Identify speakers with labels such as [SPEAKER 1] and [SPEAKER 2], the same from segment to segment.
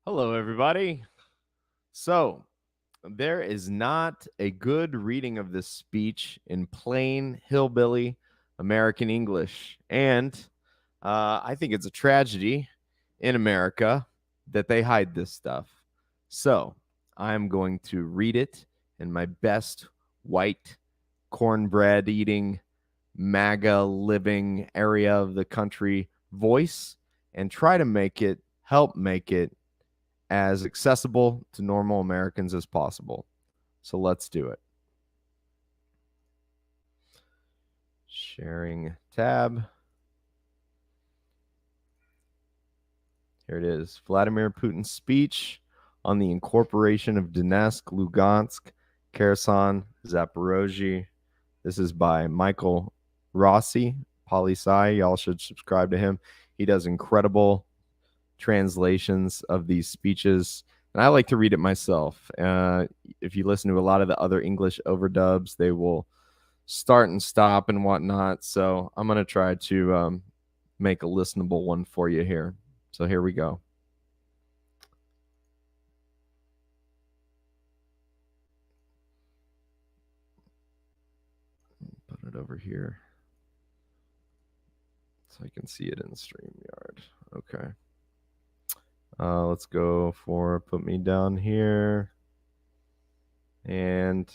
[SPEAKER 1] Hello, everybody. So, there is not a good reading of this speech in plain hillbilly American English. And I think it's a tragedy in America that they hide this stuff. So, I'm going to read it in my best white cornbread eating, MAGA living area of the country voice and try to help make it as accessible to normal Americans as possible. So let's do it. Sharing tab. Here it is. Vladimir Putin's speech on the incorporation of Donetsk, Lugansk, Kherson, Zaporozhye. This is by Michael Rossi, Poli-Sci. Y'all should subscribe to him. He does incredible translations of these speeches, and I like to read it myself. If you listen to a lot of the other English overdubs, they will start and stop and whatnot. So I'm going to try to make a listenable one for you here. So here we go. Put it over here so I can see it in StreamYard. Okay. Let's go for put me down here. And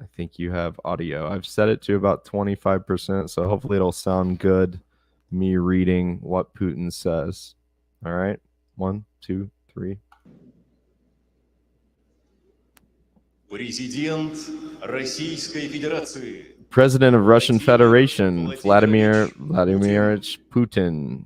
[SPEAKER 1] I think you have audio. I've set it to about 25%, so hopefully it'll sound good, me reading what Putin says. All right. 1, 2, 3. President of Russian Federation, Vladimir Vladimirovich Putin.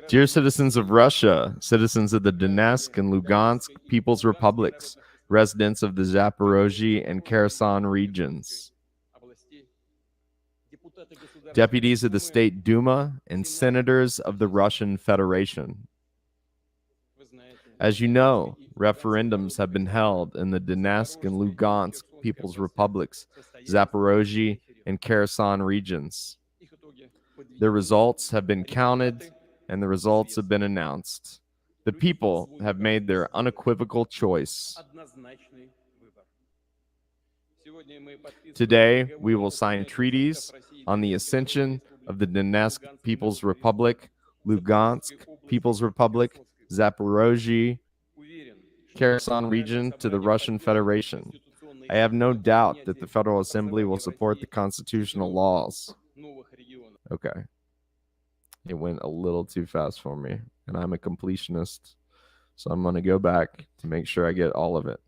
[SPEAKER 1] Dear citizens of Russia, citizens of the Donetsk and Lugansk People's Republics, residents of the Zaporozhye and Kherson regions, deputies of the State Duma, and senators of the Russian Federation. As you know, referendums have been held in the Donetsk and Lugansk People's Republics, Zaporozhye, and Kherson regions. The results have been counted, and the results have been announced. The people have made their unequivocal choice. Today, we will sign treaties on the accession of the Donetsk People's Republic, Lugansk People's Republic, Zaporozhye, Kherson region to the Russian Federation. I have no doubt that the Federal Assembly will support the constitutional laws. Okay. It went a little too fast for me, and I'm a completionist, so I'm going to go back to make sure I get all of it.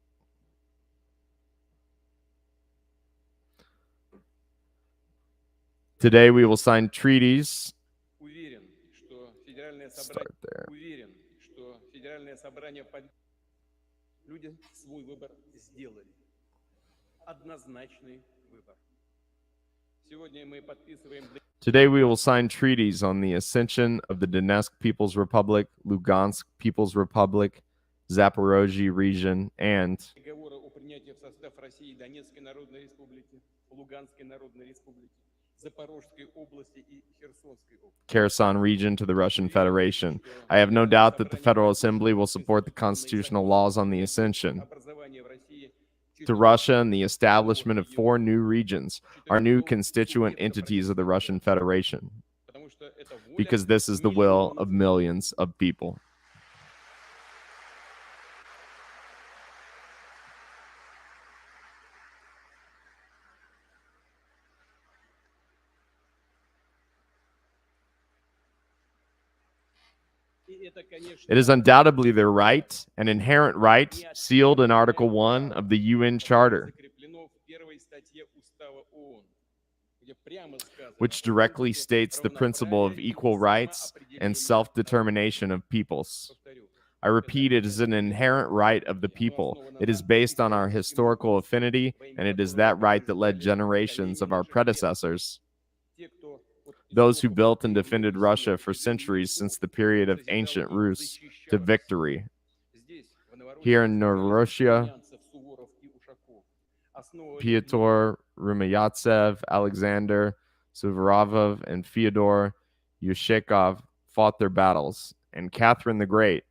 [SPEAKER 1] Today we will sign treaties. Start there. Today we will sign treaties on the accession of the Donetsk People's Republic, Lugansk People's Republic, Zaporozhye region, and Kherson region to the Russian Federation. I have no doubt that the Federal Assembly will support the constitutional laws on the accession to Russia and the establishment of 4 new regions, are new constituent entities of the Russian Federation, because this is the will of millions of people. It is undoubtedly their right, an inherent right, sealed in Article 1 of the UN Charter, which directly states the principle of equal rights and self-determination of peoples. I repeat, it is an inherent right of the people. It is based on our historical affinity, and it is that right that led generations of our predecessors, those who built and defended Russia for centuries since the period of ancient Rus, to victory. Here in Novorossiya, Pyotr Rumyantsev, Alexander Suvorov, and Fyodor Yushchikov fought their battles, and Catherine the Great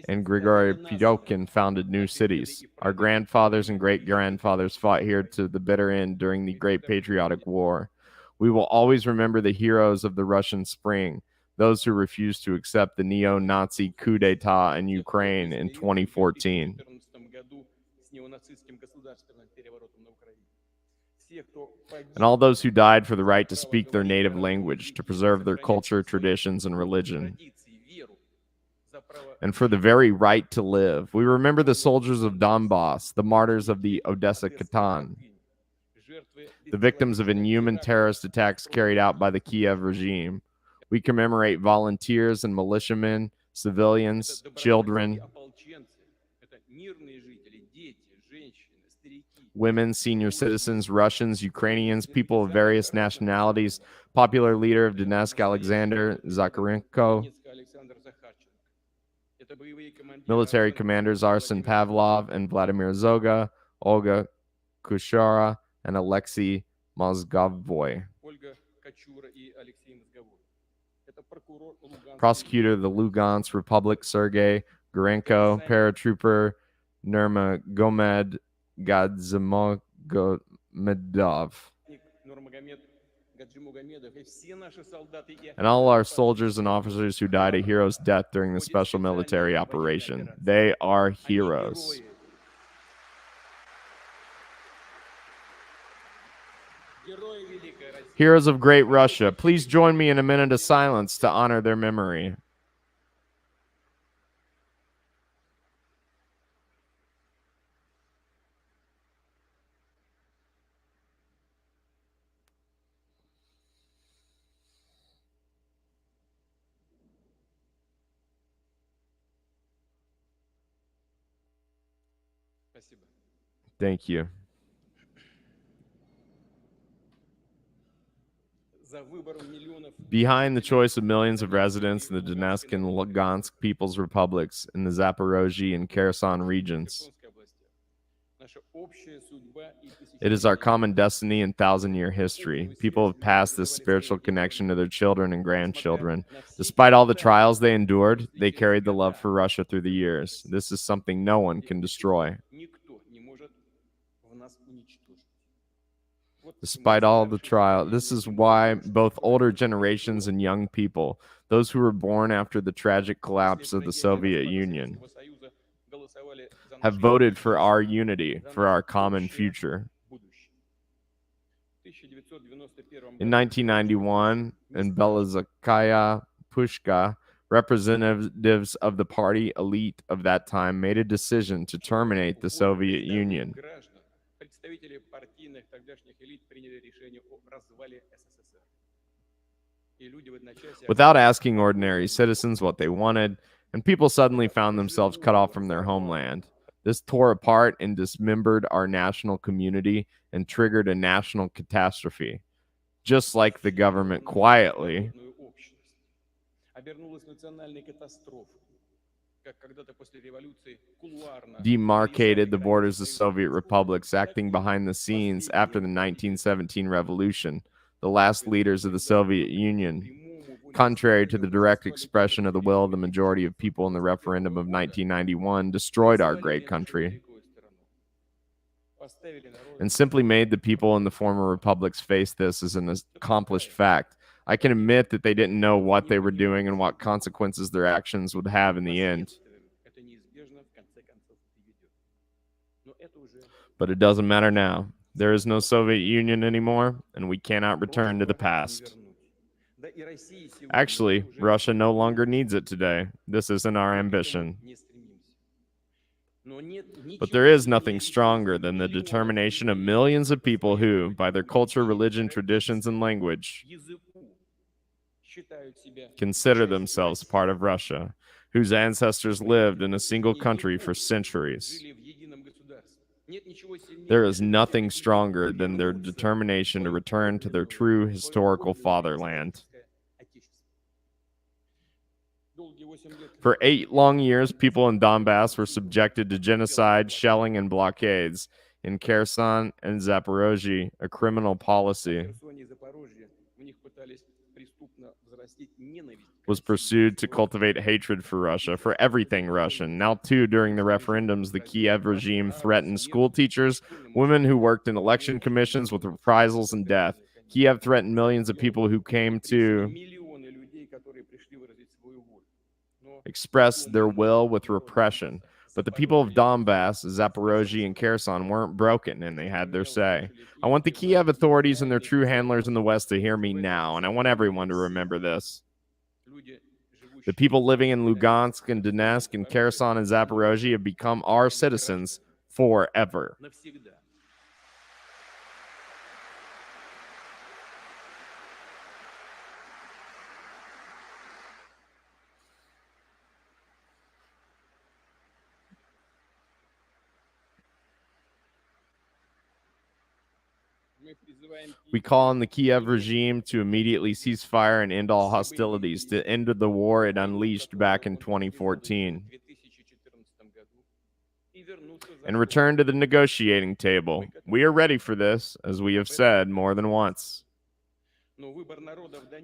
[SPEAKER 1] and Grigory Pyotkin founded new cities. Our grandfathers and great-grandfathers fought here to the bitter end during the Great Patriotic War. We will always remember the heroes of the Russian Spring, those who refused to accept the neo-Nazi coup d'etat in Ukraine in 2014. And all those who died for the right to speak their native language, to preserve their culture, traditions, and religion, and for the very right to live. We remember the soldiers of Donbass, the martyrs of the Odessa Katan, the victims of inhuman terrorist attacks carried out by the Kiev regime. We commemorate volunteers and militiamen, civilians, children, women, senior citizens, Russians, Ukrainians, people of various nationalities. Popular leader of Donetsk, Alexander Zakharenko. Military commanders Arsen Pavlov and Vladimir Zoga, Olga Kushara, and Alexei Mozgovoy. Prosecutor of the Lugansk Republic, Sergei Gurenko. Paratrooper Nurmagomedov Gadzimogomedov. And all our soldiers and officers who died a hero's death during the special military operation. They are heroes. Heroes of Great Russia, please join me in a minute of silence to honor their memory. Thank you. Behind the choice of millions of residents in the Donetsk and Lugansk People's Republics in the Zaporozhye and Kherson regions, it is our common destiny and thousand-year history. People have passed this spiritual connection to their children and grandchildren. Despite all the trials they endured, they carried the love for Russia through the years. This is something no one can destroy. Despite all the trial, this is why both older generations and young people, those who were born after the tragic collapse of the Soviet Union, have voted for our unity, for our common future. In 1991, in Belazakaya Pushka, representatives of the party elite of that time made a decision to terminate the Soviet Union. Without asking ordinary citizens what they wanted, and people suddenly found themselves cut off from their homeland. This tore apart and dismembered our national community and triggered a national catastrophe, just like the government quietly demarcated the borders of Soviet republics, acting behind the scenes after the 1917 revolution. The last leaders of the Soviet Union, contrary to the direct expression of the will of the majority of people in the referendum of 1991, destroyed our great country and simply made the people in the former republics face this as an accomplished fact. I can admit that they didn't know what they were doing and what consequences their actions would have in the end. But it doesn't matter now. There is no Soviet Union anymore, and we cannot return to the past. Actually, Russia no longer needs it today. This isn't our ambition. But there is nothing stronger than the determination of millions of people who, by their culture, religion, traditions, and language, consider themselves part of Russia, whose ancestors lived in a single country for centuries. There is nothing stronger than their determination to return to their true historical fatherland. For 8 long years, people in Donbass were subjected to genocide, shelling, and blockades. In Kherson and Zaporozhye, a criminal policy was pursued to cultivate hatred for Russia, for everything Russian. Now, too, during the referendums, the Kiev regime threatened school teachers, women who worked in election commissions with reprisals and death. Kiev threatened millions of people who came to express their will with repression. But the people of Donbass, Zaporozhye, and Kherson weren't broken, and they had their say. I want the Kiev authorities and their true handlers in the West to hear me now, and I want everyone to remember this. The people living in Lugansk and Donetsk and Kherson and Zaporozhye have become our citizens forever. We call on the Kiev regime to immediately cease fire and end all hostilities, to end the war it unleashed back in 2014, and return to the negotiating table. We are ready for this, as we have said more than once.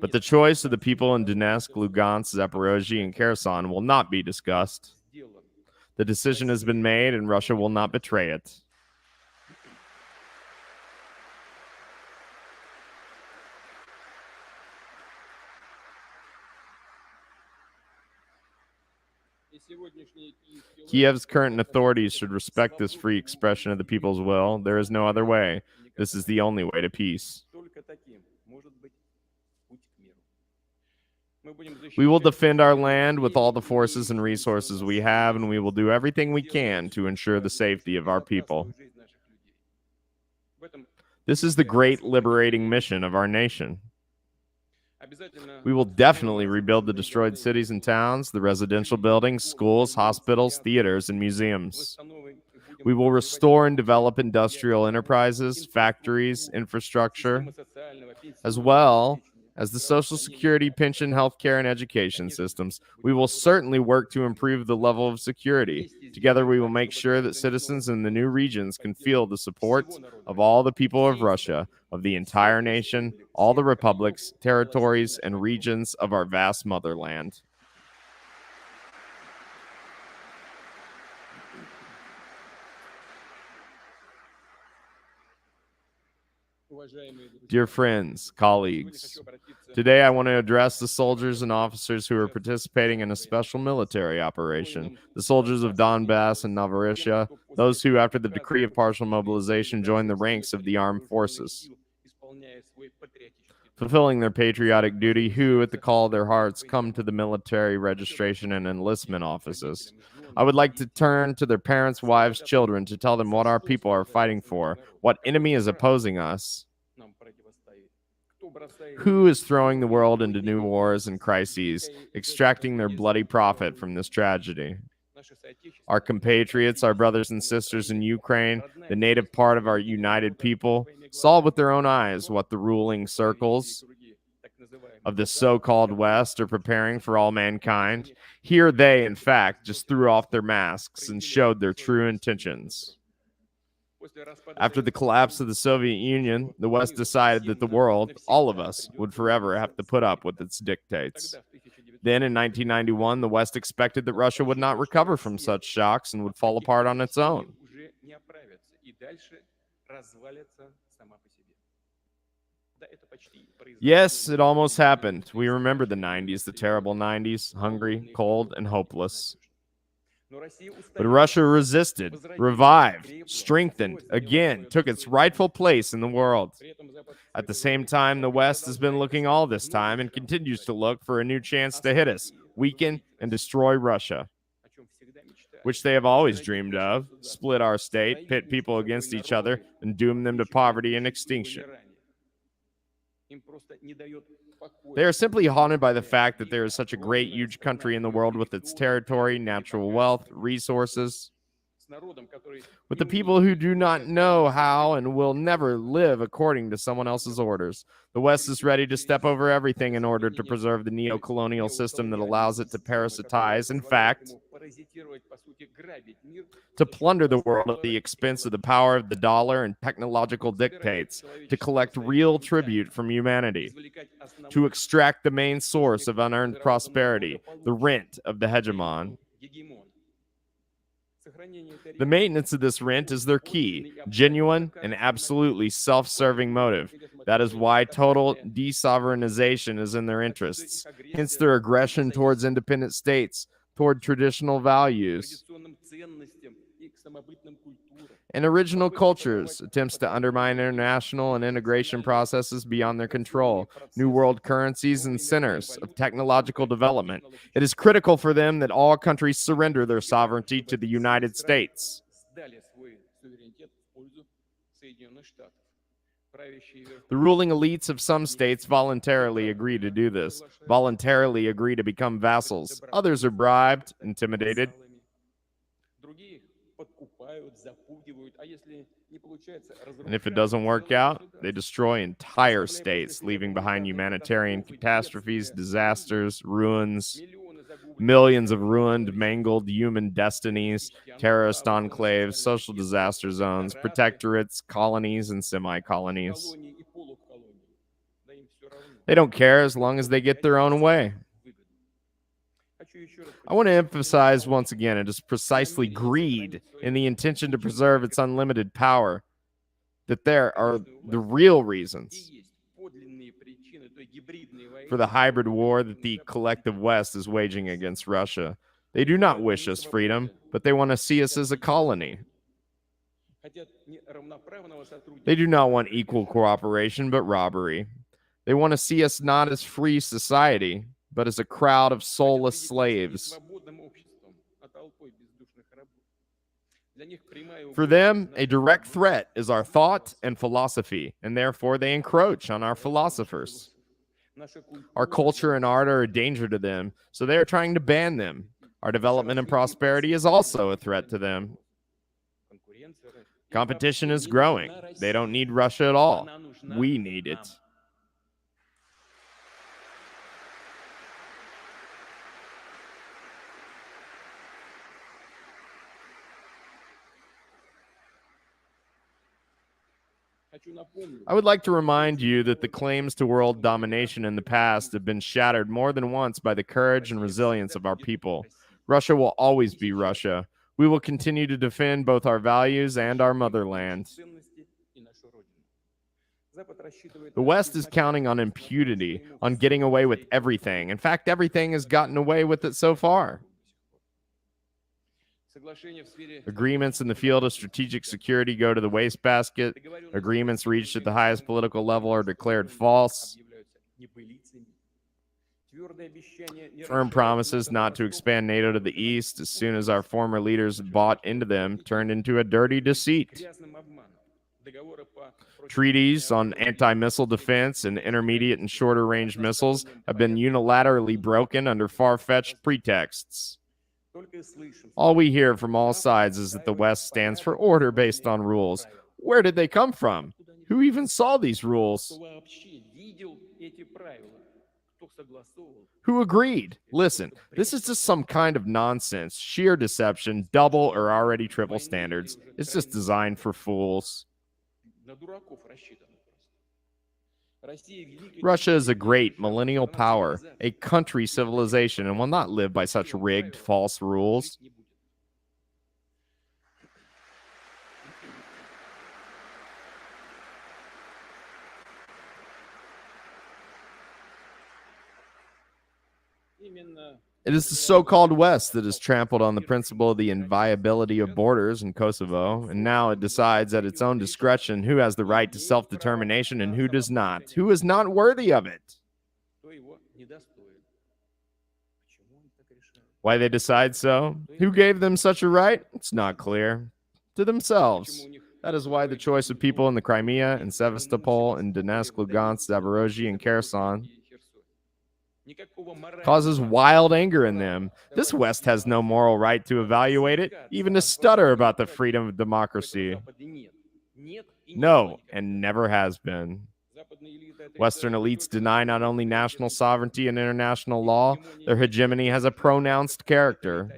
[SPEAKER 1] But the choice of the people in Donetsk, Lugansk, Zaporozhye, and Kherson will not be discussed. The decision has been made, and Russia will not betray it. Kiev's current authorities should respect this free expression of the people's will. There is no other way. This is the only way to peace. We will defend our land with all the forces and resources we have, and we will do everything we can to ensure the safety of our people. This is the great liberating mission of our nation. We will definitely rebuild the destroyed cities and towns, the residential buildings, schools, hospitals, theaters, and museums. We will restore and develop industrial enterprises, factories, infrastructure, as well as the Social Security, pension, healthcare, and education systems. We will certainly work to improve the level of security. Together, we will make sure that citizens in the new regions can feel the support of all the people of Russia, of the entire nation, all the republics, territories, and regions of our vast motherland. Dear friends, colleagues, today I want to address the soldiers and officers who are participating in a special military operation, the soldiers of Donbass and Novorossiya, those who, after the decree of partial mobilization, joined the ranks of the armed forces, fulfilling their patriotic duty, who, at the call of their hearts, come to the military registration and enlistment offices. I would like to turn to their parents, wives, children, to tell them what our people are fighting for, what enemy is opposing us, who is throwing the world into new wars and crises, extracting their bloody profit from this tragedy. Our compatriots, our brothers and sisters in Ukraine, the native part of our united people, saw with their own eyes what the ruling circles of the so-called West are preparing for all mankind. Here they, in fact, just threw off their masks and showed their true intentions. After the collapse of the Soviet Union, the West decided that the world, all of us, would forever have to put up with its dictates. Then in 1991, the West expected that Russia would not recover from such shocks and would fall apart on its own. Yes, it almost happened. We remember the 90s, the terrible 90s, hungry, cold, and hopeless. But Russia resisted, revived, strengthened, again, took its rightful place in the world. At the same time, the West has been looking all this time and continues to look for a new chance to hit us, weaken, and destroy Russia, which they have always dreamed of, split our state, pit people against each other, and doom them to poverty and extinction. They are simply haunted by the fact that there is such a great, huge country in the world with its territory, natural wealth, resources, with the people who do not know how and will never live according to someone else's orders. The West is ready to step over everything in order to preserve the neo-colonial system that allows it to parasitize, in fact, to plunder the world at the expense of the power of the dollar and technological dictates, to collect real tribute from humanity, to extract the main source of unearned prosperity, the rent of the hegemon. The maintenance of this rent is their key, genuine and absolutely self-serving motive. That is why total desovereignization is in their interests, hence their aggression towards independent states, toward traditional values and original cultures, attempts to undermine international and integration processes beyond their control, new world currencies and centers of technological development. It is critical for them that all countries surrender their sovereignty to the United States. The ruling elites of some states voluntarily agree to do this, voluntarily agree to become vassals. Others are bribed, intimidated. And if it doesn't work out, they destroy entire states, leaving behind humanitarian catastrophes, disasters, ruins, millions of ruined, mangled human destinies, terrorist enclaves, social disaster zones, protectorates, colonies, and semi-colonies. They don't care as long as they get their own way. I want to emphasize once again, it is precisely greed and the intention to preserve its unlimited power that there are the real reasons for the hybrid war that the collective West is waging against Russia. They do not wish us freedom, but they want to see us as a colony. They do not want equal cooperation, but robbery. They want to see us not as free society, but as a crowd of soulless slaves. For them, a direct threat is our thought and philosophy, and therefore they encroach on our philosophers. Our culture and art are a danger to them, so they are trying to ban them. Our development and prosperity is also a threat to them. Competition is growing. They don't need Russia at all. We need it. I would like to remind you that the claims to world domination in the past have been shattered more than once by the courage and resilience of our people. Russia will always be Russia. We will continue to defend both our values and our motherland. The West is counting on impunity, on getting away with everything. In fact, everything has gotten away with it so far. Agreements in the field of strategic security go to the wastebasket. Agreements reached at the highest political level are declared false. Firm promises not to expand NATO to the east as soon as our former leaders bought into them turned into a dirty deceit. Treaties on anti-missile defense and intermediate and shorter range missiles have been unilaterally broken under far-fetched pretexts. All we hear from all sides is that the West stands for order based on rules. Where did they come from? Who even saw these rules? Who agreed? Listen, this is just some kind of nonsense, sheer deception, double or already triple standards. It's just designed for fools. Russia is a great millennial power, a country civilization, and will not live by such rigged, false rules. It is the so-called West that has trampled on the principle of the inviolability of borders in Kosovo, and now it decides at its own discretion who has the right to self-determination and who does not, who is not worthy of it. Why they decide so? Who gave them such a right? It's not clear. To themselves. That is why the choice of people in the Crimea and Sevastopol and Donetsk, Lugansk, Zaporozhye, and Kherson causes wild anger in them. This West has no moral right to evaluate it, even to stutter about the freedom of democracy. No, and never has been. Western elites deny not only national sovereignty and international law, their hegemony has a pronounced character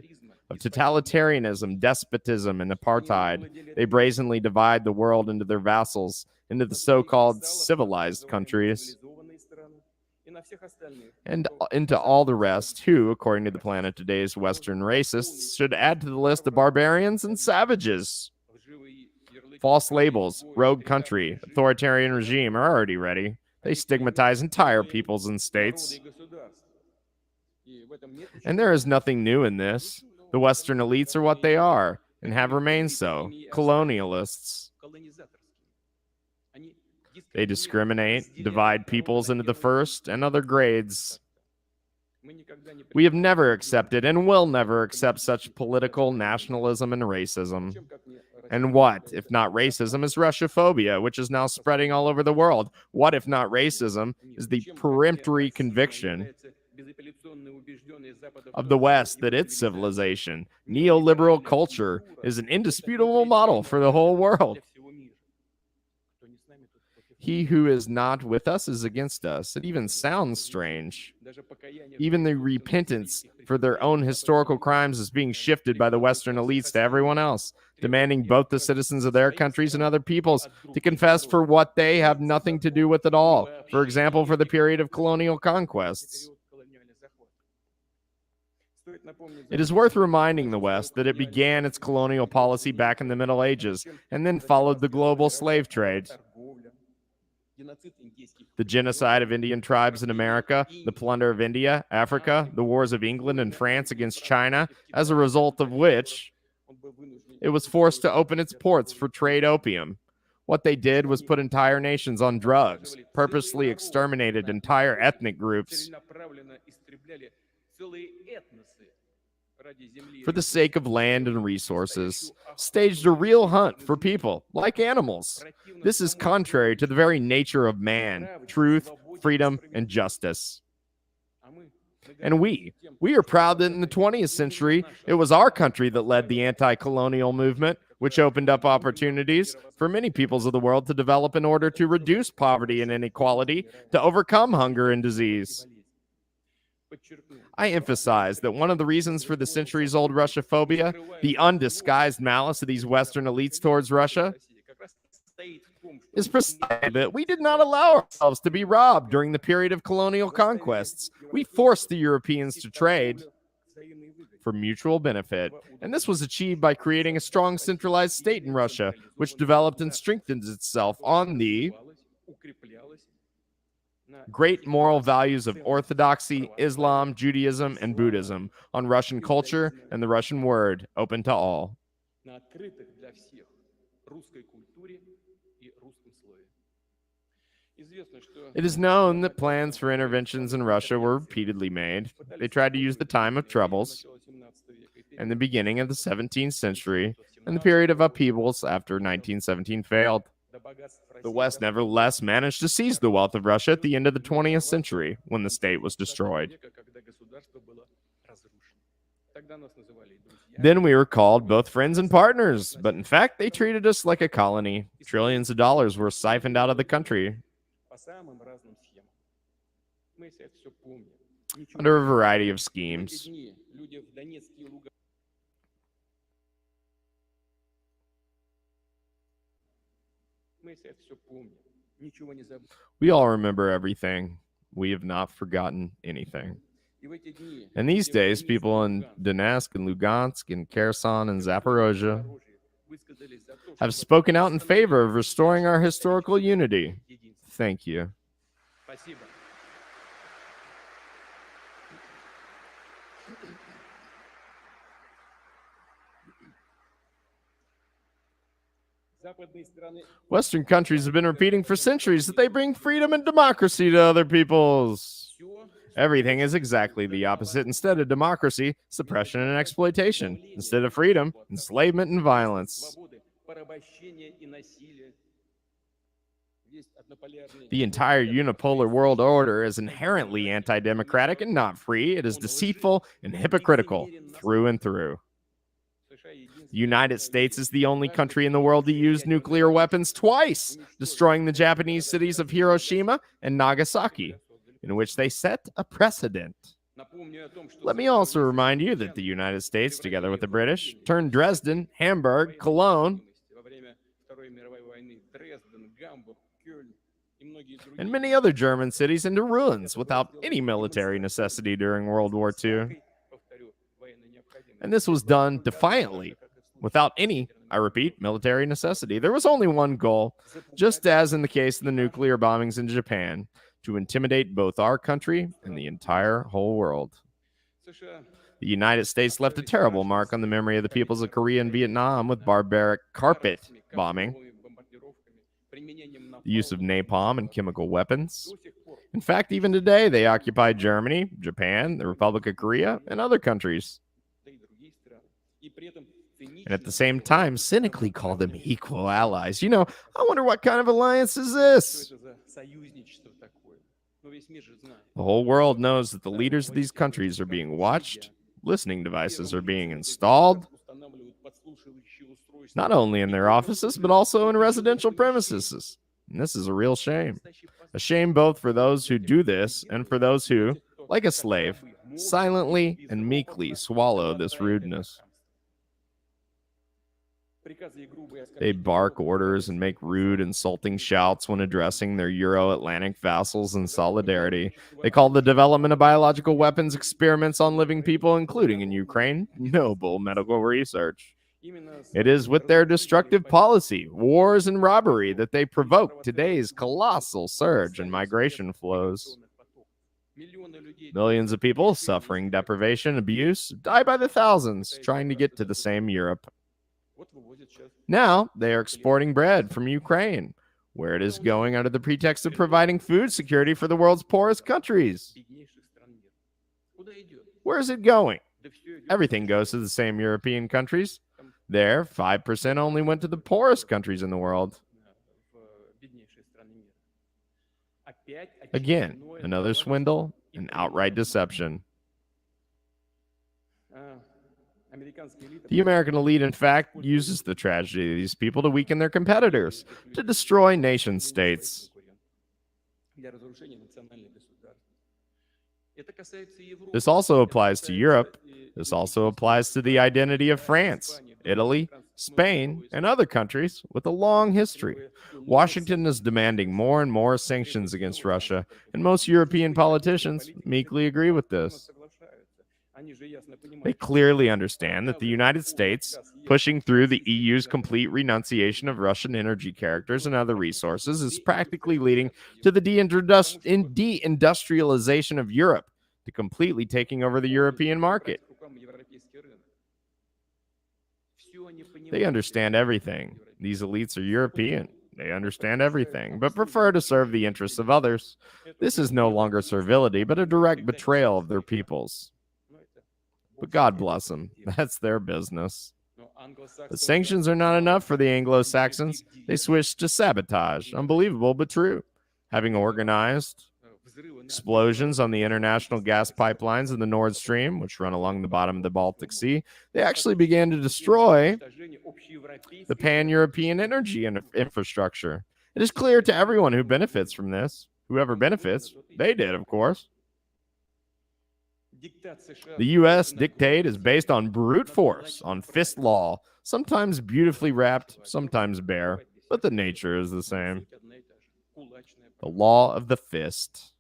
[SPEAKER 1] of totalitarianism, despotism, and apartheid. They brazenly divide the world into their vassals, into the so-called civilized countries, and into all the rest who, according to the Planet Today's Western racists, should add to the list of barbarians and savages. False labels, rogue country, authoritarian regime are already ready. They stigmatize entire peoples and states. And there is nothing new in this. The Western elites are what they are, and have remained so, colonialists. They discriminate, divide peoples into the first and other grades. We have never accepted and will never accept such political nationalism and racism. And what, if not racism, is Russophobia, which is now spreading all over the world? What, if not racism, is the peremptory conviction of the West that its civilization, neoliberal culture, is an indisputable model for the whole world? He who is not with us is against us. It even sounds strange. Even the repentance for their own historical crimes is being shifted by the Western elites to everyone else, demanding both the citizens of their countries and other peoples to confess for what they have nothing to do with at all. For example, for the period of colonial conquests. It is worth reminding the West that it began its colonial policy back in the Middle Ages and then followed the global slave trade. The genocide of Indian tribes in America, the plunder of India, Africa, the wars of England and France against China, as a result of which it was forced to open its ports for trade opium. What they did was put entire nations on drugs, purposely exterminated entire ethnic groups for the sake of land and resources, staged a real hunt for people, like animals. This is contrary to the very nature of man, truth, freedom, and justice. And we are proud that in the 20th century, it was our country that led the anti-colonial movement, which opened up opportunities for many peoples of the world to develop in order to reduce poverty and inequality, to overcome hunger and disease. I emphasize that one of the reasons for the centuries-old Russophobia, the undisguised malice of these Western elites towards Russia, is precisely that we did not allow ourselves to be robbed during the period of colonial conquests. We forced the Europeans to trade for mutual benefit, and this was achieved by creating a strong centralized state in Russia, which developed and strengthened itself on the great moral values of Orthodoxy, Islam, Judaism, and Buddhism, on Russian culture and the Russian word, open to all. It is known that plans for interventions in Russia were repeatedly made. They tried to use the time of troubles and the beginning of the 17th century and the period of upheavals after 1917 failed. The West nevertheless managed to seize the wealth of Russia at the end of the 20th century, when the state was destroyed. Then we were called both friends and partners, but in fact they treated us like a colony. Trillions of dollars were siphoned out of the country under a variety of schemes. We all remember everything. We have not forgotten anything. And these days, people in Donetsk and Lugansk and Kherson and Zaporozhye have spoken out in favor of restoring our historical unity. Thank you. Western countries have been repeating for centuries that they bring freedom and democracy to other peoples. Everything is exactly the opposite. Instead of democracy, suppression and exploitation. Instead of freedom, enslavement and violence. The entire unipolar world order is inherently anti-democratic and not free. It is deceitful and hypocritical through and through. The United States is the only country in the world to use nuclear weapons twice, destroying the Japanese cities of Hiroshima and Nagasaki, in which they set a precedent. Let me also remind you that the United States, together with the British, turned Dresden, Hamburg, Cologne, and many other German cities into ruins without any military necessity during World War II. And this was done defiantly, without any, I repeat, military necessity. There was only one goal, just as in the case of the nuclear bombings in Japan, to intimidate both our country and the entire whole world. The United States left a terrible mark on the memory of the peoples of Korea and Vietnam with barbaric carpet bombing, the use of napalm and chemical weapons. In fact, even today, they occupy Germany, Japan, the Republic of Korea, and other countries. And at the same time, cynically call them equal allies. You know, I wonder what kind of alliance is this? The whole world knows that the leaders of these countries are being watched, listening devices are being installed, not only in their offices, but also in residential premises. And this is a real shame. A shame both for those who do this and for those who, like a slave, silently and meekly swallow this rudeness. They bark orders and make rude, insulting shouts when addressing their Euro-Atlantic vassals in solidarity. They call the development of biological weapons experiments on living people, including in Ukraine, noble medical research. It is with their destructive policy, wars, and robbery that they provoke today's colossal surge in migration flows. Millions of people suffering deprivation, abuse, die by the thousands trying to get to the same Europe. Now they are exporting bread from Ukraine, where it is going under the pretext of providing food security for the world's poorest countries. Where is it going? Everything goes to the same European countries. There, 5% only went to the poorest countries in the world. Again, another swindle and outright deception. The American elite, in fact, uses the tragedy of these people to weaken their competitors, to destroy nation states. This also applies to Europe. This also applies to the identity of France, Italy, Spain, and other countries with a long history. Washington is demanding more and more sanctions against Russia, and most European politicians meekly agree with this. They clearly understand that the United States, pushing through the EU's complete renunciation of Russian energy characters and other resources, is practically leading to the deindustrialization of Europe, to completely taking over the European market. They understand everything. These elites are European. They understand everything, but prefer to serve the interests of others. This is no longer servility, but a direct betrayal of their peoples. But God bless them. That's their business. But sanctions are not enough for the Anglo-Saxons. They switched to sabotage. Unbelievable, but true. Having organized explosions on the international gas pipelines in the Nord Stream, which run along the bottom of the Baltic Sea, they actually began to destroy the pan-European energy infrastructure. It is clear to everyone who benefits from this. Whoever benefits, they did, of course. The U.S. dictate is based on brute force, on fist law, sometimes beautifully wrapped, sometimes bare, but the nature is the same. The law of the fist.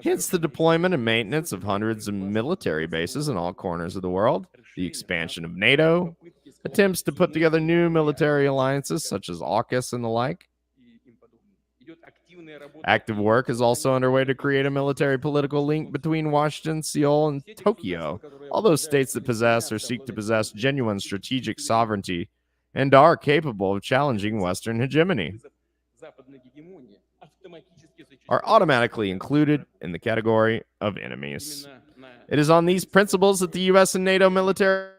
[SPEAKER 1] Hence the deployment and maintenance of hundreds of military bases in all corners of the world, the expansion of NATO, attempts to put together new military alliances such as AUKUS and the like. Active work is also underway to create a military political link between Washington, Seoul, and Tokyo, all those states that possess or seek to possess genuine strategic sovereignty and are capable of challenging Western hegemony, are automatically included in the category of enemies. It is on these principles that the U.S. and NATO military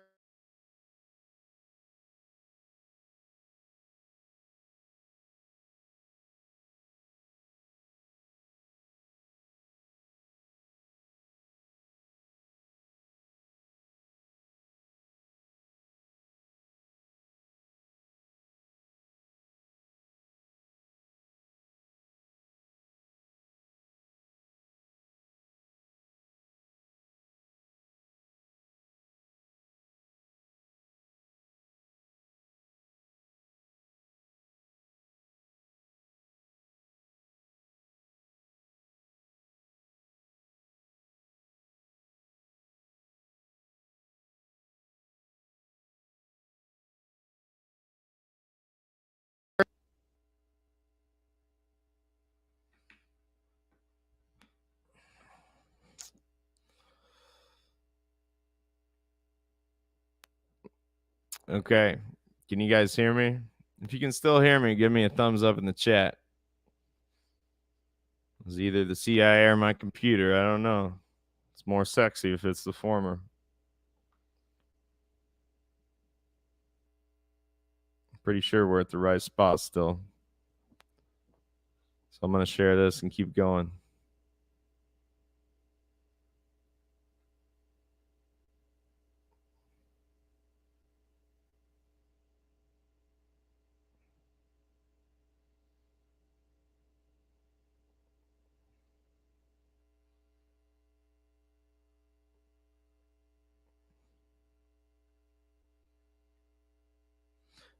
[SPEAKER 1] Okay. Can you guys hear me? If you can still hear me, give me a thumbs up in the chat. It's either the CIA or my computer. I don't know. It's more sexy if it's the former. Pretty sure we're at the right spot still. So I'm going to share this and keep going.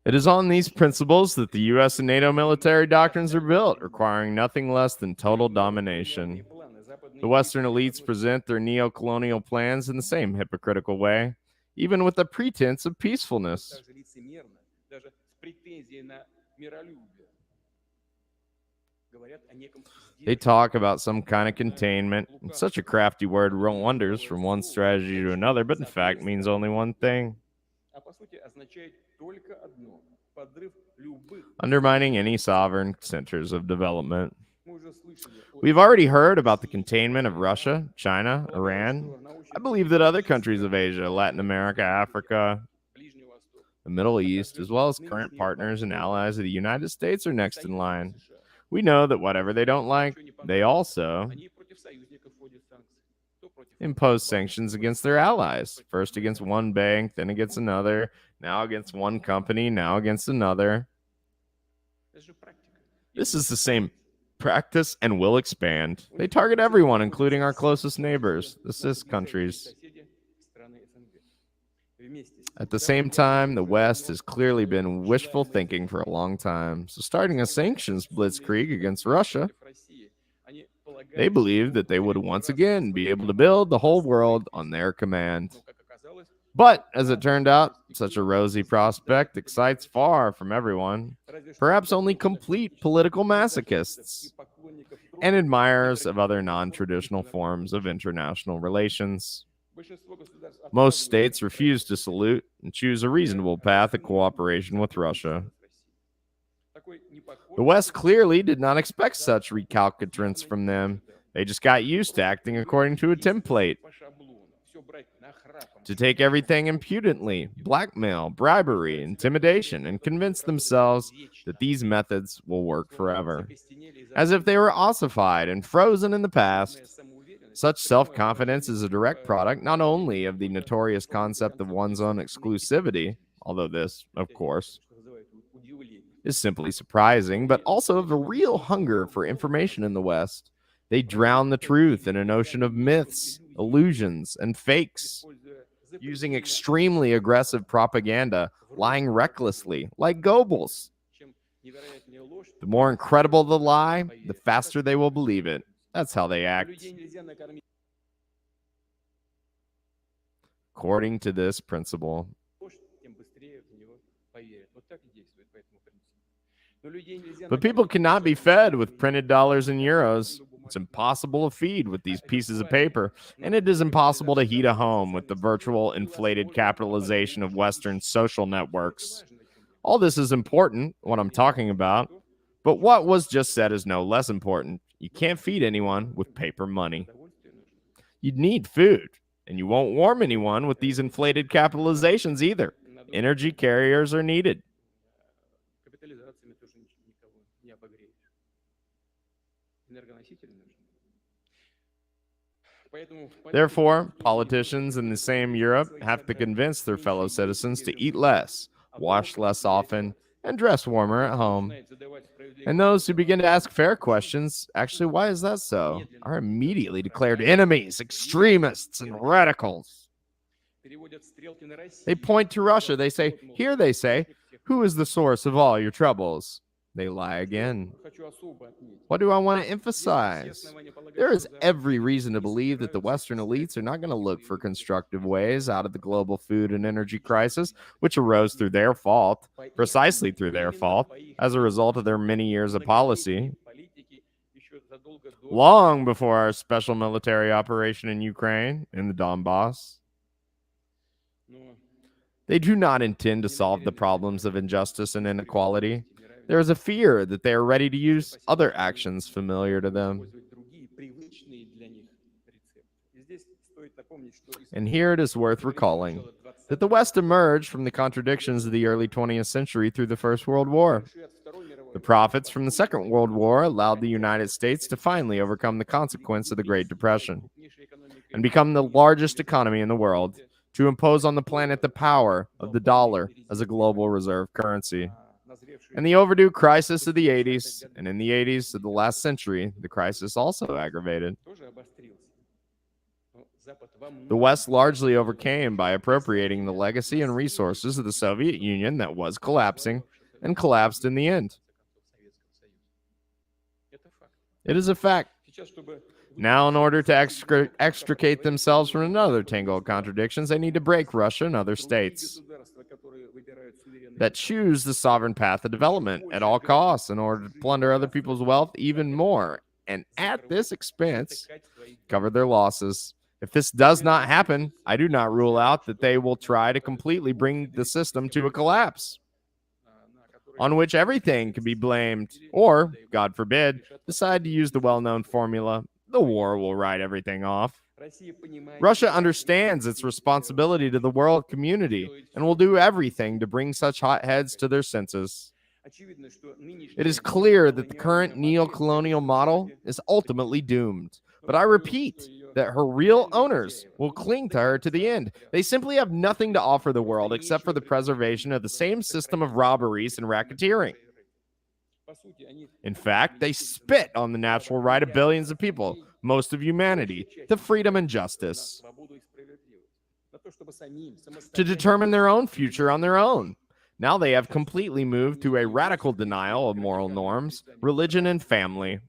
[SPEAKER 1] It is on these principles that the U.S. and NATO military doctrines are built, requiring nothing less than total domination. The Western elites present their neo-colonial plans in the same hypocritical way, even with the pretense of peacefulness. They talk about some kind of containment. It's such a crafty word, wonders from one strategy to another, but in fact means only one thing: undermining any sovereign centers of development. We've already heard about the containment of Russia, China, Iran. I believe that other countries of Asia, Latin America, Africa, the Middle East, as well as current partners and allies of the United States, are next in line. We know that whatever they don't like, they also impose sanctions against their allies, first against one bank, then against another, now against one company, now against another. This is the same practice and will expand. They target everyone, including our closest neighbors, the CIS countries. At the same time, the West has clearly been wishful thinking for a long time. So starting a sanctions blitzkrieg against Russia, they believed that they would once again be able to build the whole world on their command. But as it turned out, such a rosy prospect excites far from everyone, perhaps only complete political masochists and admirers of other non-traditional forms of international relations. Most states refuse to salute and choose a reasonable path of cooperation with Russia. The West clearly did not expect such recalcitrance from them. They just got used to acting according to a template. To take everything impudently, blackmail, bribery, intimidation, and convince themselves that these methods will work forever, as if they were ossified and frozen in the past. Such self-confidence is a direct product not only of the notorious concept of one's own exclusivity, although this, of course, is simply surprising, but also of a real hunger for information in the West. They drown the truth in an ocean of myths, illusions, and fakes, using extremely aggressive propaganda, lying recklessly, like Goebbels. The more incredible the lie, the faster they will believe it. That's how they act. According to this principle. But people cannot be fed with printed dollars and euros. It's impossible to feed with these pieces of paper, and it is impossible to heat a home with the virtual inflated capitalization of Western social networks. All this is important, what I'm talking about, but what was just said is no less important. You can't feed anyone with paper money. You'd need food, and you won't warm anyone with these inflated capitalizations either. Energy carriers are needed. Therefore, politicians in the same Europe have to convince their fellow citizens to eat less, wash less often, and dress warmer at home. And those who begin to ask fair questions, actually, why is that so, are immediately declared enemies, extremists, and radicals. They point to Russia. They say, here they say, who is the source of all your troubles? They lie again. What do I want to emphasize? There is every reason to believe that the Western elites are not going to look for constructive ways out of the global food and energy crisis, which arose through their fault, precisely through their fault, as a result of their many years of policy. Long before our special military operation in Ukraine, in the Donbass. They do not intend to solve the problems of injustice and inequality. There is a fear that they are ready to use other actions familiar to them. And here it is worth recalling that the West emerged from the contradictions of the early 20th century through the First World War. The profits from the Second World War allowed the United States to finally overcome the consequence of the Great Depression and become the largest economy in the world, to impose on the planet the power of the dollar as a global reserve currency. And the overdue crisis of the 80s, and in the 80s of the last century, the crisis also aggravated. The West largely overcame by appropriating the legacy and resources of the Soviet Union that was collapsing, and collapsed in the end. It is a fact. Now, in order to extricate themselves from another tangle of contradictions, they need to break Russia and other states that choose the sovereign path of development at all costs in order to plunder other people's wealth even more, and at this expense, cover their losses. If this does not happen, I do not rule out that they will try to completely bring the system to a collapse, on which everything can be blamed, or, God forbid, decide to use the well-known formula, the war will write everything off. Russia understands its responsibility to the world community and will do everything to bring such hotheads to their senses. It is clear that the current neo-colonial model is ultimately doomed, but I repeat that her real owners will cling to her to the end. They simply have nothing to offer the world except for the preservation of the same system of robberies and racketeering. In fact, they spit on the natural right of billions of people, most of humanity, to freedom and justice, to determine their own future on their own. Now they have completely moved to a radical denial of moral norms, religion, and family.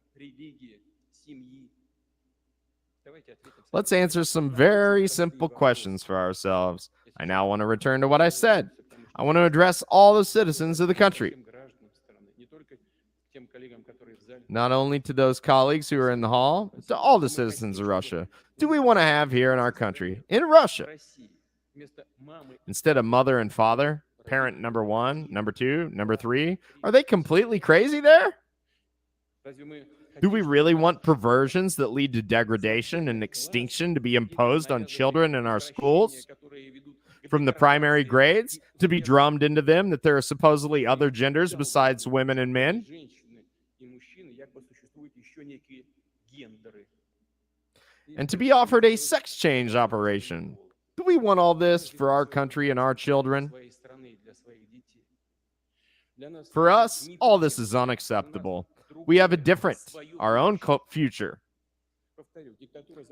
[SPEAKER 1] Let's answer some very simple questions for ourselves. I now want to return to what I said. I want to address all the citizens of the country, not only to those colleagues who are in the hall, but to all the citizens of Russia. Do we want to have here in our country, in Russia, instead of mother and father, parent number 1, number 2, number 3, are they completely crazy there? Do we really want perversions that lead to degradation and extinction to be imposed on children in our schools? From the primary grades, to be drummed into them that there are supposedly other genders besides women and men? And to be offered a sex change operation? Do we want all this for our country and our children? For us, all this is unacceptable. We have a different, our own future.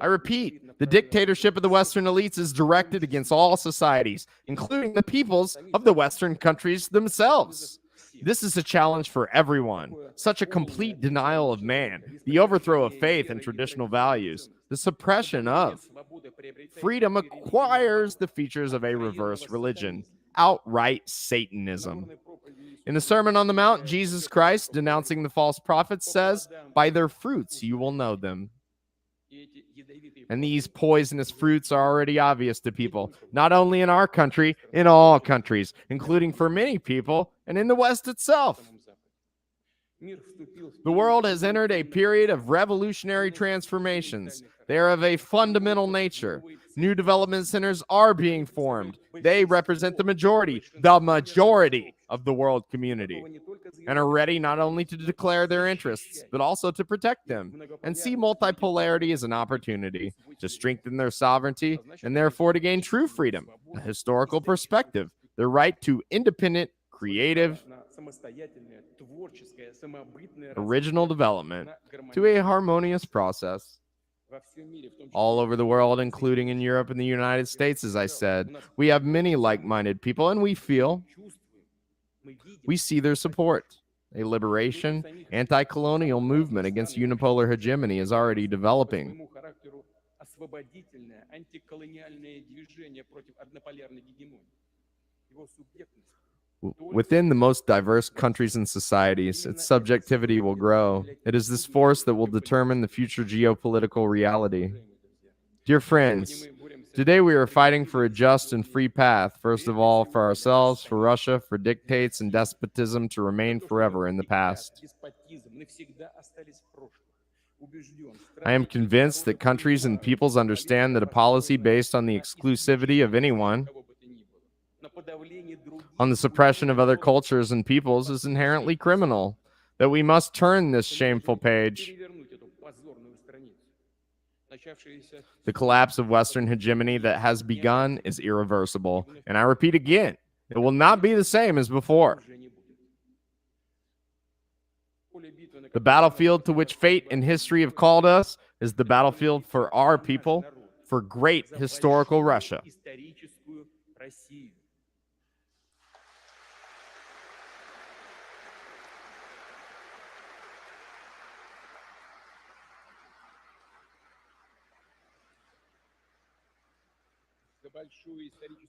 [SPEAKER 1] I repeat, the dictatorship of the Western elites is directed against all societies, including the peoples of the Western countries themselves. This is a challenge for everyone. Such a complete denial of man, the overthrow of faith and traditional values, the suppression of freedom acquires the features of a reverse religion, outright Satanism. In the Sermon on the Mount, Jesus Christ, denouncing the false prophets, says, "By their fruits you will know them." And these poisonous fruits are already obvious to people, not only in our country, in all countries, including for many people, and in the West itself. The world has entered a period of revolutionary transformations. They are of a fundamental nature. New development centers are being formed. They represent the majority of the world community, and are ready not only to declare their interests, but also to protect them, and see multipolarity as an opportunity to strengthen their sovereignty, and therefore to gain true freedom, a historical perspective, their right to independent, creative, original development, to a harmonious process. All over the world, including in Europe and the United States, as I said, we have many like-minded people, and we see their support. A liberation, anti-colonial movement against unipolar hegemony is already developing. Within the most diverse countries and societies, its subjectivity will grow. It is this force that will determine the future geopolitical reality. Dear friends, Today we are fighting for a just and free path, first of all for ourselves, for Russia, for dictates and despotism to remain forever in the past. I am convinced that countries and peoples understand that a policy based on the exclusivity of anyone, on the suppression of other cultures and peoples, is inherently criminal, that we must turn this shameful page. The collapse of Western hegemony that has begun is irreversible, and I repeat again, it will not be the same as before. The battlefield to which fate and history have called us is the battlefield for our people, for great historical Russia.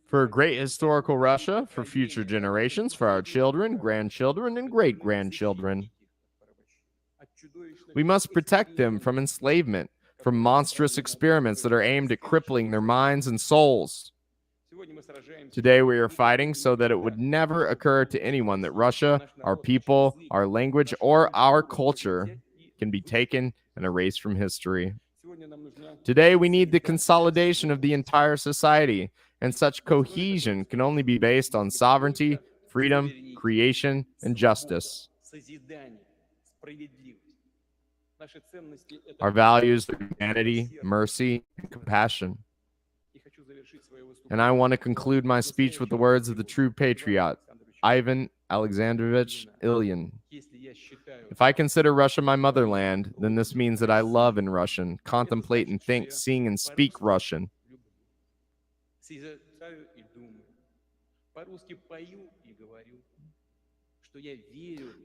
[SPEAKER 1] For a great historical Russia, for future generations, for our children, grandchildren, and great-grandchildren. We must protect them from enslavement, from monstrous experiments that are aimed at crippling their minds and souls. Today we are fighting so that it would never occur to anyone that Russia, our people, our language, or our culture can be taken and erased from history. Today we need the consolidation of the entire society, and such cohesion can only be based on sovereignty, freedom, creation, and justice. Our values are humanity, mercy, and compassion. And I want to conclude my speech with the words of the true patriot, Ivan Alexandrovich Ilyin. If I consider Russia my motherland, then this means that I love in Russian, contemplate and think, sing and speak Russian.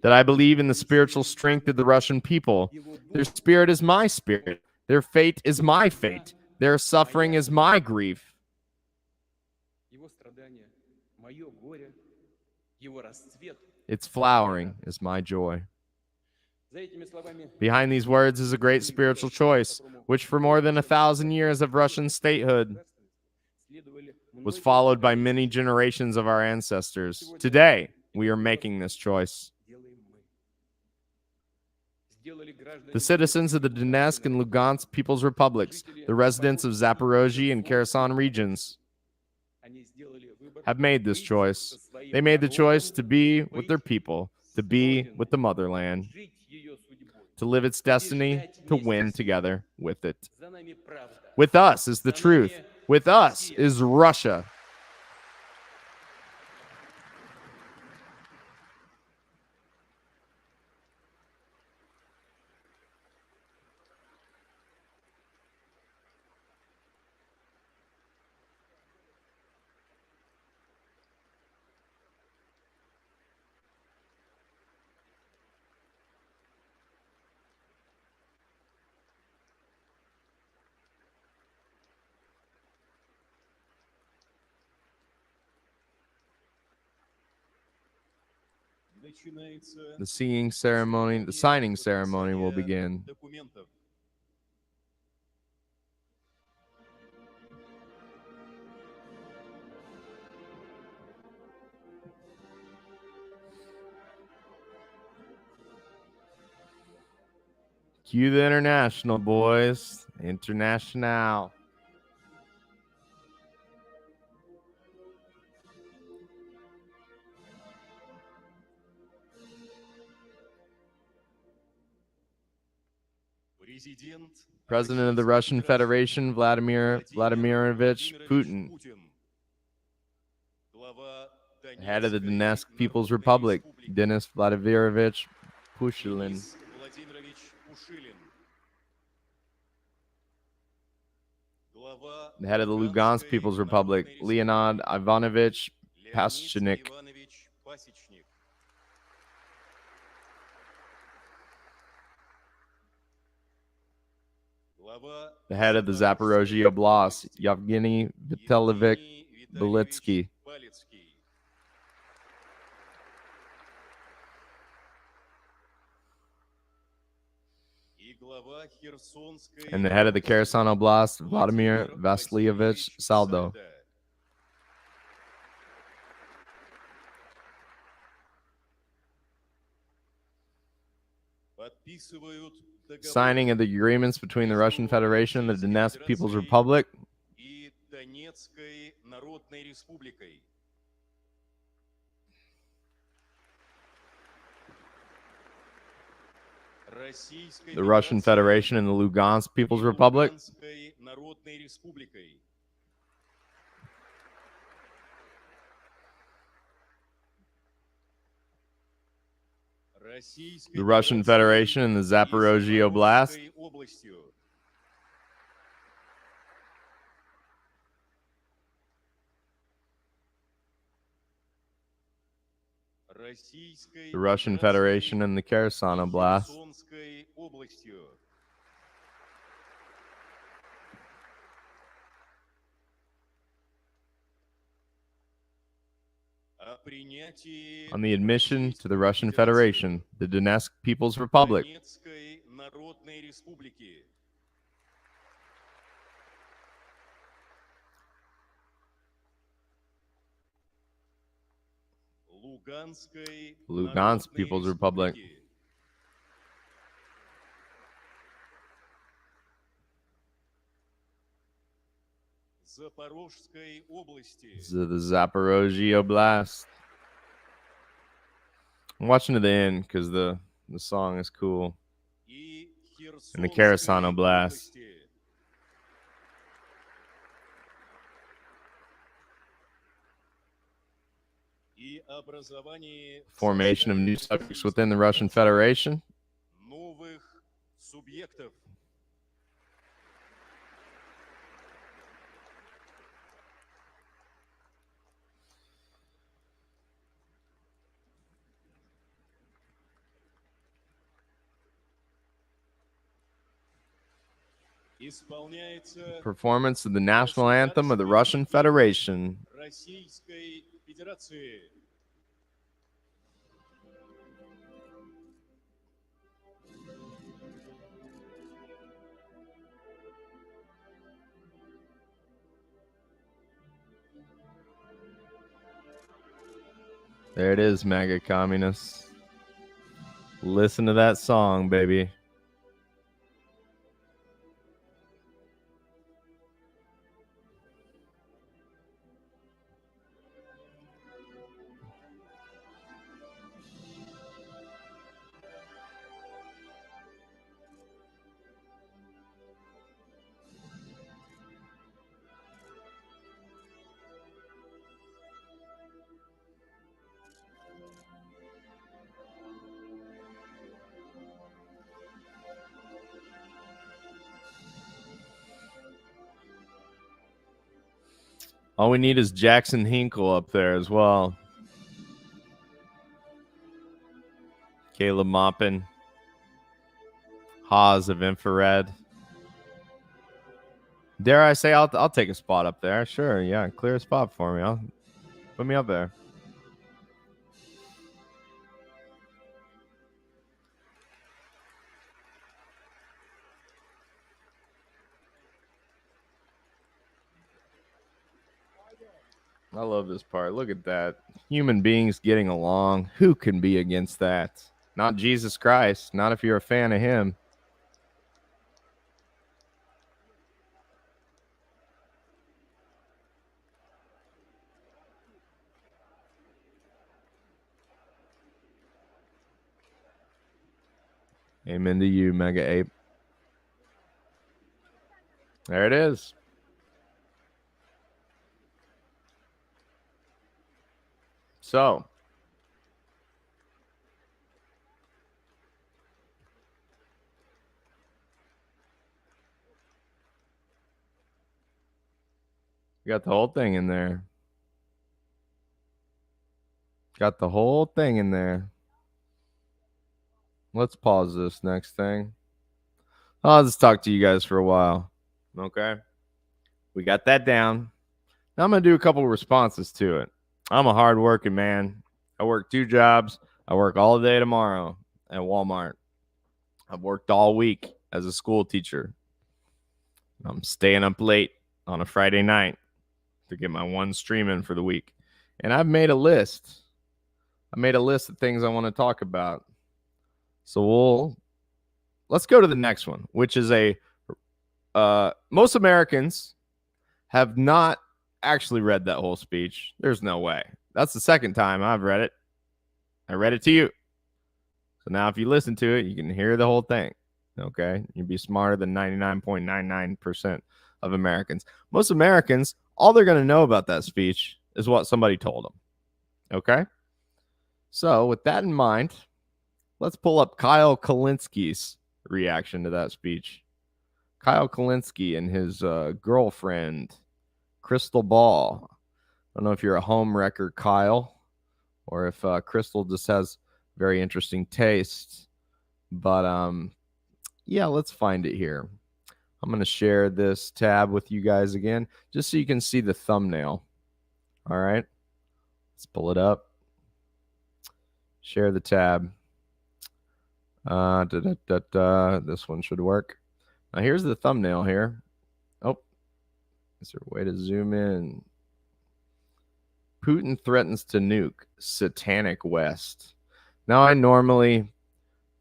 [SPEAKER 1] That I believe in the spiritual strength of the Russian people. Their spirit is my spirit. Their fate is my fate. Their suffering is my grief. Its flowering is my joy. Behind these words is a great spiritual choice, which for more than 1,000 years of Russian statehood was followed by many generations of our ancestors. Today, we are making this choice. The citizens of the Donetsk and Lugansk People's Republics, the residents of Zaporozhye and Kherson regions, have made this choice. They made the choice to be with their people, to be with the motherland, to live its destiny, to win together with it. With us is the truth. With us is Russia. The signing ceremony will begin. Cue the international, boys. International. President of the Russian Federation, Vladimir Vladimirovich Putin. Head of the Donetsk People's Republic, Denis Vladimirovich Pushilin. The head of the Lugansk People's Republic, Leonid Ivanovich Paschnik. The head of the Zaporozhye Oblast, Yevgeny Vitalyevich Belitsky. And the head of the Kherson Oblast, Vladimir Vasilyevich Saldo. Signing of the agreements between the Russian Federation and the Donetsk People's Republic. The Russian Federation and the Lugansk People's Republic. The Russian Federation and the Zaporozhye Oblast. The Russian Federation and the Kherson Oblast. On the admission to the Russian Federation, the Donetsk People's Republic. Lugansk People's Republic. The Zaporozhye Oblast. I'm watching to the end because the song is cool. And the Kherson Oblast. Formation of new subjects within the Russian Federation. Performance of the national anthem of the Russian Federation. There it is, MAGA communists. Listen to that song, baby. All we need is Jackson Hinkle up there as well. Caleb Maupin. Haas of Infrared. Dare I say I'll take a spot up there. Sure, yeah. Clear a spot for me. Put me up there. I love this part. Look at that. Human beings getting along. Who can be against that? Not Jesus Christ. Not if you're a fan of him. Amen to you, Mega Ape. There it is. So, you got the whole thing in there. Got the whole thing in there. Let's pause this next thing. I'll just talk to you guys for a while. Okay? We got that down. Now I'm going to do a couple of responses to it. I'm a hard-working man. I work 2 jobs. I work all day tomorrow at Walmart. I've worked all week as a school teacher. I'm staying up late on a Friday night to get my one stream in for the week. And I've made a list. I made a list of things I want to talk about. So let's go to the next one, which is most Americans have not actually read that whole speech. There's no way. That's the second time I've read it. I read it to you. So now if you listen to it, you can hear the whole thing. Okay? You'd be smarter than 99.99% of Americans. Most Americans, all they're going to know about that speech is what somebody told them. Okay? So with that in mind, let's pull up Kyle Kalinski's reaction to that speech. Kyle Kalinski and his girlfriend, Crystal Ball. I don't know if you're a home wrecker, Kyle, or if Crystal just has very interesting taste. But yeah, let's find it here. I'm going to share this tab with you guys again, just so you can see the thumbnail. All right. Let's pull it up. Share the tab. This one should work. Now here's the thumbnail here. Oh, is there a way to zoom in? Putin threatens to nuke Satanic West. Now I normally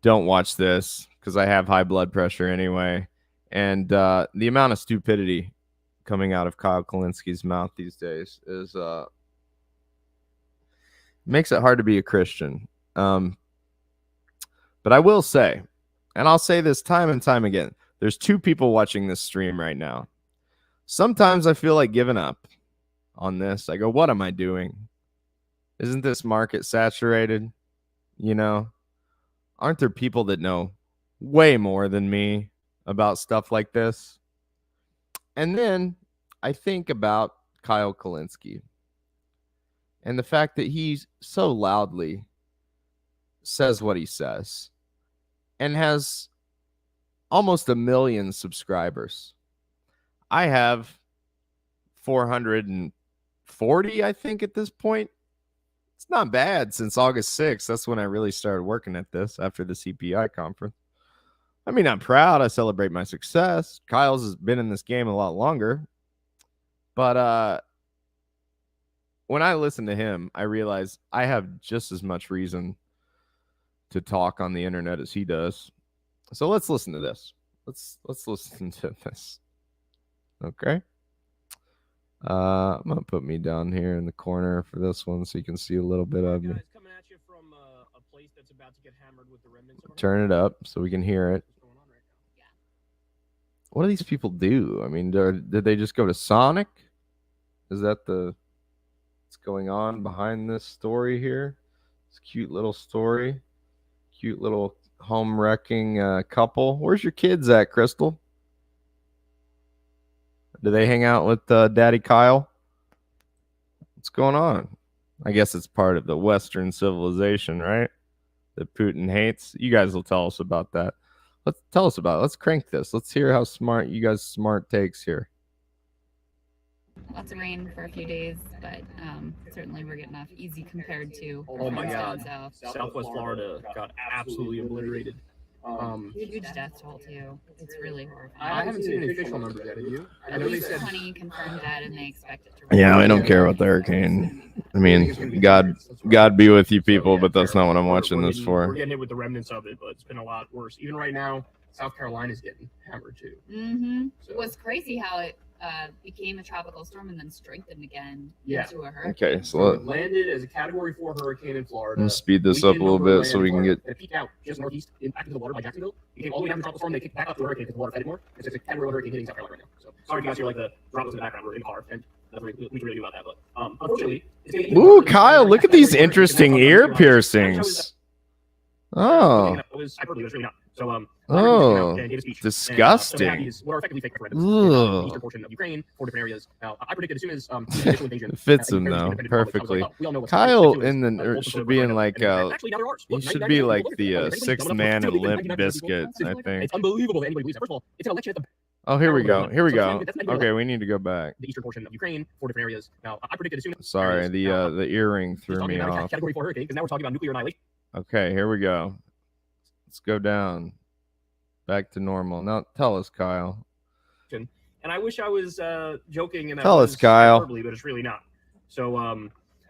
[SPEAKER 1] don't watch this because I have high blood pressure anyway. And the amount of stupidity coming out of Kyle Kalinski's mouth these days is makes it hard to be a Christian. But I will say, and I'll say this time and time again, there's two people watching this stream right now. Sometimes I feel like giving up on this. I go, what am I doing? Isn't this market saturated? You know, aren't there people that know way more than me about stuff like this? And then I think about Kyle Kalinski and the fact that he so loudly says what he says and has almost 1 million subscribers. I have 440, I think, at this point. It's not bad since August 6th. That's when I really started working at this after the CPI conference. I mean, I'm proud. I celebrate my success. Kyle's has been in this game a lot longer. But when I listen to him, I realize I have just as much reason to talk on the internet as he does. So let's listen to this. Let's listen to this. Okay. I'm going to put me down here in the corner for this one so you can see a little bit of me.
[SPEAKER 2] Coming at you from a place that's about to get hammered with the remnants of
[SPEAKER 1] Turn it up so we can hear it. What do these people do? I mean, did they just go to Sonic? Is that what's going on behind this story here? This cute little story. Cute little home wrecking couple. Where's your kids at, Crystal? Do they hang out with Daddy Kyle? What's going on? I guess it's part of the Western civilization, right? That Putin hates. You guys will tell us about that. Tell us about it. Let's crank this. Let's hear how smart you guys' smart takes here.
[SPEAKER 3] Lots of rain for a few days, but certainly we're getting off easy compared to
[SPEAKER 2] oh my god, Southwest Florida got absolutely obliterated.
[SPEAKER 3] Huge death toll too. It's really horrifying.
[SPEAKER 2] I haven't seen any official numbers yet. Have you? I know
[SPEAKER 3] At
[SPEAKER 2] they
[SPEAKER 3] least
[SPEAKER 2] said
[SPEAKER 3] 20 confirmed dead, and they expect it to.
[SPEAKER 1] Yeah, I don't care about the hurricane. I mean, God be with you people, but that's not what I'm watching this for.
[SPEAKER 2] We're getting hit with the remnants of it, but it's been a lot worse. Even right now, South Carolina's getting hammered too.
[SPEAKER 3] Mm-hmm. So. It was crazy how it became a tropical storm and then strengthened again into a hurricane.
[SPEAKER 1] Okay, so
[SPEAKER 2] it landed as a Category 4 hurricane in Florida.
[SPEAKER 1] Let's speed this up a little bit so we can get.
[SPEAKER 2] It peaked out just northeast, back into the water by Jacksonville. It came all the way down to the tropical storm. They kicked back up to a hurricane because the water fed it more. It's just a Category 1 hurricane hitting South Carolina right now. So sorry if you guys hear like the droplets in the background. We're in the car, and that's what we can really do about that. But unfortunately,
[SPEAKER 1] ooh, Kyle, look at these interesting ear piercings. Oh. Oh, disgusting. Ugh. It fits him though perfectly. Kyle should be in like he should be like the sixth man in Limp Bizkit, I think.
[SPEAKER 2] It's unbelievable that anybody believes it. First of all, it's an election at the
[SPEAKER 1] Oh, here we go. Here we go. Okay, we need to go back.
[SPEAKER 2] The eastern portion of Ukraine, 4 different areas. Now, I predicted as soon as
[SPEAKER 1] sorry, the earring threw me off.
[SPEAKER 2] Category 4 hurricane, because now we're talking about nuclear annihilation.
[SPEAKER 1] Okay, here we go. Let's go down. Back to normal. Now, tell us, Kyle.
[SPEAKER 2] And I wish I was joking and that
[SPEAKER 1] Tell us,
[SPEAKER 2] was
[SPEAKER 1] Kyle.
[SPEAKER 2] hyperbole, but it's really not. So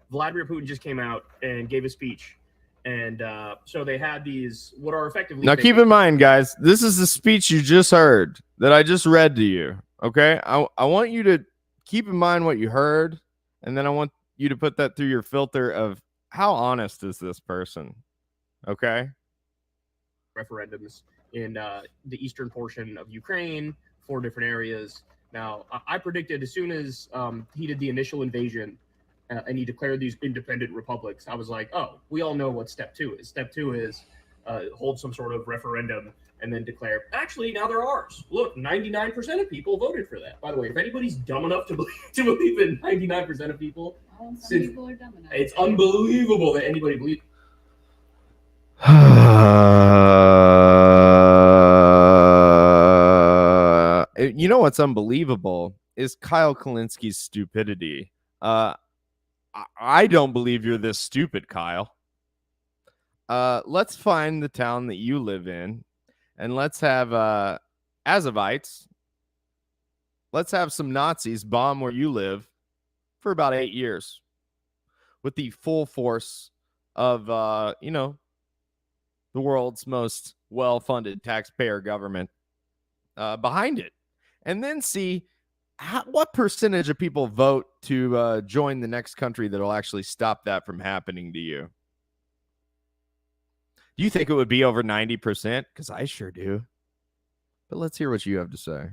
[SPEAKER 2] Vladimir Putin just came out and gave a speech. And so they had these, what are effectively...
[SPEAKER 1] Now, keep in mind, guys, this is the speech you just heard that I just read to you, okay? I want you to keep in mind what you heard, and then I want you to put that through your filter of how honest is this person, okay?
[SPEAKER 2] Referendums in the eastern portion of Ukraine, 4 different areas. Now, I predicted as soon as he did the initial invasion and he declared these independent republics, I was like, oh, we all know what step 2 is. Step 2 is hold some sort of referendum and then declare, actually, now they're ours. Look, 99% of people voted for that. By the way, if anybody's dumb enough to believe in 99% of people,
[SPEAKER 3] People are dumb enough.
[SPEAKER 2] It's unbelievable that anybody believes.
[SPEAKER 1] You know what's unbelievable is Kyle Kalinski's stupidity. I don't believe you're this stupid, Kyle. Let's find the town that you live in, and let's have Azovites. Let's have some Nazis bomb where you live for about 8 years with the full force of, the world's most well-funded taxpayer government behind it. And then see what percentage of people vote to join the next country that will actually stop that from happening to you. Do you think it would be over 90%? Because I sure do. But let's hear what you have to say.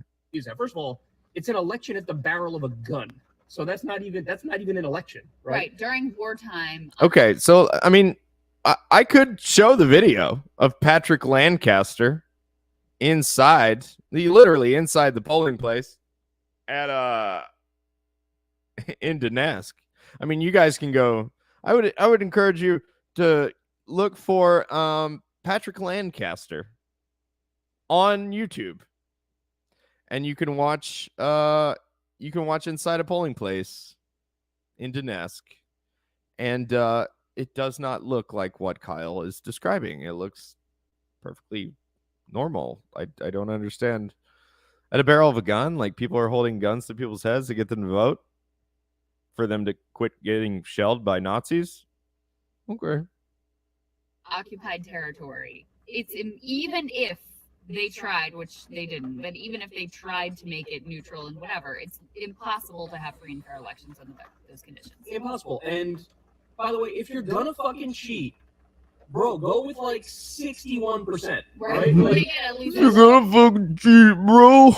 [SPEAKER 2] First of all, it's an election at the barrel of a gun. So that's not even an election, right?
[SPEAKER 3] Right, during wartime.
[SPEAKER 1] Okay, so, I mean, I could show the video of Patrick Lancaster literally inside the polling place at in Donetsk. I mean, you guys can go. I would encourage you to look for Patrick Lancaster on YouTube, and you can watch inside a polling place in Donetsk, and it does not look like what Kyle is describing. It looks perfectly normal. I don't understand. At a barrel of a gun, like people are holding guns to people's heads to get them to vote for them to quit getting shelled by Nazis. Okay.
[SPEAKER 3] Occupied territory. It's even if they tried, which they didn't, but even if they tried to make it neutral and whatever, it's impossible to have free and fair elections under those conditions.
[SPEAKER 2] Impossible. And by the way, if you're gonna fucking cheat, bro, go with like 61%. Right? Like,
[SPEAKER 1] you're gonna fucking cheat, bro.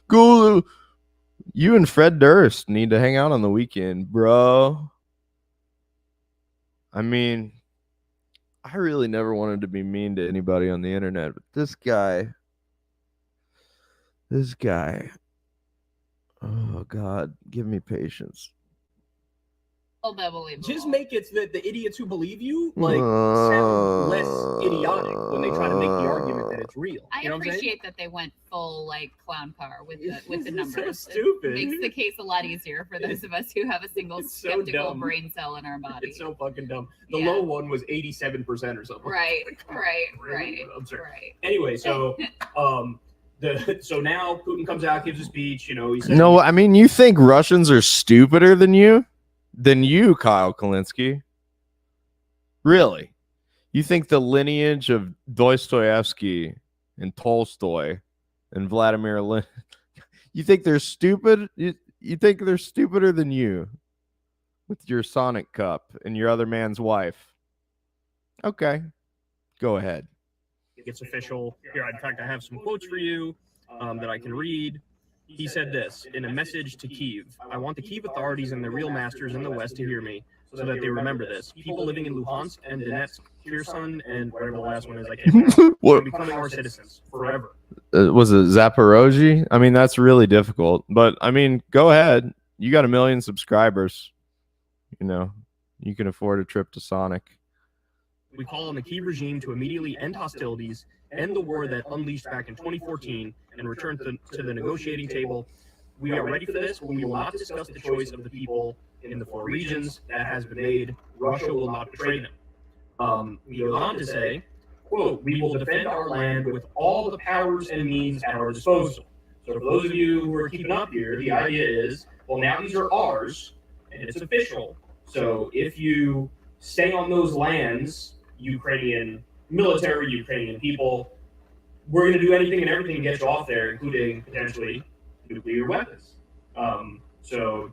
[SPEAKER 1] Go. You and Fred Durst need to hang out on the weekend, bro. I mean, I really never wanted to be mean to anybody on the internet, but this guy, oh God, give me patience.
[SPEAKER 2] Just make it that the idiots who believe you sound less idiotic when they try to make the argument that it's real.
[SPEAKER 3] I appreciate that they went full like clown car with the numbers.
[SPEAKER 2] So stupid.
[SPEAKER 3] It makes the case a lot easier for those of us who have a single skeptical brain cell in our body.
[SPEAKER 2] It's so fucking dumb. The low one was 87% or something.
[SPEAKER 3] Right.
[SPEAKER 2] Absurd. Anyway, so so now Putin comes out, gives a speech. He says,
[SPEAKER 1] no, I mean, you think Russians are stupider than you? Kyle Kalinski? Really? You think the lineage of Dostoevsky and Tolstoy and Vladimir Lenin, you think they're stupid? You think they're stupider than you with your Sonic cup and your other man's wife? Okay, go ahead.
[SPEAKER 2] It's official. Here, in fact, I have some quotes for you that I can read. He said this in a message to Kyiv. I want the Kyiv authorities and the real masters in the West to hear me so that they remember this. People living in Lugansk and Donetsk, Kherson, and whatever the last one is, I can't remember, are becoming our citizens forever.
[SPEAKER 1] Was it Zaporozhye? I mean, that's really difficult. But, I mean, go ahead. You got 1 million subscribers. You can afford a trip to Sonic.
[SPEAKER 2] We call on the Kyiv regime to immediately end hostilities, end the war that unleashed back in 2014, and return to the negotiating table. We are ready for this. We will not discuss the choice of the people in the 4 regions that has been made. Russia will not betray them. He goes on to say, quote, "We will defend our land with all the powers and means at our disposal." So for those of you who are keeping up here, the idea is, well, now these are ours, and it's official. So if you stay on those lands, Ukrainian military, Ukrainian people, we're going to do anything and everything to get you off there, including potentially nuclear weapons. So,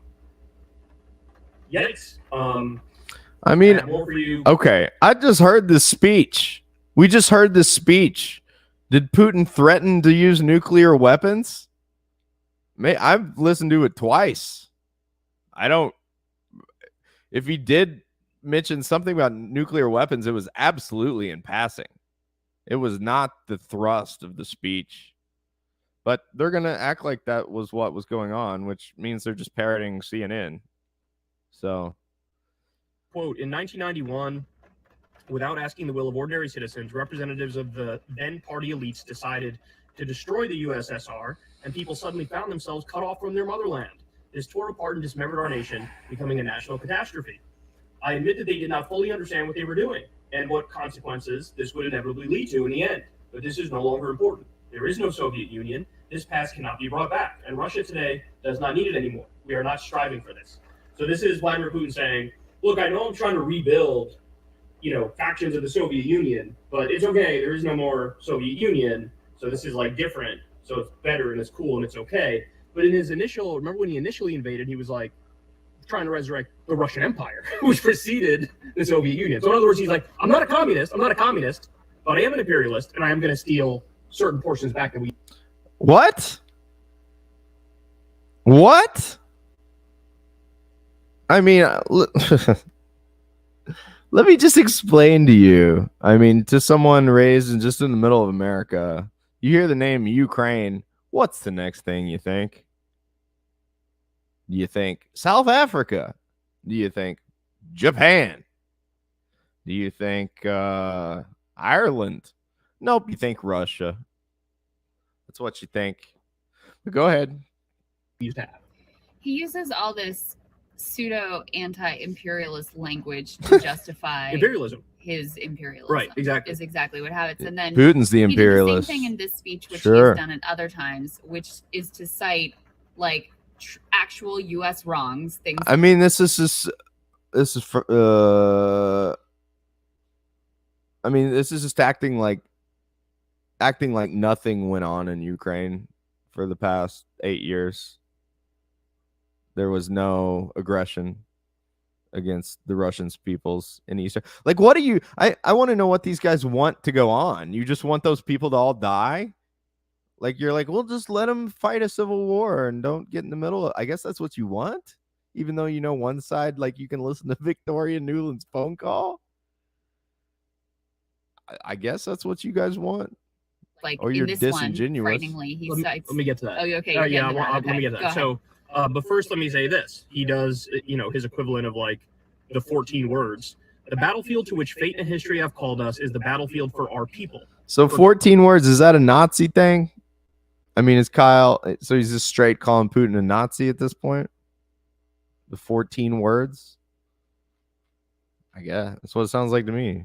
[SPEAKER 2] yikes.
[SPEAKER 1] I mean,
[SPEAKER 2] more for you.
[SPEAKER 1] Okay, I just heard this speech. We just heard this speech. Did Putin threaten to use nuclear weapons? I've listened to it twice. I don't. If he did mention something about nuclear weapons, it was absolutely in passing. It was not the thrust of the speech. But they're going to act like that was what was going on, which means they're just parroting CNN. So,
[SPEAKER 2] quote, "In 1991, without asking the will of ordinary citizens, representatives of the then party elites decided to destroy the USSR, and people suddenly found themselves cut off from their motherland. This tore apart and dismembered our nation, becoming a national catastrophe. I admit that they did not fully understand what they were doing and what consequences this would inevitably lead to in the end. But this is no longer important. There is no Soviet Union. This past cannot be brought back, and Russia today does not need it anymore. We are not striving for this." So this is Vladimir Putin saying, look, I know I'm trying to rebuild, factions of the Soviet Union, but it's okay. There is no more Soviet Union. So this is like different. So it's better and it's cool and it's okay. But in his remember when he initially invaded, he was like trying to resurrect the Russian Empire, which preceded the Soviet Union. So in other words, he's like, I'm not a communist, but I am an imperialist, and I am going to steal certain portions back that we.
[SPEAKER 1] What? What? I mean, let me just explain to you. I mean, to someone raised just in the middle of America, you hear the name Ukraine. What's the next thing you think? Do you think South Africa? Do you think Japan? Do you think Ireland? Nope, you think Russia. That's what you think. But go ahead.
[SPEAKER 2] Used to have.
[SPEAKER 3] He uses all this pseudo anti-imperialist language to justify
[SPEAKER 2] imperialism.
[SPEAKER 3] His imperialism.
[SPEAKER 2] Right, exactly.
[SPEAKER 3] Is exactly what happens. And then
[SPEAKER 1] Putin's the imperialist.
[SPEAKER 3] He did the same thing in this speech, which
[SPEAKER 1] Sure.
[SPEAKER 3] he's done at other times, which is to cite like actual U.S. wrongs. Things.
[SPEAKER 1] I mean, this is just acting like nothing went on in Ukraine for the past 8 years. There was no aggression against the Russian peoples in Eastern. Like, what do you? I want to know what these guys want to go on. You just want those people to all die? Like, you're like, well, just let them fight a civil war and don't get in the middle. I guess that's what you want, even though one side, like, you can listen to Victoria Nuland's phone call. I guess that's what you guys want.
[SPEAKER 3] Like,
[SPEAKER 1] or you're
[SPEAKER 3] in this
[SPEAKER 1] disingenuous.
[SPEAKER 3] One, frighteningly, he cites.
[SPEAKER 2] Let me get to that.
[SPEAKER 3] Oh, okay.
[SPEAKER 2] Yeah, let me get to that.
[SPEAKER 3] So,
[SPEAKER 2] but first, let me say this. He does, his equivalent of like the 14 words. The battlefield to which fate and history have called us is the battlefield for our people.
[SPEAKER 1] So 14 words, is that a Nazi thing? I mean, is Kyle, so he's just straight calling Putin a Nazi at this point? The 14 words? I guess. That's what it sounds like to me.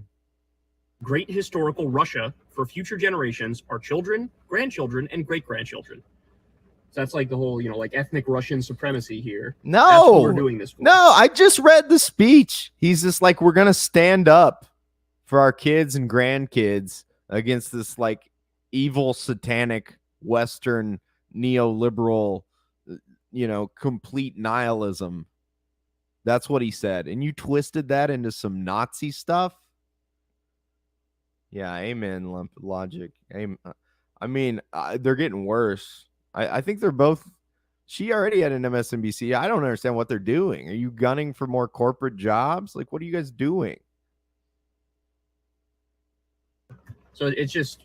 [SPEAKER 2] Great historical Russia for future generations, our children, grandchildren, and great-grandchildren. So that's like the whole, like ethnic Russian supremacy here.
[SPEAKER 1] No,
[SPEAKER 2] that's what we're doing this for.
[SPEAKER 1] No, I just read the speech. He's just like, we're going to stand up for our kids and grandkids against this like evil, satanic, Western, neoliberal, complete nihilism. That's what he said. And you twisted that into some Nazi stuff. Yeah, amen, logic. Amen. I mean, they're getting worse. I think they're both. She already had an MSNBC. I don't understand what they're doing. Are you gunning for more corporate jobs? Like, what are you guys doing?
[SPEAKER 2] So it's just,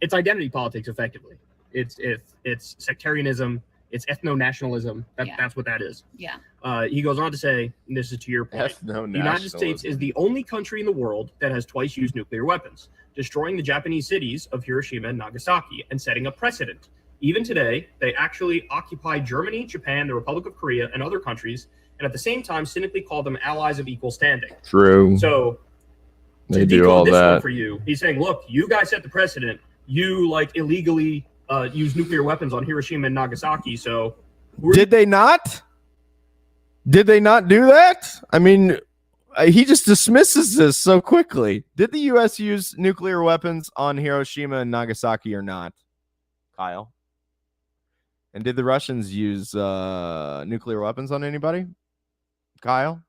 [SPEAKER 2] it's identity politics, effectively. It's sectarianism. It's ethno-nationalism. That's what that is.
[SPEAKER 3] Yeah.
[SPEAKER 2] He goes on to say, and this is to your point, the United States is the only country in the world that has twice used nuclear weapons, destroying the Japanese cities of Hiroshima and Nagasaki and setting a precedent. Even today, they actually occupy Germany, Japan, the Republic of Korea, and other countries, and at the same time cynically call them allies of equal standing.
[SPEAKER 1] True.
[SPEAKER 2] So
[SPEAKER 1] They do all
[SPEAKER 2] this one
[SPEAKER 1] that
[SPEAKER 2] for you. He's saying, look, you guys set the precedent. You like illegally use nuclear weapons on Hiroshima and Nagasaki. So
[SPEAKER 1] did they not? Did they not do that? I mean, he just dismisses this so quickly. Did the U.S. use nuclear weapons on Hiroshima and Nagasaki or not, Kyle? And did the Russians use nuclear weapons on anybody, Kyle?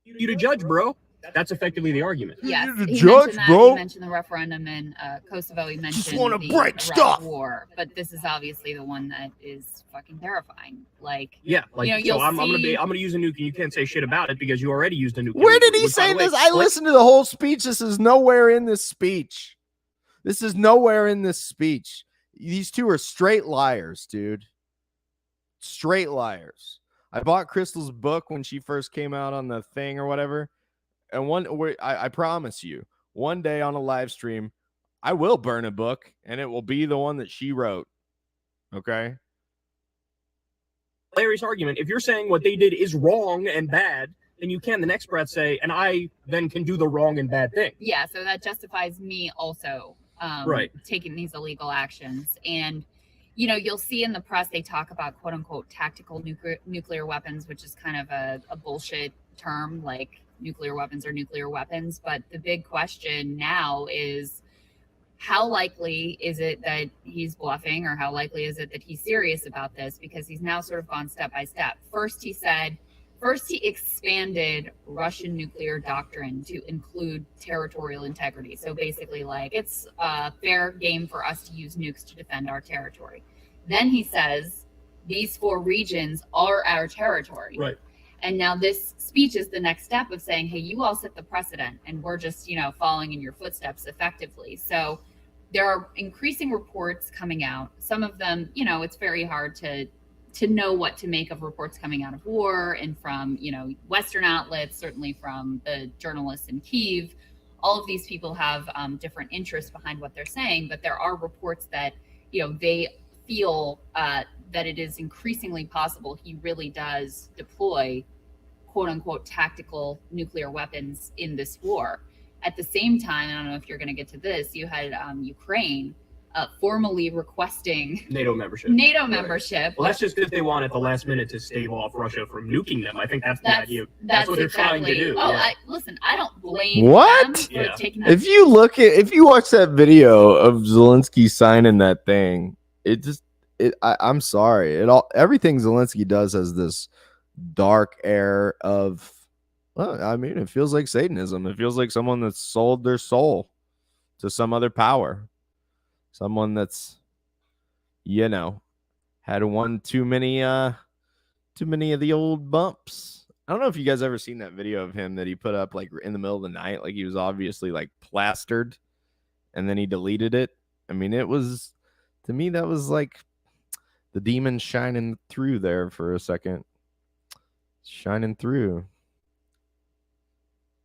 [SPEAKER 2] You to judge, bro. That's effectively the argument.
[SPEAKER 3] Yes,
[SPEAKER 1] You
[SPEAKER 3] he
[SPEAKER 1] judge,
[SPEAKER 3] mentioned that.
[SPEAKER 1] bro.
[SPEAKER 3] He mentioned the referendum in Kosovo. He mentioned
[SPEAKER 1] wanna
[SPEAKER 3] the
[SPEAKER 1] break
[SPEAKER 3] Iraq
[SPEAKER 1] stuff.
[SPEAKER 3] war, but this is obviously the one that is fucking terrifying. Like,
[SPEAKER 2] Yeah, like
[SPEAKER 3] you know,
[SPEAKER 2] so I'm gonna use a nuke, and you can't say shit about it because you already used a nuke.
[SPEAKER 1] Where did he
[SPEAKER 2] Which, by
[SPEAKER 1] say
[SPEAKER 2] the way,
[SPEAKER 1] this? I listened to the whole speech. This is nowhere in this speech. This is nowhere in this speech. These two are straight liars, dude. Straight liars. I bought Crystal's book when she first came out on the thing or whatever. And I promise you, one day on a live stream, I will burn a book, and it will be the one that she wrote. Okay?
[SPEAKER 2] hilarious argument. If you're saying what they did is wrong and bad, then you can the next breath say, and I then can do the wrong and bad thing.
[SPEAKER 3] yeah, so that justifies me also
[SPEAKER 2] Right.
[SPEAKER 3] taking these illegal actions. And you know, you'll see in the press they talk about quote unquote tactical nuclear weapons, which is kind of a bullshit term. Like, nuclear weapons are nuclear weapons. But the big question now is, how likely is it that he's bluffing, or how likely is it that he's serious about this? Because he's now sort of gone step by step. First he expanded Russian nuclear doctrine to include territorial integrity. So basically, like, it's a fair game for us to use nukes to defend our territory. Then he says these 4 regions are our territory.
[SPEAKER 2] Right.
[SPEAKER 3] And now this speech is the next step of saying, hey, you all set the precedent, and we're just, you know, following in your footsteps effectively. So there are increasing reports coming out. Some of them, you know, it's very hard to know what to make of reports coming out of war and from, you know, Western outlets, certainly from the journalists in Kyiv. All of these people have different interests behind what they're saying, but there are reports that, you know, they feel that it is increasingly possible he really does deploy quote unquote tactical nuclear weapons in this war. At the same time, I don't know if you're going to get to this, you had Ukraine formally requesting
[SPEAKER 2] NATO membership.
[SPEAKER 3] Well,
[SPEAKER 2] That's just because they want at the last minute to stave off Russia from nuking them. I think that's the idea. That's what they're trying to do.
[SPEAKER 3] Oh,
[SPEAKER 2] yeah.
[SPEAKER 3] Listen, I don't blame
[SPEAKER 1] What?
[SPEAKER 3] them for
[SPEAKER 2] Yeah.
[SPEAKER 3] taking that.
[SPEAKER 1] If you watch that video of Zelensky signing that thing, I'm sorry. Everything Zelensky does has this dark air of, well, I mean, it feels like Satanism. It feels like someone that's sold their soul to some other power. Someone that's, you know, had one too many of the old bumps. I don't know if you guys ever seen that video of him that he put up like in the middle of the night, like he was obviously like plastered, and then he deleted it. I mean, it was, to me, that was like the demon shining through there for a second. Shining through.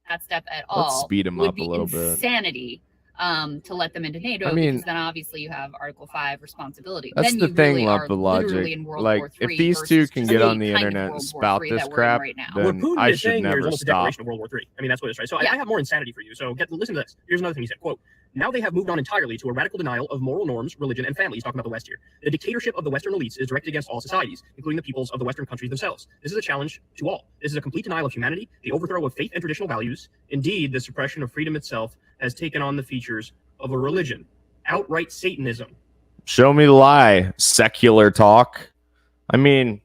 [SPEAKER 3] That step at all.
[SPEAKER 1] Let's speed him
[SPEAKER 3] would
[SPEAKER 1] up
[SPEAKER 3] be
[SPEAKER 1] a little bit.
[SPEAKER 3] insanity to let them into NATO,
[SPEAKER 1] I mean,
[SPEAKER 3] because then obviously you have Article 5 responsibility.
[SPEAKER 1] That's
[SPEAKER 3] then
[SPEAKER 1] the
[SPEAKER 3] you
[SPEAKER 1] thing,
[SPEAKER 3] really
[SPEAKER 1] lump
[SPEAKER 3] are
[SPEAKER 1] of
[SPEAKER 3] literally
[SPEAKER 1] logic.
[SPEAKER 3] in World
[SPEAKER 1] Like,
[SPEAKER 3] War
[SPEAKER 1] if
[SPEAKER 3] III
[SPEAKER 1] these two
[SPEAKER 3] versus
[SPEAKER 1] can
[SPEAKER 3] just
[SPEAKER 1] get
[SPEAKER 3] the
[SPEAKER 1] on the
[SPEAKER 3] kind of
[SPEAKER 1] internet and
[SPEAKER 3] World War
[SPEAKER 1] spout
[SPEAKER 3] III
[SPEAKER 1] this
[SPEAKER 3] that we're in
[SPEAKER 1] crap,
[SPEAKER 3] right now.
[SPEAKER 1] then
[SPEAKER 2] What Putin
[SPEAKER 1] I
[SPEAKER 2] is
[SPEAKER 1] should
[SPEAKER 2] saying here
[SPEAKER 1] never
[SPEAKER 2] is almost a
[SPEAKER 1] stop.
[SPEAKER 2] declaration of World War III. I mean, that's what it's right. So
[SPEAKER 3] Yeah.
[SPEAKER 2] I have more insanity for you. So listen to this. Here's another thing he said. Quote, now they have moved on entirely to a radical denial of moral norms, religion, and family. He's talking about the West here. The dictatorship of the Western elites is directed against all societies, including the peoples of the Western countries themselves. This is a challenge to all. This is a complete denial of humanity, the overthrow of faith and traditional values. Indeed, the suppression of freedom itself has taken on the features of a religion. Outright Satanism.
[SPEAKER 1] Show me the lie. Secular talk. I mean,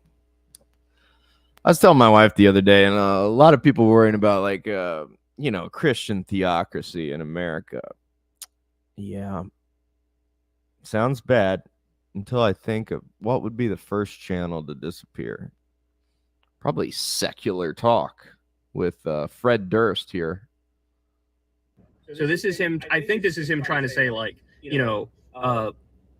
[SPEAKER 1] I was telling my wife the other day, and a lot of people worrying about, like, you know, Christian theocracy in America. Yeah. Sounds bad until I think of what would be the first channel to disappear. Probably Secular Talk with Fred Durst here.
[SPEAKER 2] So this is him. I think this is him trying to say, like, you know,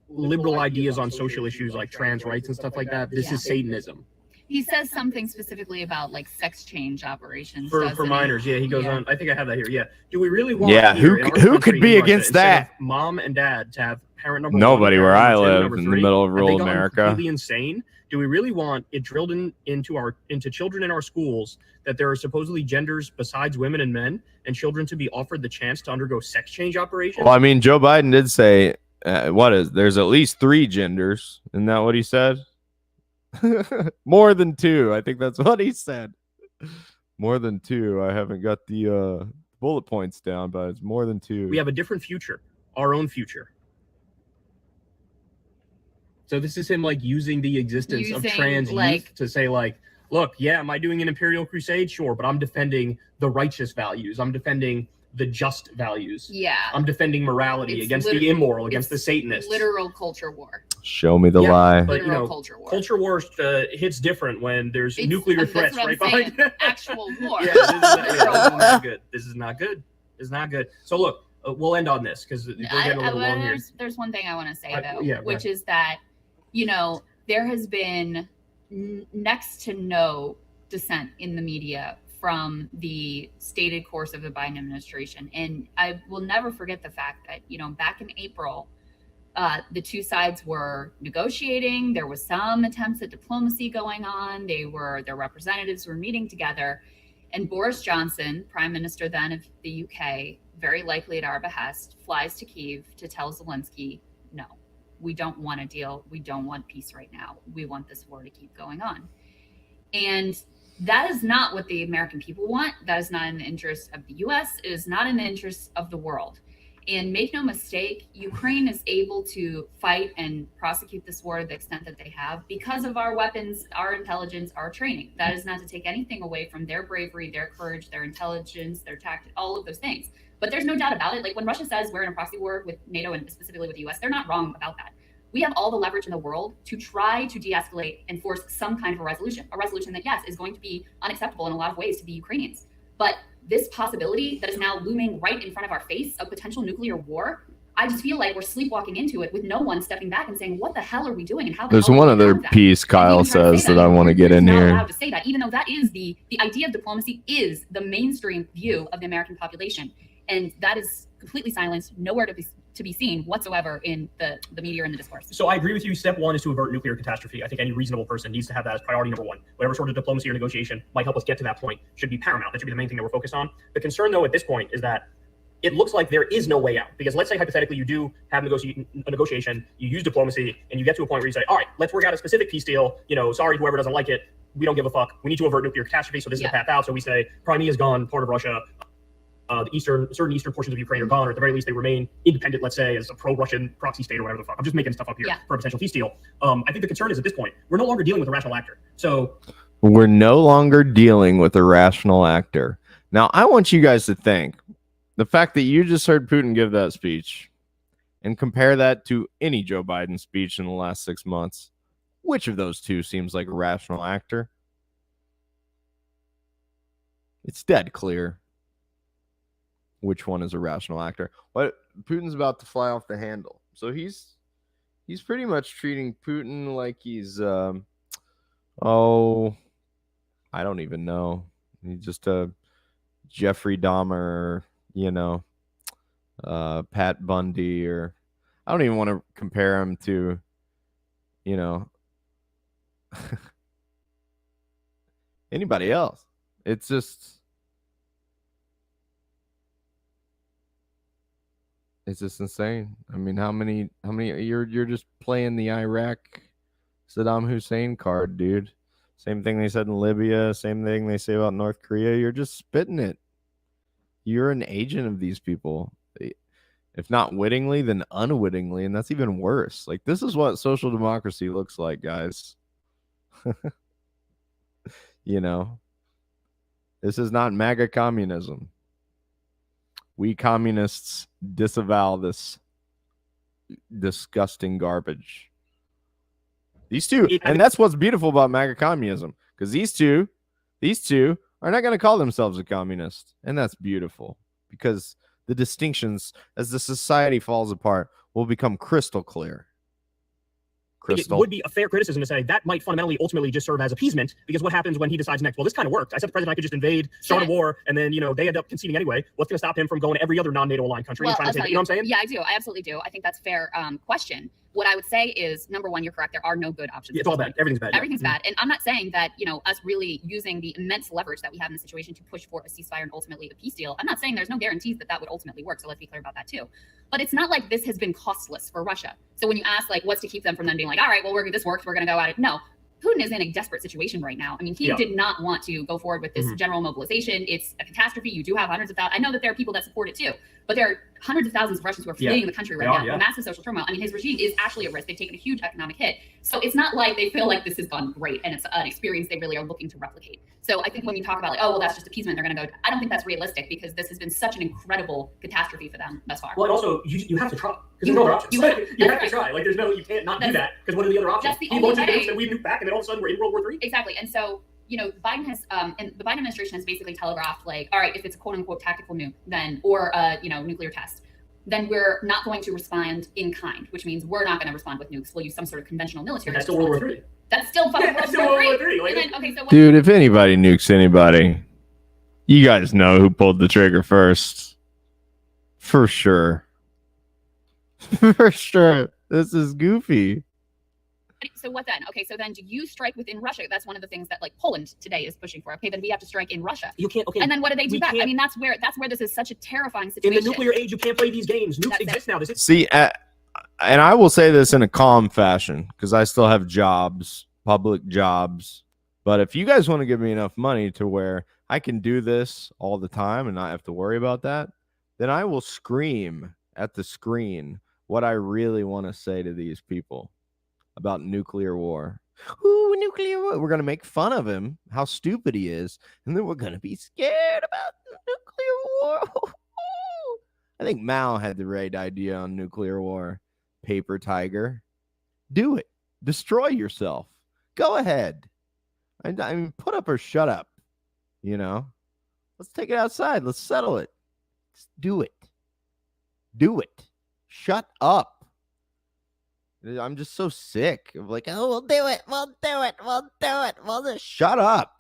[SPEAKER 2] liberal ideas on social issues like trans rights and stuff like that. This is Satanism.
[SPEAKER 3] He says something specifically about like sex change operations
[SPEAKER 2] For
[SPEAKER 3] doesn't he?
[SPEAKER 2] minors. Yeah, he goes
[SPEAKER 3] Yeah.
[SPEAKER 2] on. I think I have that here. Yeah. Do we really want
[SPEAKER 1] Yeah,
[SPEAKER 2] here
[SPEAKER 1] who
[SPEAKER 2] in our
[SPEAKER 1] could
[SPEAKER 2] country,
[SPEAKER 1] be
[SPEAKER 2] in Russia,
[SPEAKER 1] against
[SPEAKER 2] instead
[SPEAKER 1] that?
[SPEAKER 2] of mom and dad to have parent number
[SPEAKER 1] Nobody
[SPEAKER 2] one,
[SPEAKER 1] where I
[SPEAKER 2] number two,
[SPEAKER 1] live
[SPEAKER 2] number
[SPEAKER 1] in
[SPEAKER 2] three,
[SPEAKER 1] the middle of
[SPEAKER 2] have they
[SPEAKER 1] rural
[SPEAKER 2] gotten
[SPEAKER 1] America.
[SPEAKER 2] completely insane? Do we really want it drilled into children in our schools that there are supposedly genders besides women and men, and children to be offered the chance to undergo sex change operations?
[SPEAKER 1] Well, I mean, Joe Biden did say, there's at least 3 genders. Isn't that what he said? More than 2. I think that's what he said. More than 2. I haven't got the bullet points down, but it's more than 2.
[SPEAKER 2] We have a different future, our own future. So this is him like using the existence of trans youth to say like, look, yeah, am I doing an imperial crusade? Sure, but I'm defending the righteous values. I'm defending the just values.
[SPEAKER 3] Yeah.
[SPEAKER 2] I'm defending morality against the immoral, against the Satanists.
[SPEAKER 3] Literal culture war.
[SPEAKER 1] Show me the lie.
[SPEAKER 2] But
[SPEAKER 3] literal culture war.
[SPEAKER 2] Culture war hits different when there's nuclear threats right behind it.
[SPEAKER 3] Actual war.
[SPEAKER 2] Yeah, this is not good. This is not good. This is not good. So look, we'll end on this because we're getting a little long here.
[SPEAKER 3] There's one thing I want to say though, which is that, you know, there has been next to no dissent in the media from the stated course of the Biden administration. And I will never forget the fact that, you know, back in April, the two sides were negotiating. There was some attempts at diplomacy going on. Their representatives were meeting together. And Boris Johnson, Prime Minister then of the UK, very likely at our behest, flies to Kyiv to tell Zelensky, no, we don't want a deal. We don't want peace right now. We want this war to keep going on. And that is not what the American people want. That is not in the interest of the US. It is not in the interest of the world. And make no mistake, Ukraine is able to fight and prosecute this war to the extent that they have because of our weapons, our intelligence, our training. That is not to take anything away from their bravery, their courage, their intelligence, their tactic, all of those things. But there's no doubt about it. Like when Russia says we're in a proxy war with NATO and specifically with the US, they're not wrong about that. We have all the leverage in the world to try to de-escalate and force some kind of a resolution that, yes, is going to be unacceptable in a lot of ways to the Ukrainians. But this possibility that is now looming right in front of our face of potential nuclear war, I just feel like we're sleepwalking into it with no one stepping back and saying, what the hell are we doing? And how
[SPEAKER 1] There's one other piece Kyle says that I want to get in here.
[SPEAKER 3] Allowed to say that, even though that is the idea of diplomacy is the mainstream view of the American population. And that is completely silenced, nowhere to be seen whatsoever in the media or in the discourse.
[SPEAKER 2] So I agree with you. Step one is to avert nuclear catastrophe. I think any reasonable person needs to have that as priority number one. Whatever sort of diplomacy or negotiation might help us get to that point should be paramount. That should be the main thing that we're focused on. The concern, though, at this point is that it looks like there is no way out. Because let's say hypothetically you do have a negotiation, you use diplomacy, and you get to a point where you say, all right, let's work out a specific peace deal. You know, sorry, whoever doesn't like it, we don't give a fuck. We need to avert nuclear catastrophe. So this is the path out. So we say Crimea is gone, part of Russia. Certain eastern portions of Ukraine are gone, or at the very least they remain independent, let's say, as a pro-Russian proxy state or whatever the fuck. I'm just making stuff up here for a potential peace deal. I think the concern is at this point, we're no longer dealing with a rational actor. So
[SPEAKER 1] we're no longer dealing with a rational actor. Now, I want you guys to think the fact that you just heard Putin give that speech and compare that to any Joe Biden speech in the last 6 months. Which of those two seems like a rational actor? It's dead clear which one is a rational actor. What Putin's about to fly off the handle. So he's pretty much treating Putin like he's I don't even know. He's just a Jeffrey Dahmer, you know, Pat Bundy, or I don't even want to compare him to, you know, anybody else. It's just insane. I mean, how many you're just playing the Iraq Saddam Hussein card, dude. Same thing they said in Libya, same thing they say about North Korea. You're just spitting it. You're an agent of these people. If not wittingly, then unwittingly, and that's even worse. Like, this is what social democracy looks like, guys. You know, this is not MAGA communism. We communists disavow this disgusting garbage. These two, and that's what's beautiful about MAGA communism, because these two are not going to call themselves a communist, and that's beautiful, because the distinctions as the society falls apart will become crystal clear. Crystal.
[SPEAKER 2] It would be a fair criticism to say that might fundamentally ultimately just serve as appeasement, because what happens when he decides next? Well, this kind of worked. I said the president I could just invade, start a war, and then, they end up conceding anyway. What's going to stop him from going to every other non-NATO aligned country and trying to take it? You know what I'm saying?
[SPEAKER 3] Yeah, I do. I absolutely do. I think that's a fair question. What I would say is, number one, you're correct. There are no good options.
[SPEAKER 2] Yeah, it's all bad. Everything's bad.
[SPEAKER 3] Everything's bad. And I'm not saying that, us really using the immense leverage that we have in the situation to push for a ceasefire and ultimately a peace deal. I'm not saying there's no guarantees that would ultimately work. So let's be clear about that too. But it's not like this has been costless for Russia. So when you ask, what's to keep them from then being like, all right, well, this works, we're going to go at it. No. Putin is in a desperate situation right now. I mean, he did not want to go forward with this general mobilization. It's a catastrophe. You do have hundreds of thousands. I know that there are people that support it too, but there are hundreds of thousands of Russians who are fleeing the country right now. Massive social turmoil. I mean, his regime is actually at risk. They've taken a huge economic hit. So it's not like they feel like this has gone great and it's an experience they really are looking to replicate. So I think when you talk about that's just appeasement, they're going to go, I don't think that's realistic, because this has been such an incredible catastrophe for them thus far.
[SPEAKER 2] Well, and also you have to try, because there's no other options. You have to try. You can't not do that, because what are the other options?
[SPEAKER 3] He launches nukes
[SPEAKER 2] and we nuke back, and then all of a sudden we're in World War III.
[SPEAKER 3] Exactly. And so, Biden has, and the Biden administration has basically telegraphed, all right, if it's a quote unquote tactical nuke, then, or nuclear test, then we're not going to respond in kind, which means we're not going to respond with nukes. We'll use some sort of conventional military.
[SPEAKER 2] That's still World War III.
[SPEAKER 3] That's still fucking
[SPEAKER 2] World War III.
[SPEAKER 1] Dude, if anybody nukes anybody, you guys know who pulled the trigger first. For sure. For sure. This is goofy.
[SPEAKER 3] So what then? Okay, so then do you strike within Russia? That's one of the things that Poland today is pushing for. Okay, then we have to strike in Russia.
[SPEAKER 2] You can't. Okay.
[SPEAKER 3] And then what do they do back? I mean, that's where this is such a terrifying situation.
[SPEAKER 2] In the nuclear age, you can't play these games. Nukes exist now.
[SPEAKER 1] See, and I will say this in a calm fashion, because I still have jobs, public jobs. But if you guys want to give me enough money to where I can do this all the time and not have to worry about that, then I will scream at the screen what I really want to say to these people about nuclear war. Ooh, nuclear war. We're going to make fun of him, how stupid he is, and then we're going to be scared about the nuclear war. I think Mao had the right idea on nuclear war. Paper tiger. Do it. Destroy yourself. Go ahead. I mean, put up or shut up. Let's take it outside. Let's settle it. Let's do it. Do it. Shut up. I'm just so sick of we'll do it. We'll do it. We'll do it. We'll just shut up.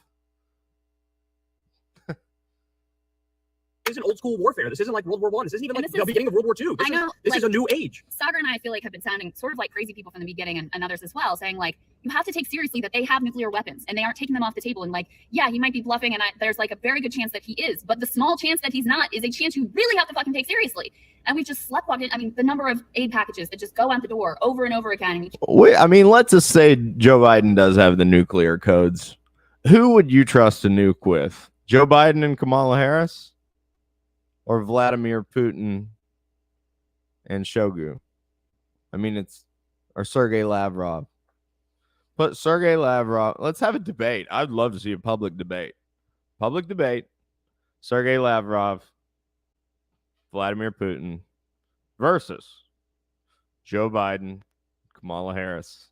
[SPEAKER 2] This isn't old school warfare. This isn't like World War I. This isn't even the beginning of World War II. This is a new age.
[SPEAKER 3] Sagar and I feel like have been sounding sort of like crazy people from the beginning, and others as well, saying you have to take seriously that they have nuclear weapons and they aren't taking them off the table. And he might be bluffing, and there's a very good chance that he is, but the small chance that he's not is a chance you really have to fucking take seriously. And we just sleptwalked it. I mean, the number of aid packages that just go out the door over and over again.
[SPEAKER 1] Let's just say Joe Biden does have the nuclear codes. Who would you trust to nuke with? Joe Biden and Kamala Harris? Or Vladimir Putin and Shogu? Or Sergei Lavrov. But Sergei Lavrov, let's have a debate. I'd love to see a public debate. Public debate. Sergei Lavrov, Vladimir Putin versus Joe Biden, Kamala Harris.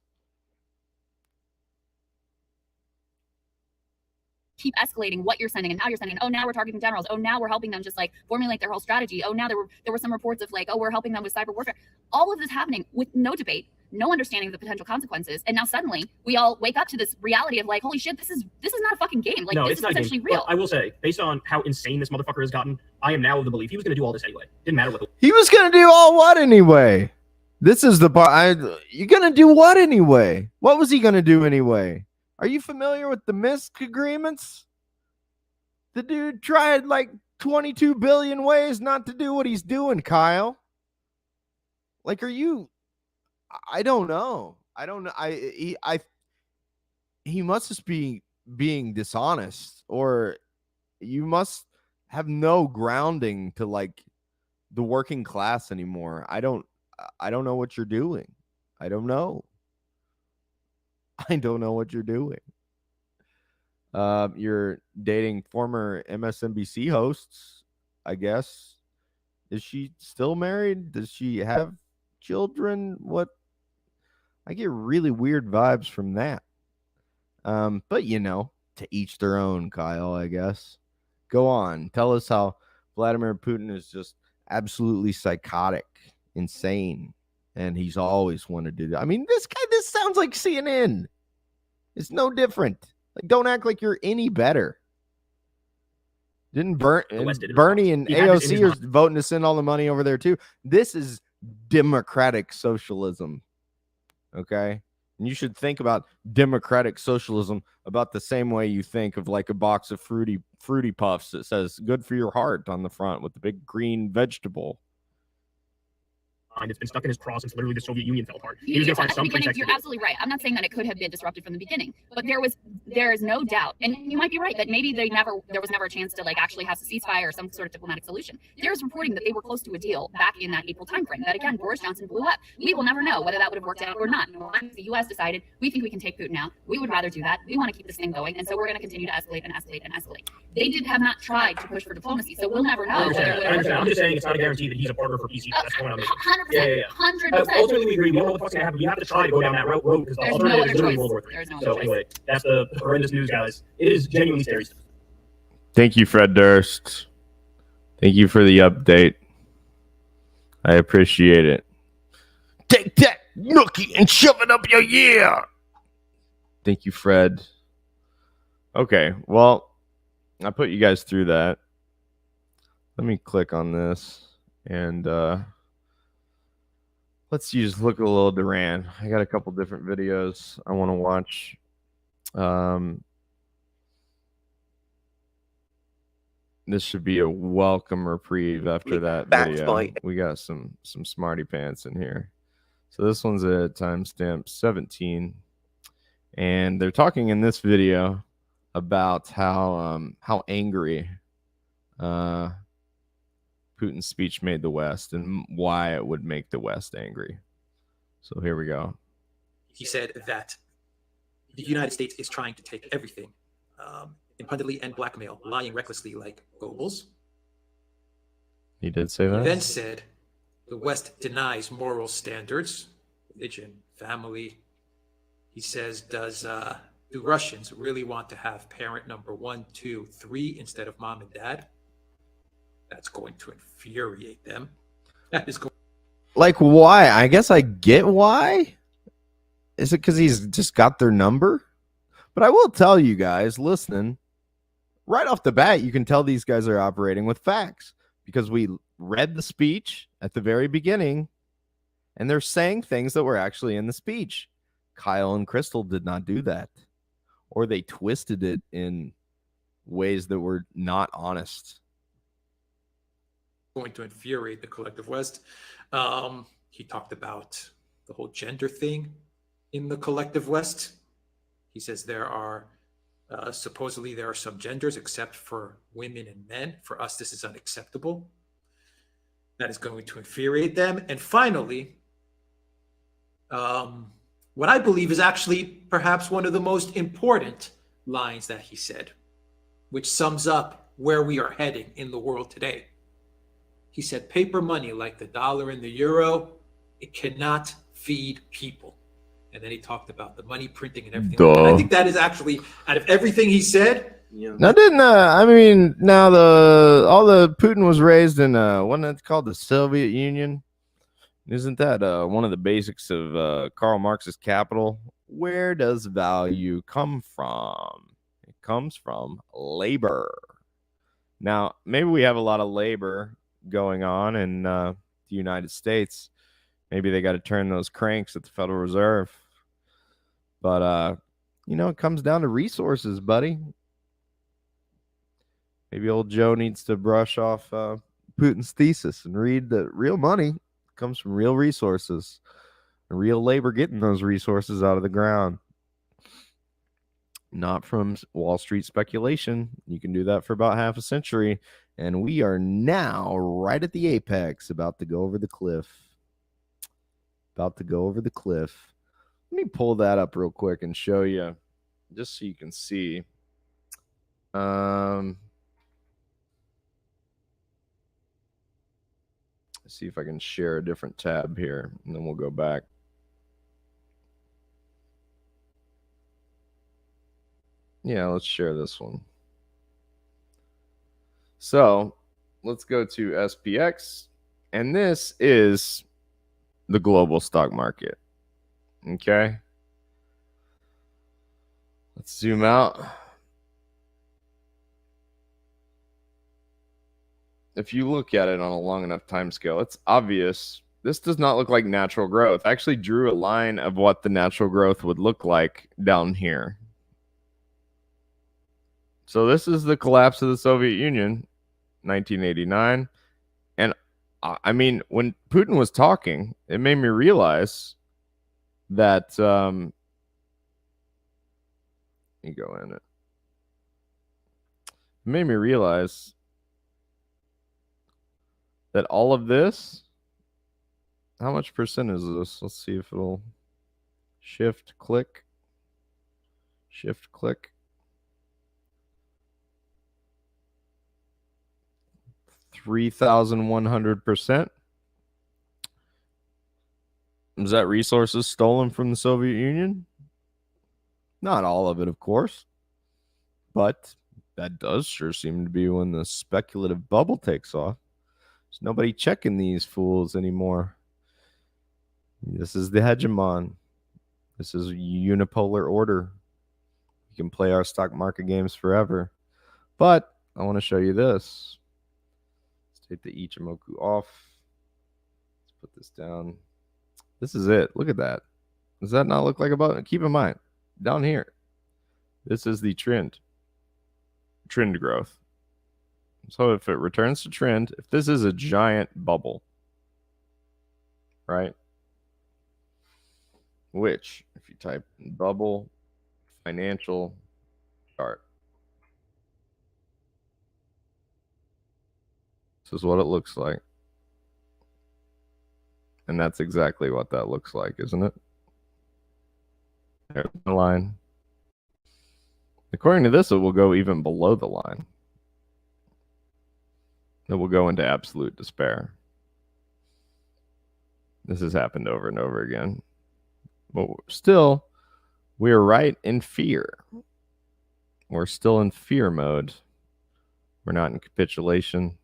[SPEAKER 3] Keep escalating what you're sending and how you're sending. Oh, now we're targeting generals. Oh, now we're helping them just formulate their whole strategy. Oh, now there were some reports of we're helping them with cyber warfare. All of this happening with no debate, no understanding of the potential consequences, and now suddenly we all wake up to this reality of holy shit, this is not a fucking game.
[SPEAKER 2] No,
[SPEAKER 3] this
[SPEAKER 2] it's not
[SPEAKER 3] essentially
[SPEAKER 2] real.
[SPEAKER 3] Well,
[SPEAKER 2] I will say, based on how insane this motherfucker has gotten, I am now of the belief he was going to do all this anyway. Didn't matter what.
[SPEAKER 1] He was going to do all what anyway? This is the part. You're going to do what anyway? What was he going to do anyway? Are you familiar with the Minsk agreements? The dude tried 22 billion ways not to do what he's doing, Kyle. Are you? I don't know. He must just be being dishonest, or you must have no grounding to the working class anymore. I don't know what you're doing. I don't know what you're doing. You're dating former MSNBC hosts, I guess. Is she still married? Does she have children? What? I get really weird vibes from that. But to each their own, Kyle, I guess. Go on. Tell us how Vladimir Putin is just absolutely psychotic, insane, and he's always wanted to do. This This sounds like CNN. It's no different. Like, don't act like you're any better. Didn't Bernie and AOC are voting to send all the money over there too? This is democratic socialism. Okay? And you should think about democratic socialism about the same way you think of like a box of fruity puffs that says good for your heart on the front with the big green vegetable.
[SPEAKER 2] And it's been stuck in his cross since literally the Soviet Union fell apart. He was going to find some pretext.
[SPEAKER 3] You're absolutely right. I'm not saying that it could have been disrupted from the beginning, but there is no doubt, and you might be right, that maybe there was never a chance to like actually have a ceasefire or some sort of diplomatic solution. There's reporting that they were close to a deal back in that April timeframe. That again, Boris Johnson blew up. We will never know whether that would have worked out or not. The U.S. decided we think we can take Putin out. We would rather do that. We want to keep this thing going, and so we're going to continue to escalate and escalate and escalate. They have not tried to push for diplomacy, so we'll never know.
[SPEAKER 2] I'm just saying it's not a guarantee that he's a partner for peace. That's the point I'm making.
[SPEAKER 3] 100%.
[SPEAKER 2] Ultimately, we agree. We don't know what the fuck's going to happen. We have to try to go down that road because the alternative is literally World War III. So anyway, that's the horrendous news, guys. It is genuinely scary stuff.
[SPEAKER 1] Thank you, Fred Durst. Thank you for the update. I appreciate it. Take that nookie and shove it up your ear. Thank you, Fred. Okay, well, I put you guys through that. Let me click on this and let's just look at a little Duran. I got a couple different videos I want to watch. This should be a welcome reprieve after that video. We got some smarty pants in here. So this one's at timestamp 17. And they're talking in this video about how angry Putin's speech made the West and why it would make the West angry. So here we go.
[SPEAKER 4] He said that the United States is trying to take everything, impudently and blackmail, lying recklessly like Goebbels.
[SPEAKER 1] He did say that?
[SPEAKER 4] He then said the West denies moral standards, religion, family. He says, do Russians really want to have parent number 1, 2, 3 instead of mom and dad? That's going to infuriate them. That is going.
[SPEAKER 1] Like, why? I guess I get why. Is it because he's just got their number? But I will tell you guys listening, right off the bat, you can tell these guys are operating with facts because we read the speech at the very beginning and they're saying things that were actually in the speech. Kyle and Crystal did not do that, or they twisted it in ways that were not honest.
[SPEAKER 4] Going to infuriate the collective West. He talked about the whole gender thing in the collective West. He says there are supposedly there are some genders except for women and men. For us, this is unacceptable. That is going to infuriate them. And finally, what I believe is actually perhaps one of the most important lines that he said, which sums up where we are heading in the world today. He said, paper money like the dollar and the euro, it cannot feed people. And then he talked about the money printing and everything. Like that. I think that is actually, out of everything he said.
[SPEAKER 1] Now, didn't all the Putin was raised in wasn't it called the Soviet Union? Isn't that one of the basics of Karl Marx's Capital? Where does value come from? It comes from labor. Now, maybe we have a lot of labor going on in the United States. Maybe they got to turn those cranks at the Federal Reserve. But, it comes down to resources, buddy. Maybe old Joe needs to brush off Putin's thesis and read that real money comes from real resources, real labor getting those resources out of the ground, not from Wall Street speculation. You can do that for about half a century, and we are now right at the apex, about to go over the cliff. Let me pull that up real quick and show you, just so you can see. See if I can share a different tab here, and then we'll go back. Yeah, let's share this one. So let's go to SPX, and this is the global stock market. Okay, Let's zoom out. If you look at it on a long enough time scale, it's obvious. This does not look like natural growth. I actually drew a line of what the natural growth would look like down here. So this is the collapse of the Soviet Union, 1989. And I mean, when Putin was talking, it made me realize that let me go in it. It made me realize that all of this, how much percent is this? Let's see if it'll shift click. 3,100%. Is that resources stolen from the Soviet Union? Not all of it, of course. But that does sure seem to be when the speculative bubble takes off. There's nobody checking these fools anymore. This is the hegemon. This is a unipolar order. You can play our stock market games forever. But I want to show you this. Let's take the Ichimoku off. Let's put this down. This is it. Look at that. Does that not look like a button? Keep in mind, down here, this is the trend growth. So if it returns to trend, if this is a giant bubble, right? Which, if you type bubble financial chart, this is what it looks like. And that's exactly what that looks like, isn't it? There's the line. According to this, it will go even below the line. It will go into absolute despair. This has happened over and over again. But still, we are right in fear. We're still in fear mode. We're not in capitulation.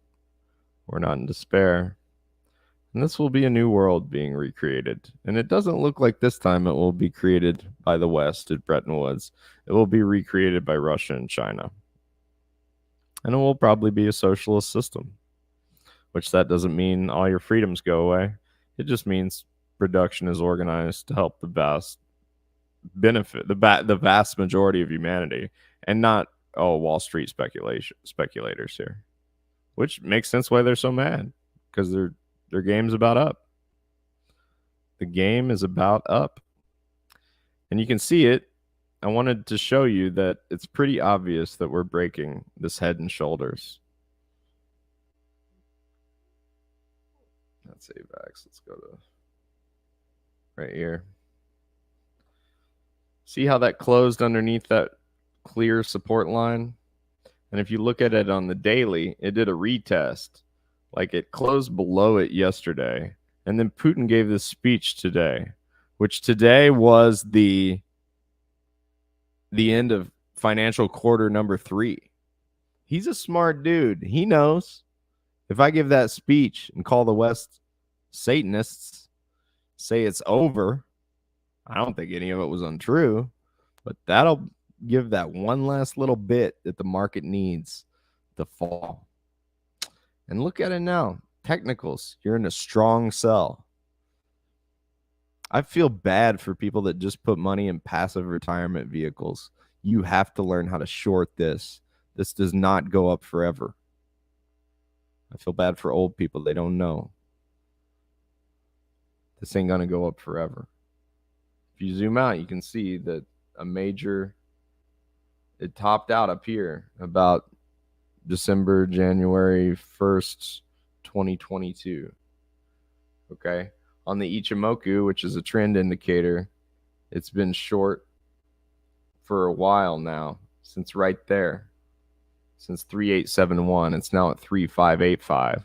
[SPEAKER 1] We're not in despair. And this will be a new world being recreated. And it doesn't look like this time it will be created by the West at Bretton Woods. It will be recreated by Russia and China. And it will probably be a socialist system, which that doesn't mean all your freedoms go away. It just means production is organized to help the vast benefit, the vast majority of humanity, and not, Wall Street speculators here, which makes sense why they're so mad, because their game's about up. The game is about up. And you can see it. I wanted to show you that it's pretty obvious that we're breaking this head and shoulders. That's AVAX. Let's go to right here. See how that closed underneath that clear support line? And if you look at it on the daily, it did a retest. Like it closed below it yesterday. And then Putin gave this speech today, which today was the end of financial quarter number 3. He's a smart dude. He knows if I give that speech and call the West Satanists, say it's over, I don't think any of it was untrue, but that'll give that one last little bit that the market needs to fall. And look at it now. Technicals, you're in a strong sell. I feel bad for people that just put money in passive retirement vehicles. You have to learn how to short this. This does not go up forever. I feel bad for old people. They don't know. This ain't going to go up forever. If you zoom out, you can see that it topped out up here about January 1st, 2022. Okay. On the Ichimoku, which is a trend indicator, it's been short for a while now, since right there, since 3871. It's now at 3585.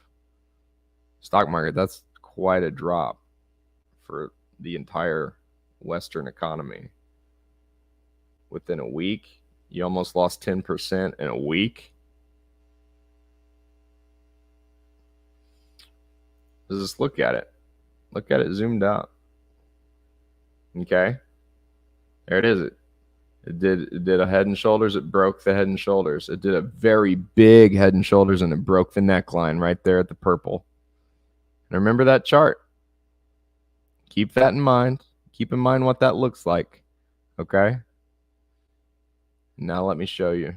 [SPEAKER 1] Stock market, that's quite a drop for the entire Western economy. Within a week, you almost lost 10% in a week. Just look at it. Look at it zoomed out. Okay. There it is. It did a Head and Shoulders. It broke the Head and Shoulders. It did a very big Head and Shoulders, and it broke the neckline right there at the purple. And remember that chart. Keep that in mind. Keep in mind what that looks like. Okay? Now let me show you.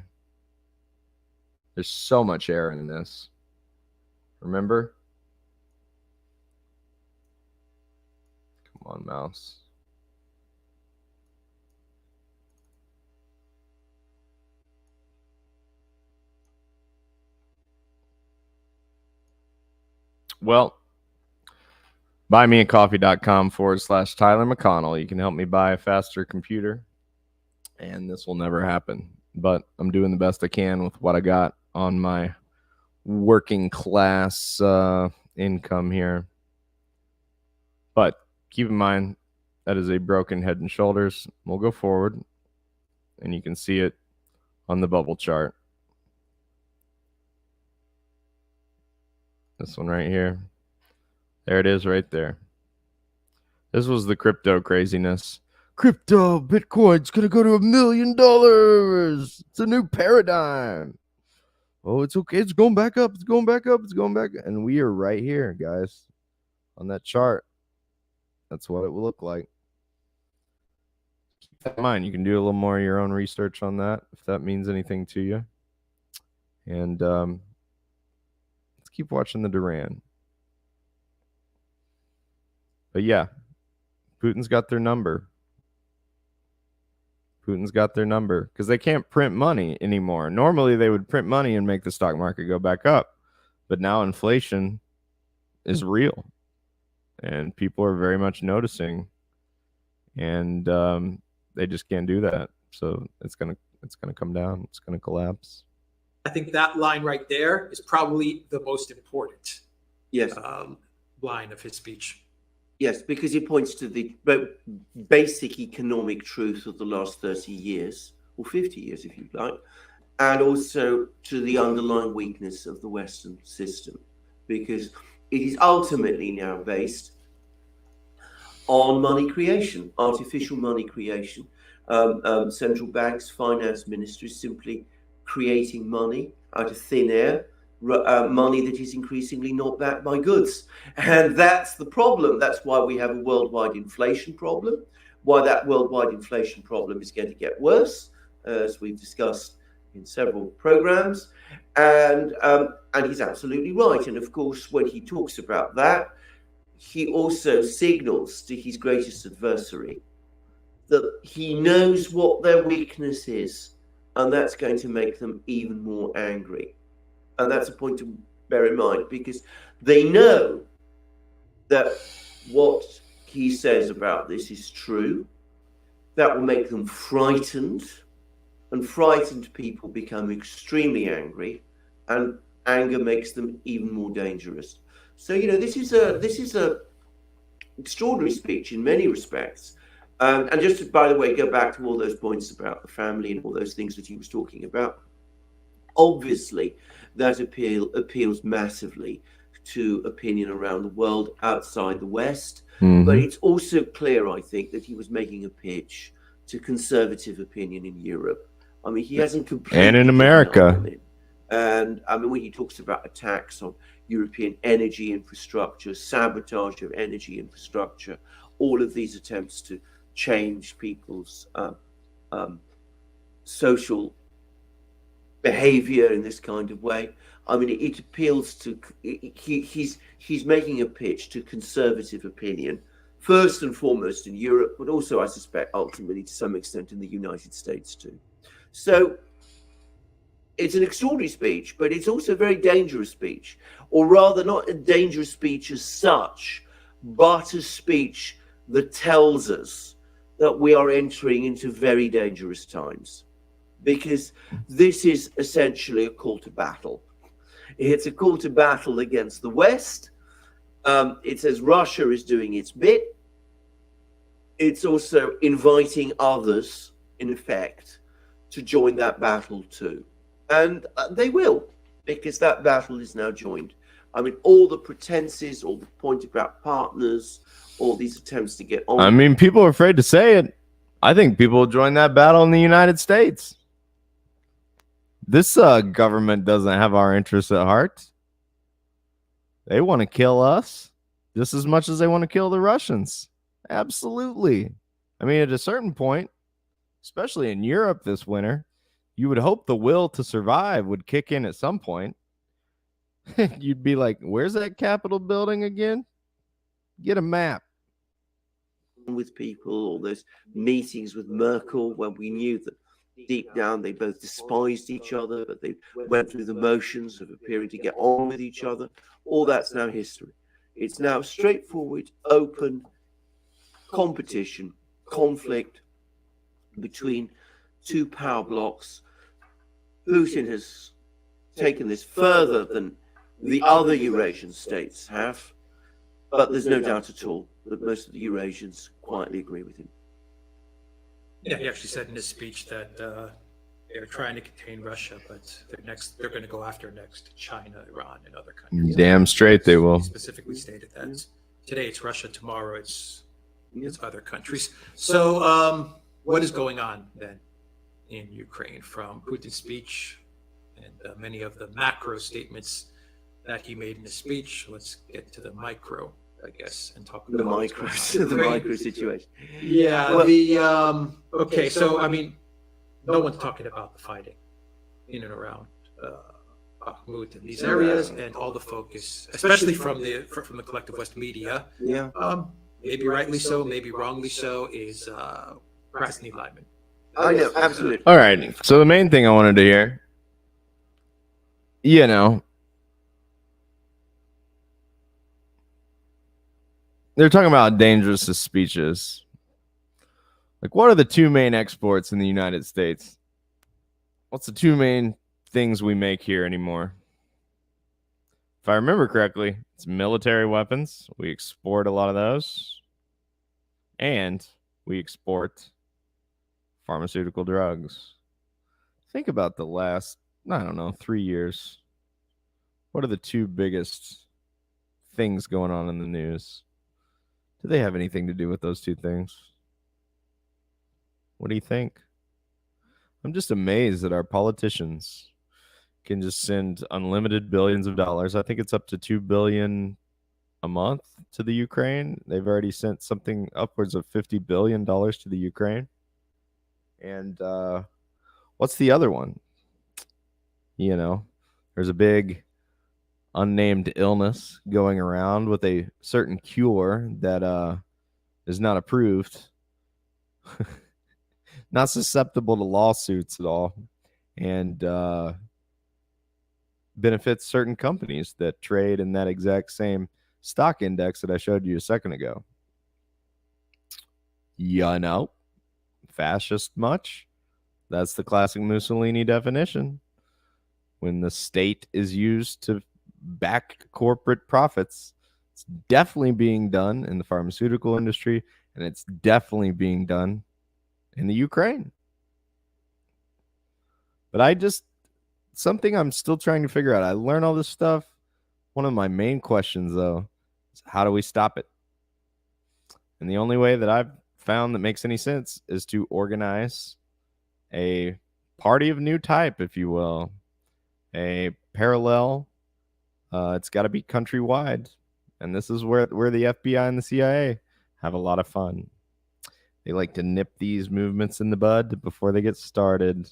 [SPEAKER 1] There's so much air in this. Remember? Come on, mouse. Well, buymeacoffee.com/Tyler McConnell. You can help me buy a faster computer, and this will never happen. But I'm doing the best I can with what I got on my working class income here. But keep in mind, that is a broken Head and Shoulders. We'll go forward, and you can see it on the bubble chart. This one right here. There it is right there. This was the crypto craziness. Crypto, Bitcoin's going to go to $1 million. It's a new paradigm. Oh, it's okay. It's going back up. It's going back up. It's going back. And we are right here, guys, on that chart. That's what it will look like. Keep that in mind. You can do a little more of your own research on that if that means anything to you. And let's keep watching the Duran. But yeah, Putin's got their number. Putin's got their number because they can't print money anymore. Normally, they would print money and make the stock market go back up. But now inflation is real. And people are very much noticing. And they just can't do that. So it's gonna come down. It's gonna collapse.
[SPEAKER 4] I think that line right there is probably the most important line of his speech.
[SPEAKER 5] Yes, because it points to the basic economic truth of the last 30 years, or 50 years if you like, and also to the underlying weakness of the Western system, because it is ultimately now based on money creation, artificial money creation. Central banks, finance ministries simply creating money out of thin air, money that is increasingly not backed by goods. And that's the problem. That's why we have a worldwide inflation problem, why that worldwide inflation problem is going to get worse, as we've discussed in several programs. And he's absolutely right. And of course, when he talks about that, he also signals to his greatest adversary that he knows what their weakness is, and that's going to make them even more angry. And that's a point to bear in mind, because they know that what he says about this is true. That will make them frightened, and frightened people become extremely angry, and anger makes them even more dangerous. So, this is a extraordinary speech in many respects. And just to, by the way, go back to all those points about the family and all those things that he was talking about. Obviously, that appeals massively to opinion around the world outside the West. Mm-hmm. But it's also clear, I think, that he was making a pitch to conservative opinion in Europe. I mean, he hasn't completely...
[SPEAKER 1] And in America.
[SPEAKER 5] And I mean, when he talks about attacks on European energy infrastructure, sabotage of energy infrastructure, all of these attempts to change people's social behavior in this kind of way. I mean, it appeals to... He's making a pitch to conservative opinion, first and foremost in Europe, but also, I suspect, ultimately to some extent in the United States too. So it's an extraordinary speech, but it's also a very dangerous speech, or rather not a dangerous speech as such, but a speech that tells us that we are entering into very dangerous times, because this is essentially a call to battle. It's a call to battle against the West. It says Russia is doing its bit. It's also inviting others, in effect, to join that battle too. And they will, because that battle is now joined. I mean, all the pretenses, all the point about partners, all these attempts to get on.
[SPEAKER 1] I mean, people are afraid to say it. I think people will join that battle in the United States. This government doesn't have our interests at heart. They want to kill us just as much as they want to kill the Russians. Absolutely. I mean, at a certain point, especially in Europe this winter, you would hope the will to survive would kick in at some point. You'd be like, where's that Capitol building again? Get a map.
[SPEAKER 5] With people, all those meetings with Merkel, when we knew that deep down they both despised each other, but they went through the motions of appearing to get on with each other. All that's now history. It's now straightforward, open competition, conflict between two power blocks. Putin has taken this further than the other Eurasian states have, but there's no doubt at all that most of the Eurasians quietly agree with him.
[SPEAKER 4] Yeah, he actually said in his speech that they're trying to contain Russia, but they're going to go after next China, Iran, and other countries.
[SPEAKER 1] Damn straight they will.
[SPEAKER 4] He specifically stated that today it's Russia, tomorrow it's other countries. So what is going on then in Ukraine from Putin's speech and many of the macro statements that he made in his speech? Let's get to the micro, I guess, and talk about
[SPEAKER 5] the micro situation.
[SPEAKER 4] Yeah. Well, okay. So I mean, no one's talking about the fighting in and around Bakhmut and these areas, and all the focus, especially from the collective West media.
[SPEAKER 5] Yeah.
[SPEAKER 4] Maybe rightly so, maybe wrongly so, is Krasny Lyman.
[SPEAKER 5] I know, absolutely.
[SPEAKER 1] All right. So the main thing I wanted to hear, they're talking about how dangerous this speech is. Like, what are the two main exports in the United States? What's the two main things we make here anymore? If I remember correctly, it's military weapons. We export a lot of those. And we export pharmaceutical drugs. Think about the last, 3 years. What are the two biggest things going on in the news? Do they have anything to do with those two things? What do you think? I'm just amazed that our politicians can just send unlimited billions of dollars. I think it's up to $2 billion a month to the Ukraine. They've already sent something upwards of $50 billion to the Ukraine. And what's the other one? There's a big unnamed illness going around with a certain cure that is not approved, not susceptible to lawsuits at all, and benefits certain companies that trade in that exact same stock index that I showed you a second ago. Fascist much? That's the classic Mussolini definition. When the state is used to back corporate profits, it's definitely being done in the pharmaceutical industry, and it's definitely being done in the Ukraine. But something I'm still trying to figure out. I learn all this stuff. One of my main questions, though, is how do we stop it? And the only way that I've found that makes any sense is to organize a party of new type, if you will, a parallel. It's got to be countrywide, and this is where the FBI and the CIA have a lot of fun. They like to nip these movements in the bud before they get started.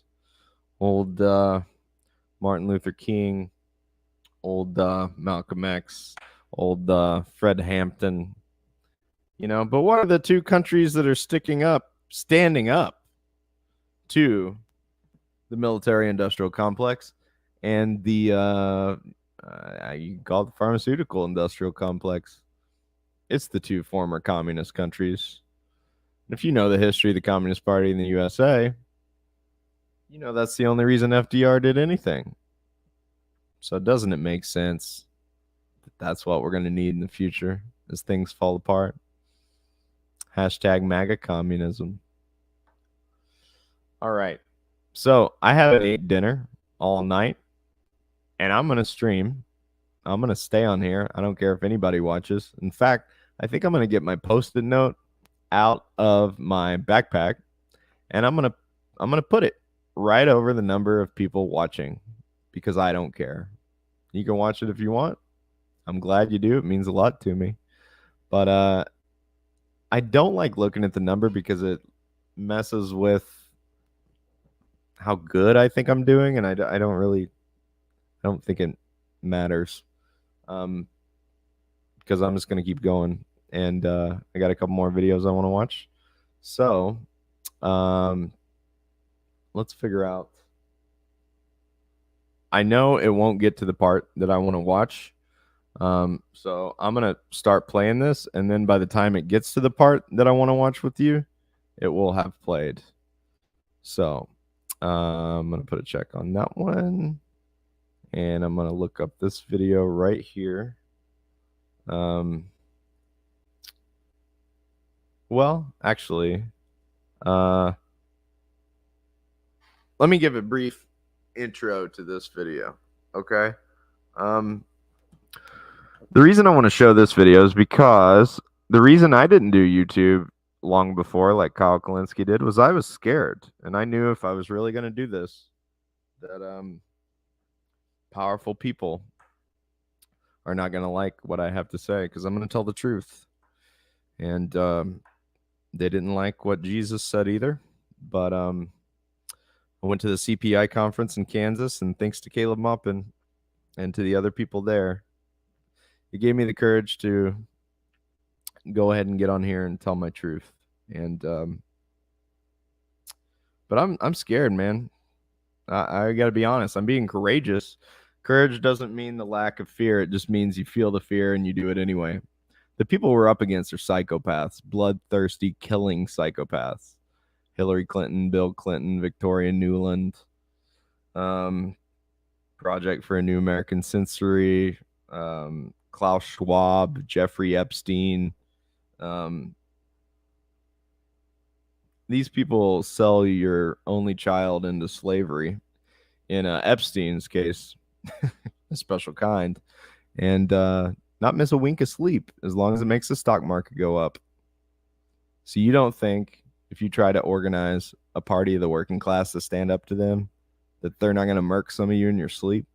[SPEAKER 1] Old Martin Luther King, old Malcolm X, old Fred Hampton. But what are the two countries that are standing up to the military-industrial complex and the you call it the pharmaceutical industrial complex? It's the two former communist countries. If you know the history of the Communist Party in the USA, that's the only reason FDR did anything. So doesn't it make sense that that's what we're going to need in the future as things fall apart? Hashtag MAGA communism. All right. So I haven't ate dinner all night, and I'm going to stream. I'm going to stay on here. I don't care if anybody watches. In fact, I think I'm going to get my Post-it note out of my backpack And I'm gonna put it right over the number of people watching because I don't care. You can watch it if you want. I'm glad you do. It means a lot to me. But I don't like looking at the number because it messes with how good I think I'm doing, and I don't think it matters. Because I'm just gonna keep going, and I got a couple more videos I want to watch. So, let's figure out. I know it won't get to the part that I want to watch. So I'm gonna start playing this, and then by the time it gets to the part that I want to watch with you, it will have played. So I'm gonna put a check on that one, and I'm gonna look up this video right here. Well, actually, let me give a brief intro to this video, okay? The reason I want to show this video is because the reason I didn't do YouTube long before, like Kyle Kalinske did, was I was scared, and I knew if I was really going to do this, that powerful people are not going to like what I have to say because I'm going to tell the truth. And they didn't like what Jesus said either. But I went to the CPI conference in Kansas, and thanks to Caleb Maupin and to the other people there, it gave me the courage to go ahead and get on here and tell my truth. And but I'm scared, man. I got to be honest. I'm being courageous. Courage doesn't mean the lack of fear. It just means you feel the fear and you do it anyway. The people we're up against are psychopaths, bloodthirsty, killing psychopaths. Hillary Clinton, Bill Clinton, Victoria Nuland, Project for a New American Century, Klaus Schwab, Jeffrey Epstein. These people sell your only child into slavery. In Epstein's case, a special kind, and not miss a wink of sleep as long as it makes the stock market go up. So you don't think if you try to organize a party of the working class to stand up to them that they're not going to murk some of you in your sleep?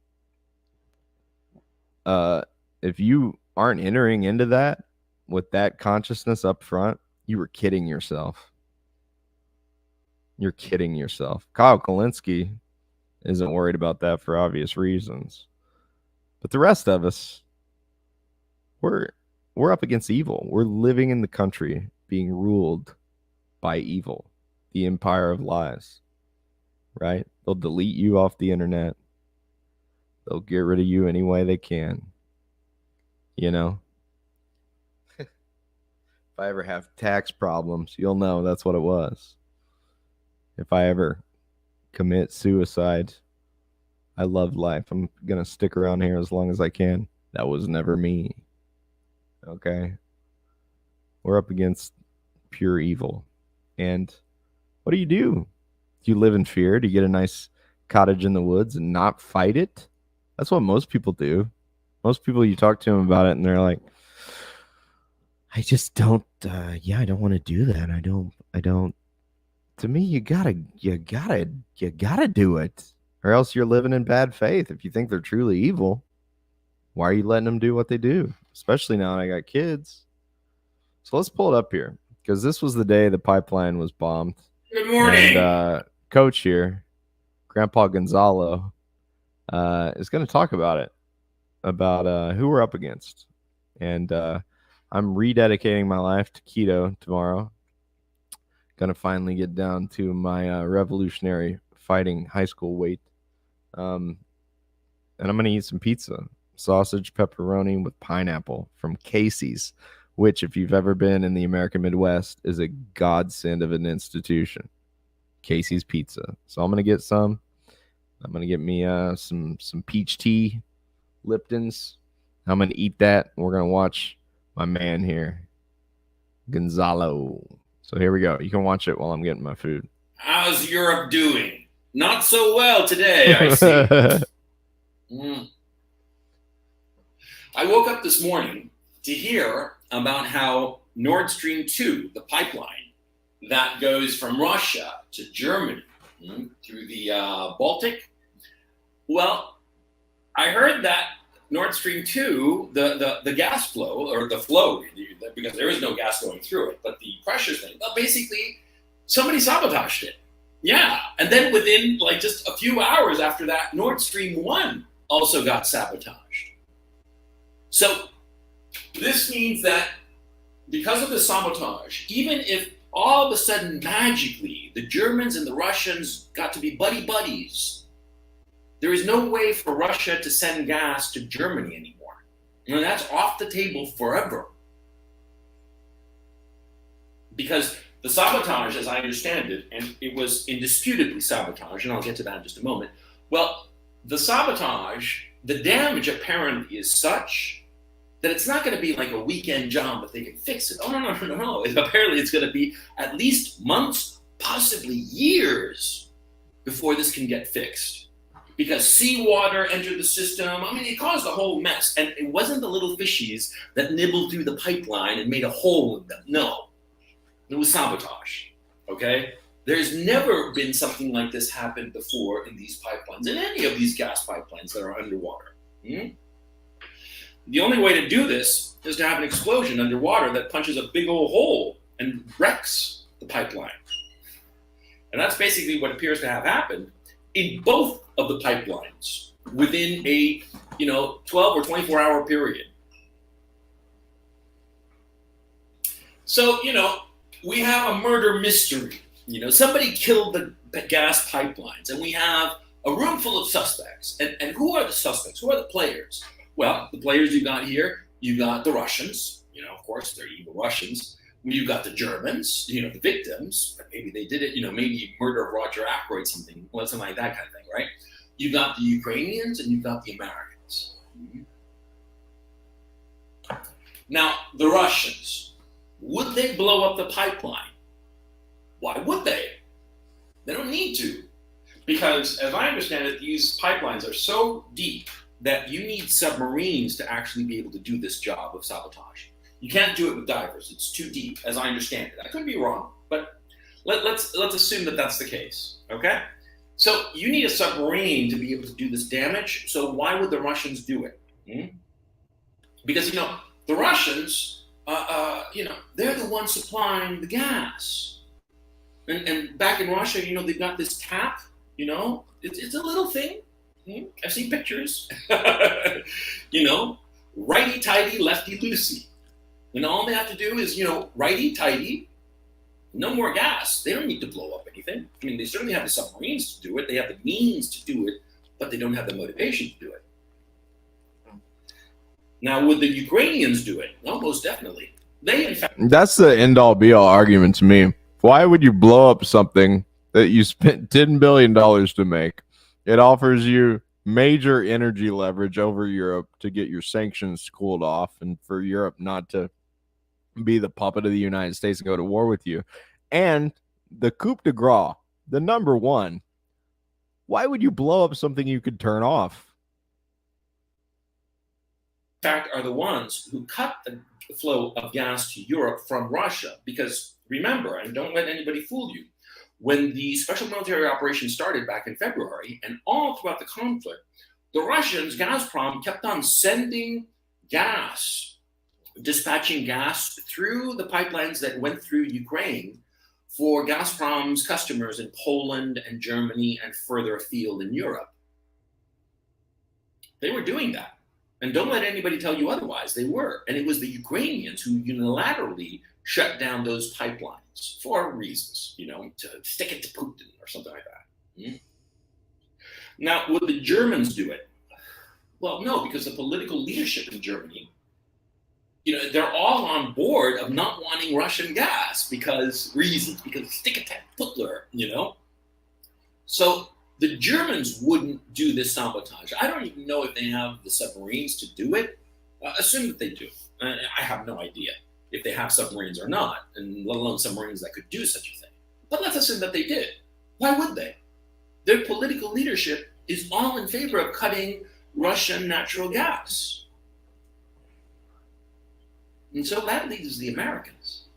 [SPEAKER 1] If you aren't entering into that with that consciousness up front, you were kidding yourself. You're kidding yourself. Kyle Kalinske isn't worried about that for obvious reasons. But the rest of us, we're up against evil. We're living in the country being ruled by evil, the empire of lies, right? They'll delete you off the internet. They'll get rid of you any way they can. You know? If I ever have tax problems, you'll know that's what it was. If I ever commit suicide, I love life. I'm going to stick around here as long as I can. That was never me. Okay? We're up against pure evil. And what do? Do you live in fear? Do you get a nice cottage in the woods and not fight it? That's what most people do. Most people, you talk to them about it and they're like, I just don't, I don't want to do that. I don't. To me, you gotta do it, or else you're living in bad faith. If you think they're truly evil, why are you letting them do what they do? Especially now I got kids. So let's pull it up here because this was the day the pipeline was bombed.
[SPEAKER 6] Good morning.
[SPEAKER 1] And Coach here, Grandpa Gonzalo, is going to talk about it, about who we're up against. And I'm rededicating my life to keto tomorrow. Gonna finally get down to my revolutionary fighting high school weight. And I'm gonna eat some pizza, sausage, pepperoni with pineapple from Casey's, which, if you've ever been in the American Midwest, is a godsend of an institution. Casey's Pizza. So I'm gonna get some. I'm gonna get me some peach tea, Lipton's. I'm gonna eat that. We're gonna watch my man here, Gonzalo. So here we go. You can watch it while I'm getting my food.
[SPEAKER 6] How's Europe doing? Not so well today, I see. I woke up this morning to hear about how Nord Stream 2, the pipeline, that goes from Russia to Germany through the Baltic. Well, I heard that Nord Stream 2, the gas flow, or the flow, because there is no gas going through it, but the pressure thing, well, basically somebody sabotaged it. Yeah, and then within like just a few hours after that, Nord Stream 1 also got sabotaged. So this means that because of the sabotage, even if all of a sudden magically the Germans and the Russians got to be buddy-buddies, there is no way for Russia to send gas to Germany anymore. And that's off the table forever. Because the sabotage, as I understand it, and it was indisputably sabotage, and I'll get to that in just a moment. Well, the sabotage, the damage apparently is such that it's not going to be like a weekend job that they can fix it. Oh, no. Apparently it's going to be at least months, possibly years before this can get fixed. Because seawater entered the system. I mean, it caused a whole mess. And it wasn't the little fishies that nibbled through the pipeline and made a hole in them. No. It was sabotage, okay? There's never been something like this happen before in these pipelines, in any of these gas pipelines that are underwater. The only way to do this is to have an explosion underwater that punches a big old hole and wrecks the pipeline. And that's basically what appears to have happened in both of the pipelines within a 12 or 24-hour period. So, we have a murder mystery. Somebody killed the gas pipelines, and we have a room full of suspects. And who are the suspects? Who are the players? Well, the players you got here, you got the Russians. Of course, they're evil Russians. You got the Germans, the victims. But maybe they did it, maybe murder of Roger Ackroyd, something like that kind of thing, right? You got the Ukrainians, and you got the Americans. Now, the Russians. Would they blow up the pipeline? Why would they? They don't need to. Because, as I understand it, these pipelines are so deep that you need submarines to actually be able to do this job of sabotage. You can't do it with divers. It's too deep, as I understand it. I could be wrong, but let's assume that that's the case, okay? So you need a submarine to be able to do this damage, so why would the Russians do it? Because, the Russians... they're the ones supplying the gas. And back in Russia, they've got this tap, it's a little thing. I've seen pictures. Righty-tighty, lefty-loosey. And all they have to do is, righty-tighty, no more gas. They don't need to blow up anything. I mean, they certainly have the submarines to do it. They have the means to do it, but they don't have the motivation to do it. Now, would the Ukrainians do it? No, most definitely. They, in fact...
[SPEAKER 1] That's the end-all, be-all argument to me. Why would you blow up something that you spent $10 billion to make? It offers you major energy leverage over Europe to get your sanctions cooled off and for Europe not to be the puppet of the United States and go to war with you. And the coup de grace, the number one, why would you blow up something you could turn off?
[SPEAKER 6] Fact, are the ones who cut the flow of gas to Europe from Russia. Because remember, and don't let anybody fool you, when the special military operation started back in February and all throughout the conflict, the Russians, Gazprom, kept on sending gas, dispatching gas through the pipelines that went through Ukraine for Gazprom's customers in Poland and Germany and further afield in Europe. They were doing that. And don't let anybody tell you otherwise. They were. And it was the Ukrainians who unilaterally shut down those pipelines for reasons, to stick it to Putin or something like that. Now, would the Germans do it? Well, no, because the political leadership in Germany, they're all on board of not wanting Russian gas because stick it to Hitler, So the Germans wouldn't do this sabotage. I don't even know if they have the submarines to do it. Assume that they do. I have no idea if they have submarines or not, and let alone submarines that could do such a thing. But let's assume that they did. Why would they? Their political leadership is all in favor of cutting Russian natural gas. And so that leaves the Americans.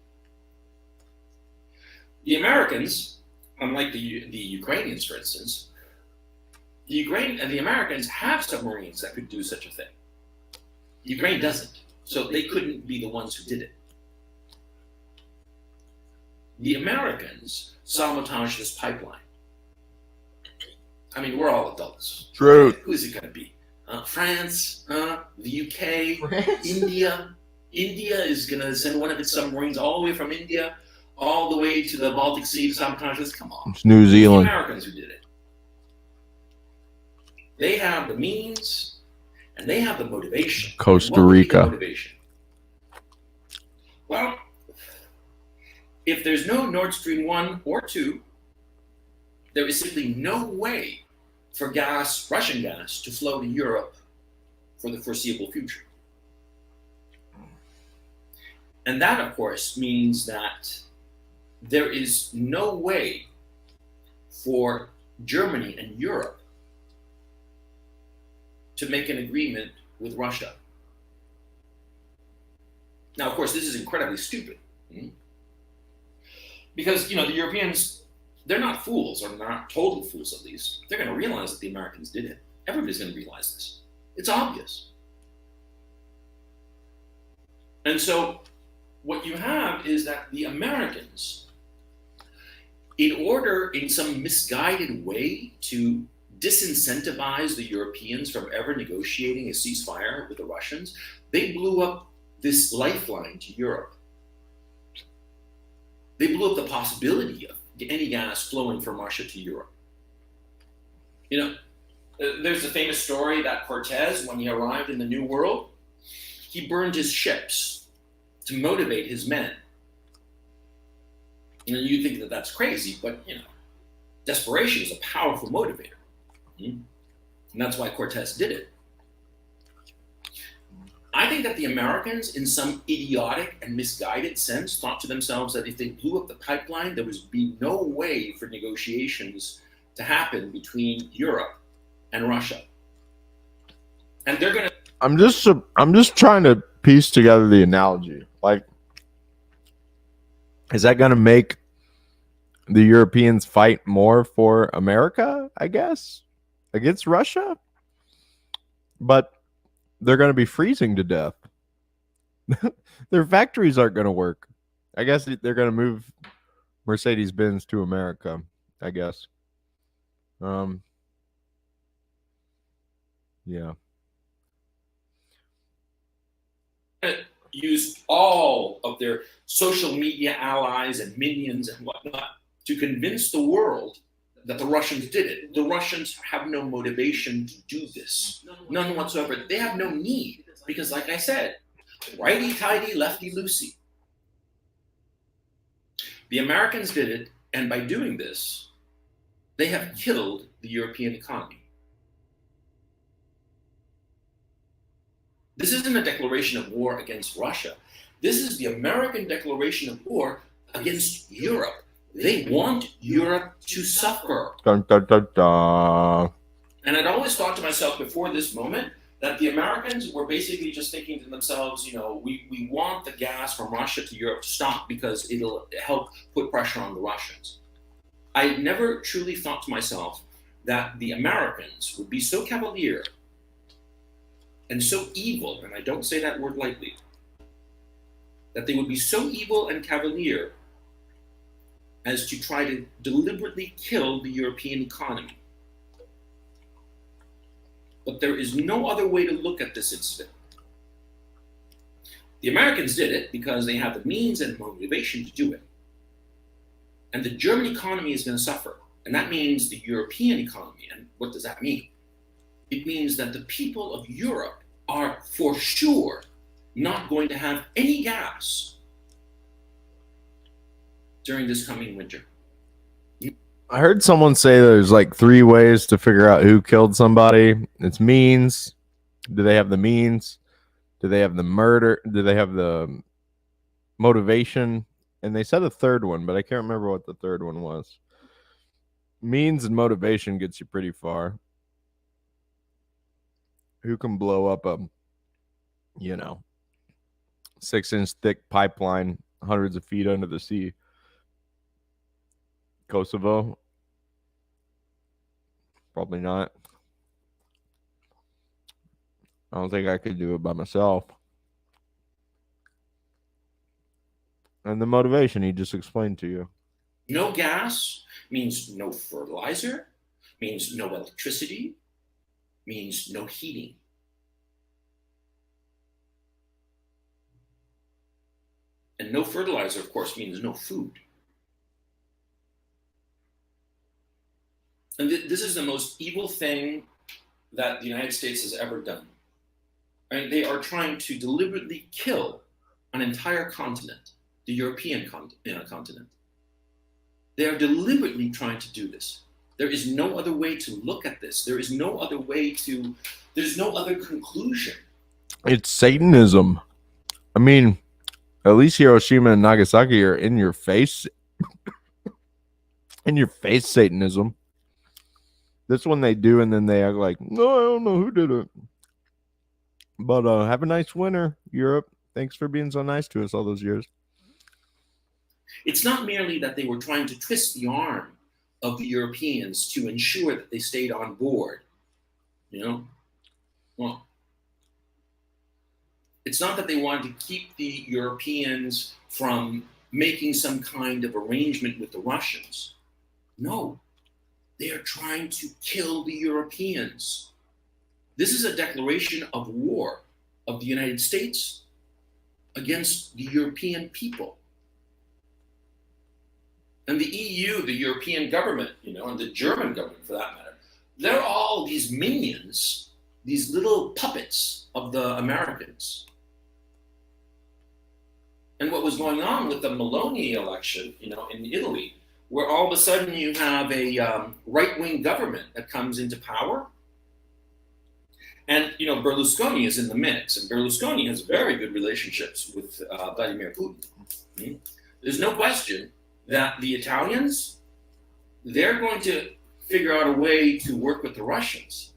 [SPEAKER 6] The Americans, unlike the Ukrainians, for instance, the Ukraine and the Americans have submarines that could do such a thing. Ukraine doesn't, so they couldn't be the ones who did it. The Americans sabotaged this pipeline. I mean, we're all adults.
[SPEAKER 1] True.
[SPEAKER 6] Who's it going to be? France, the UK,
[SPEAKER 2] France?
[SPEAKER 6] India. India is going to send one of its submarines all the way from India, all the way to the Baltic Sea to sabotage this. Come on.
[SPEAKER 1] It's New Zealand.
[SPEAKER 6] The Americans who did it. They have the means and they have the motivation.
[SPEAKER 1] Costa
[SPEAKER 6] What would be the
[SPEAKER 1] Rica.
[SPEAKER 6] motivation? Well, if there's no Nord Stream 1 or 2, there is simply no way for gas, Russian gas, to flow to Europe for the foreseeable future. And that, of course, means that there is no way for Germany and Europe to make an agreement with Russia. Now, of course, this is incredibly stupid. Because, the Europeans, they're not fools, or they're not total fools at least. They're going to realize that the Americans did it. Everybody's going to realize this. It's obvious. And so what you have is that the Americans, in order in some misguided way to disincentivize the Europeans from ever negotiating a ceasefire with the Russians, they blew up this lifeline to Europe. They blew up the possibility of any gas flowing from Russia to Europe. There's a famous story that Cortez, when he arrived in the New World, he burned his ships to motivate his men. You think that that's crazy, but desperation is a powerful motivator. And that's why Cortez did it. I think that the Americans, in some idiotic and misguided sense, thought to themselves that if they blew up the pipeline, there would be no way for negotiations to happen between Europe and Russia. And they're going to...
[SPEAKER 1] I'm just trying to piece together the analogy. Like, is that going to make the Europeans fight more for America, I guess, against Russia? But they're going to be freezing to death. Their factories aren't going to work. I guess they're going to move Mercedes-Benz to America, I guess. Yeah.
[SPEAKER 6] Used all of their social media allies and minions and whatnot to convince the world that the Russians did it. The Russians have no motivation to do this. None whatsoever. They have no need because, like I said, righty-tighty, lefty-loosey. The Americans did it, and by doing this, they have killed the European economy. This isn't a declaration of war against Russia. This is the American declaration of war against Europe. They want Europe to suffer.
[SPEAKER 1] Dun, dun, dun, dun.
[SPEAKER 6] And I'd always thought to myself before this moment that the Americans were basically just thinking to themselves, we want the gas from Russia to Europe to stop because it'll help put pressure on the Russians. I never truly thought to myself that the Americans would be so cavalier and so evil, and I don't say that word lightly, that they would be so evil and cavalier as to try to deliberately kill the European economy. But there is no other way to look at this incident. The Americans did it because they have the means and motivation to do it. And the German economy is going to suffer. And that means the European economy. And what does that mean? It means that the people of Europe are for sure not going to have any gas during this coming winter.
[SPEAKER 1] I heard someone say there's like 3 ways to figure out who killed somebody. It's means. Do they have the means? Do they have the murder? Do they have the motivation? And they said a third one, but I can't remember what the third one was. Means and motivation gets you pretty far. Who can blow up a, 6-inch thick pipeline hundreds of feet under the sea? Kosovo. Probably not. I don't think I could do it by myself. And the motivation he just explained to you.
[SPEAKER 6] No gas means no fertilizer, means no electricity, means no heating. And no fertilizer, of course, means no food. And this is the most evil thing that the United States has ever done. I mean, they are trying to deliberately kill an entire continent, the European continent. They are deliberately trying to do this. There is no other way to look at this. There is no other way to, there's no other conclusion.
[SPEAKER 1] It's Satanism. I mean, at least Hiroshima and Nagasaki are in your face. In your face Satanism. This one they do, and then they act like, no, I don't know who did it. But have a nice winter, Europe. Thanks for being so nice to us all those years.
[SPEAKER 6] It's not merely that they were trying to twist the arm of the Europeans to ensure that they stayed on board. Well, it's not that they wanted to keep the Europeans from making some kind of arrangement with the Russians. No, they are trying to kill the Europeans. This is a declaration of war of the United States against the European people. And the EU, the European government, and the German government for that matter, they're all these minions, these little puppets of the Americans. And what was going on with the Meloni election, in Italy, where all of a sudden you have a right-wing government that comes into power. And, Berlusconi is in the mix, and Berlusconi has very good relationships with Vladimir Putin. Mm-hmm. There's no question that the Italians, they're going to figure out a way to work with the Russians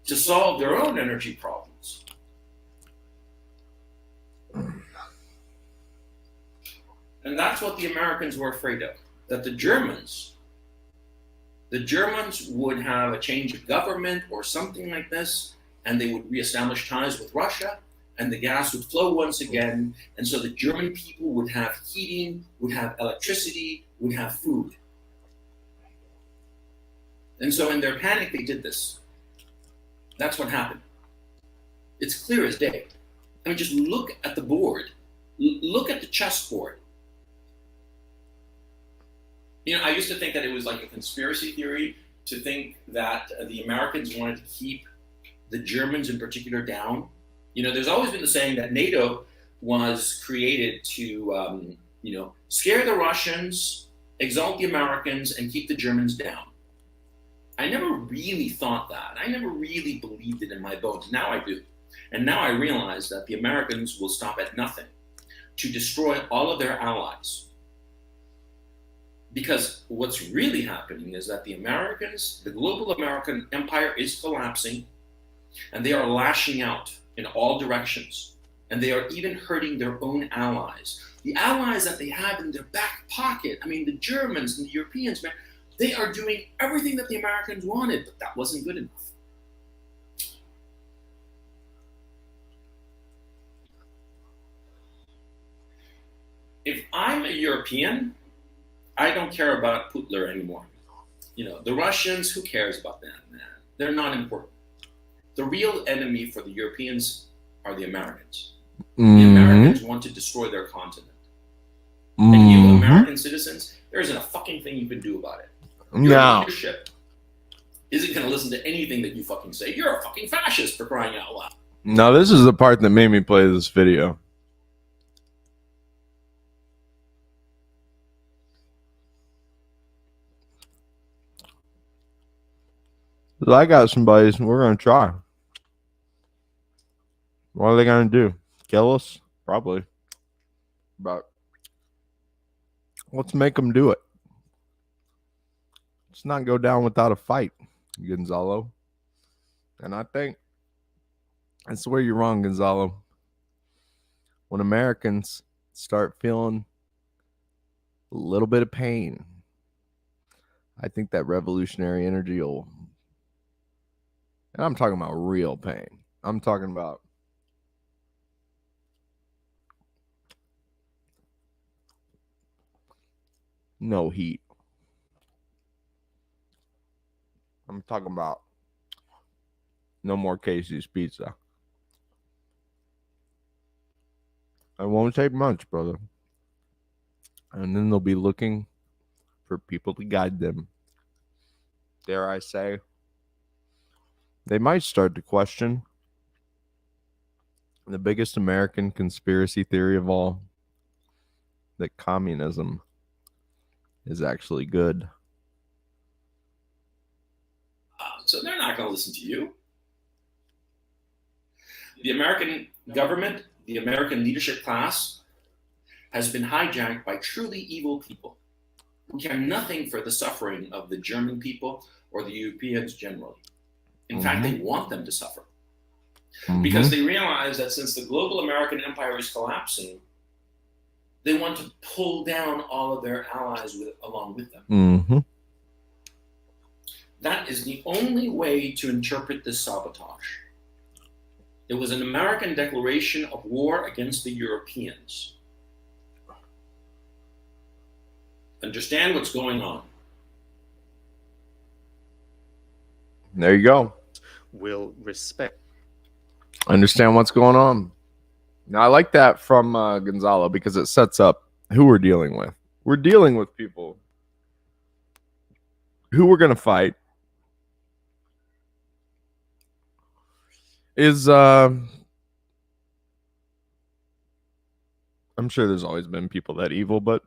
[SPEAKER 6] to solve their own energy problems. And that's what the Americans were afraid of, that the Germans would have a change of government or something like this, and they would reestablish ties with Russia, and the gas would flow once again, and so the German people would have heating, would have electricity, would have food. And so in their panic, they did this. That's what happened. It's clear as day. I mean, just look at the board. Look at the chessboard. I used to think that it was like a conspiracy theory to think that the Americans wanted to keep the Germans in particular down. There's always been the saying that NATO was created to, scare the Russians, exalt the Americans, and keep the Germans down. I never really thought that. I never really believed it in my bones. Now I do. And now I realize that the Americans will stop at nothing to destroy all of their allies. Because what's really happening is that the Americans, the global American empire is collapsing, and they are lashing out in all directions. And they are even hurting their own allies. The allies that they have in their back pocket, I mean, the Germans and the Europeans, man, they are doing everything that the Americans wanted, but that wasn't good enough. If I'm a European, I don't care about Putler anymore. The Russians, who cares about them, man? They're not important. The real enemy for the Europeans are the Americans. Mm-hmm. The Americans want to destroy their continent. Mm-hmm. And you, American citizens, there isn't a fucking thing you can do about it. Your leadership isn't going to listen to anything that you fucking say. You're a fucking fascist, for crying out loud.
[SPEAKER 1] Now, this is the part that made me play this video. I got some buddies, and we're going to try. What are they going to do? Kill us? Probably. But let's make them do it. Let's not go down without a fight, Gonzalo. And I think that's where you're wrong, Gonzalo. When Americans start feeling a little bit of pain, I think that revolutionary energy will, and I'm talking about real pain. I'm talking about no heat. I'm talking about no more Casey's Pizza. It won't take much, brother. And then they'll be looking for people to guide them. Dare I say, they might start to question the biggest American conspiracy theory of all, that communism is actually good.
[SPEAKER 6] So they're not going to listen to you. The American government, the American leadership class, has been hijacked by truly evil people who care nothing for the suffering of the German people or the Europeans generally. In fact, they want them to suffer. Because they realize that since the global American empire is collapsing, they want to pull down all of their allies along with them. That is the only way to interpret this sabotage. It was an American declaration of war against the Europeans. Understand what's going on.
[SPEAKER 1] There you go.
[SPEAKER 7] Will respect.
[SPEAKER 1] Understand what's going on. Now, I like that from Gonzalo because it sets up who we're dealing with. We're dealing with people who we're going to fight is, I'm sure there's always been people that evil, but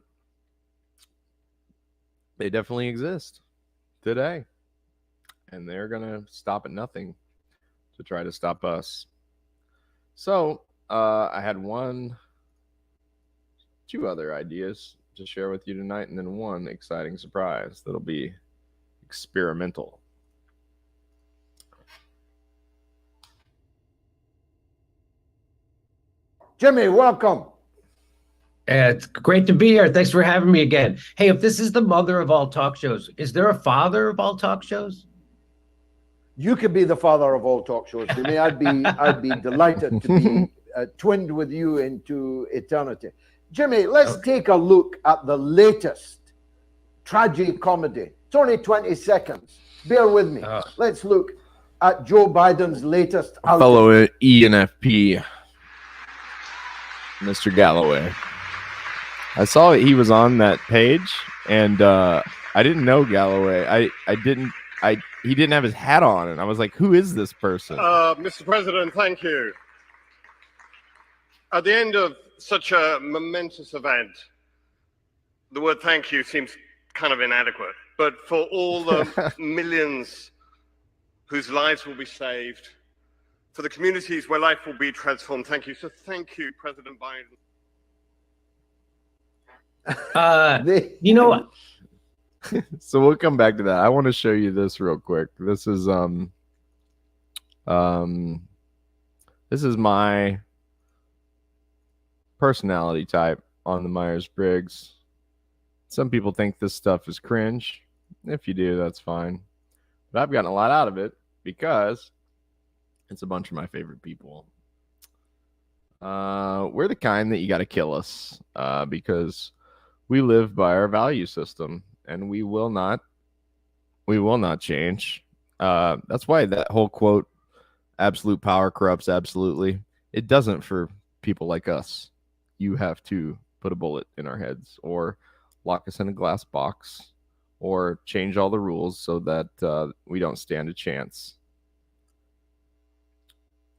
[SPEAKER 1] they definitely exist today. And they're going to stop at nothing to try to stop us. So I had two other ideas to share with you tonight, and then one exciting surprise that'll be experimental.
[SPEAKER 8] Jimmy, welcome.
[SPEAKER 9] It's great to be here. Thanks for having me again. Hey, if this is the mother of all talk shows, is there a father of all talk shows?
[SPEAKER 8] You could be the father of all talk shows, Jimmy. I'd be delighted to be twinned with you into eternity. Jimmy, let's take a look at the latest tragic comedy. It's only 20 seconds. Bear with me. Let's look at Joe Biden's latest outing.
[SPEAKER 1] Fellow ENFP, Mr. Galloway. I saw he was on that page, and I didn't know Galloway. He didn't have his hat on, and I was like, who is this person?
[SPEAKER 10] Mr. President, thank you. At the end of such a momentous event, the word thank you seems kind of inadequate. But for all the millions whose lives will be saved, for the communities where life will be transformed, thank you. So thank you, President Biden.
[SPEAKER 9] You know what?
[SPEAKER 1] So we'll come back to that. I want to show you this real quick. This is my personality type on the Myers-Briggs. Some people think this stuff is cringe. If you do, that's fine. But I've gotten a lot out of it because it's a bunch of my favorite people. We're the kind that you got to kill us because we live by our value system. And we will not change. That's why that whole quote, absolute power corrupts absolutely. It doesn't for people like us. You have to put a bullet in our heads or lock us in a glass box or change all the rules so that we don't stand a chance.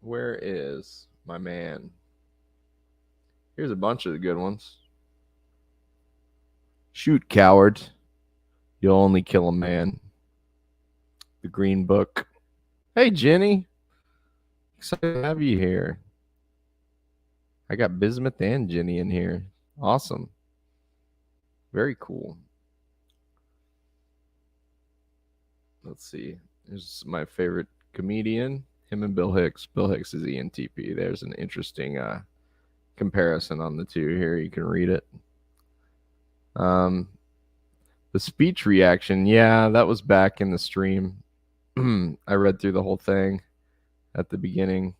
[SPEAKER 1] Where is my man? Here's a bunch of the good ones. Shoot, coward. You'll only kill a man. The Green Book. Hey, Jenny. Excited to have you here. I got Bismuth and Jenny in here. Awesome. Very cool. Let's see. Here's my favorite comedian. Him and Bill Hicks. Bill Hicks is ENTP. There's an interesting comparison on the two here. You can read it. The The speech reaction, yeah, that was back in the stream. I read through the whole thing at the beginning.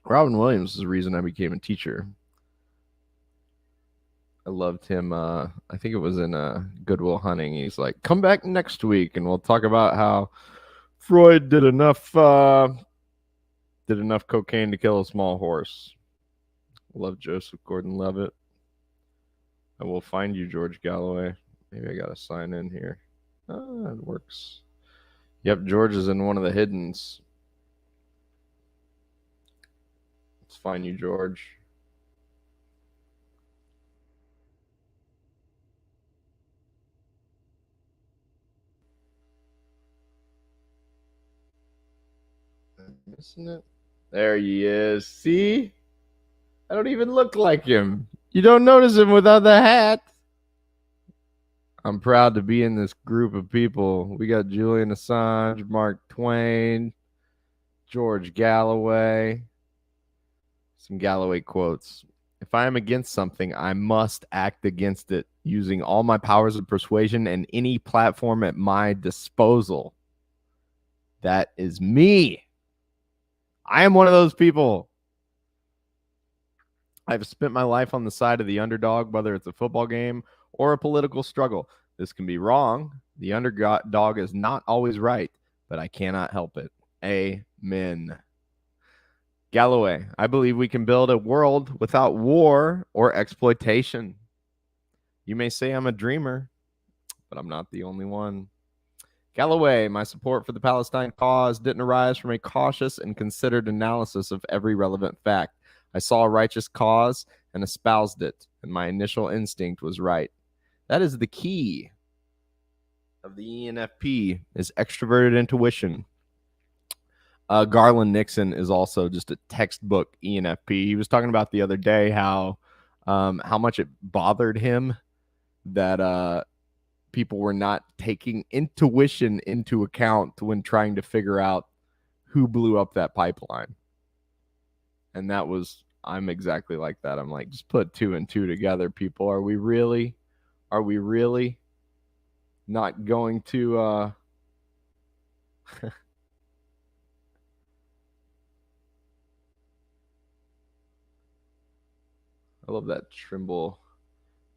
[SPEAKER 1] Robin Williams is the reason I became a teacher. I loved him. I think it was in Good Will Hunting. He's like, come back next week and we'll talk about how Freud did enough cocaine to kill a small horse. I love Joseph Gordon-Levitt. I will find you, George Galloway. Maybe I gotta sign in here. Ah, it works. Yep, George is in one of the hiddens. Let's find you, George. Missing it? There he is. See? I don't even look like him. You don't notice him without the hat. I'm proud to be in this group of people. We got Julian Assange, Mark Twain, George Galloway. Some Galloway quotes. If I am against something, I must act against it using all my powers of persuasion and any platform at my disposal. That is me. I am one of those people. I've spent my life on the side of the underdog, whether it's a football game or a political struggle. This can be wrong. The underdog is not always right, but I cannot help it. Amen. Galloway, I believe we can build a world without war or exploitation. You may say I'm a dreamer, but I'm not the only one. Galloway, my support for the Palestine cause didn't arise from a cautious and considered analysis of every relevant fact. I saw a righteous cause and espoused it, and my initial instinct was right. That is the key of the ENFP, is extroverted intuition. Garland Nixon is also just a textbook ENFP. He was talking about the other day how much it bothered him that people were not taking intuition into account when trying to figure out who blew up that pipeline. And that was, I'm exactly like that. I'm like, just put 2 and 2 together, people. Are we really not going to I love that tremble.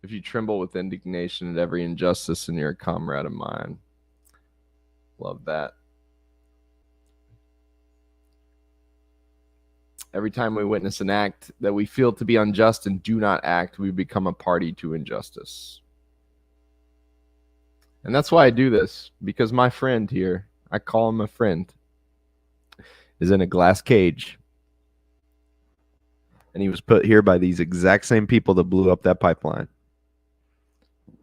[SPEAKER 1] If you tremble with indignation at every injustice, and you're a comrade of mine. Love that. Every time we witness an act that we feel to be unjust and do not act, we become a party to injustice. And that's why I do this, because my friend here, I call him a friend, is in a glass cage. And he was put here by these exact same people that blew up that pipeline.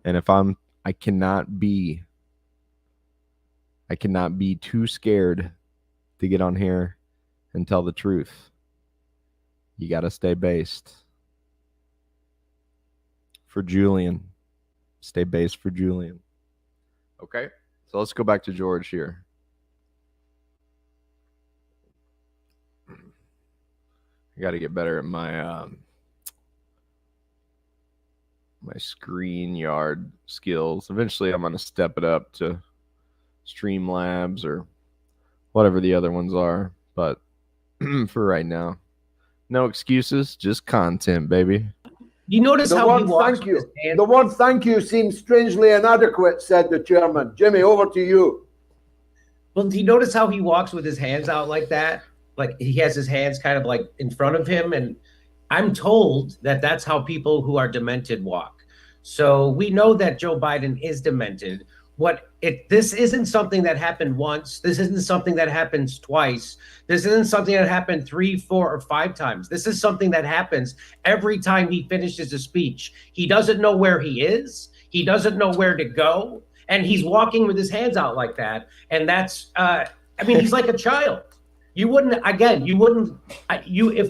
[SPEAKER 1] And if I cannot be too scared to get on here and tell the truth. You got to stay based. For Julian. Stay based for Julian. Okay? So let's go back to George here. I got to get better at my my StreamYard skills. Eventually, I'm going to step it up to Streamlabs or whatever the other ones are. But for right now, no excuses, just content, baby.
[SPEAKER 9] You notice how he walks with his hands?
[SPEAKER 8] The word thank you seems strangely inadequate, said the chairman. Jimmy, over to you.
[SPEAKER 9] Well, do you notice how he walks with his hands out like that? Like he has his hands kind of like in front of him. And I'm told that that's how people who are demented walk. So we know that Joe Biden is demented. This isn't something that happened once. This isn't something that happens twice. This isn't something that happened 3, 4, or 5 times. This is something that happens every time he finishes a speech. He doesn't know where he is. He doesn't know where to go. And he's walking with his hands out like that. And that's, he's like a child. If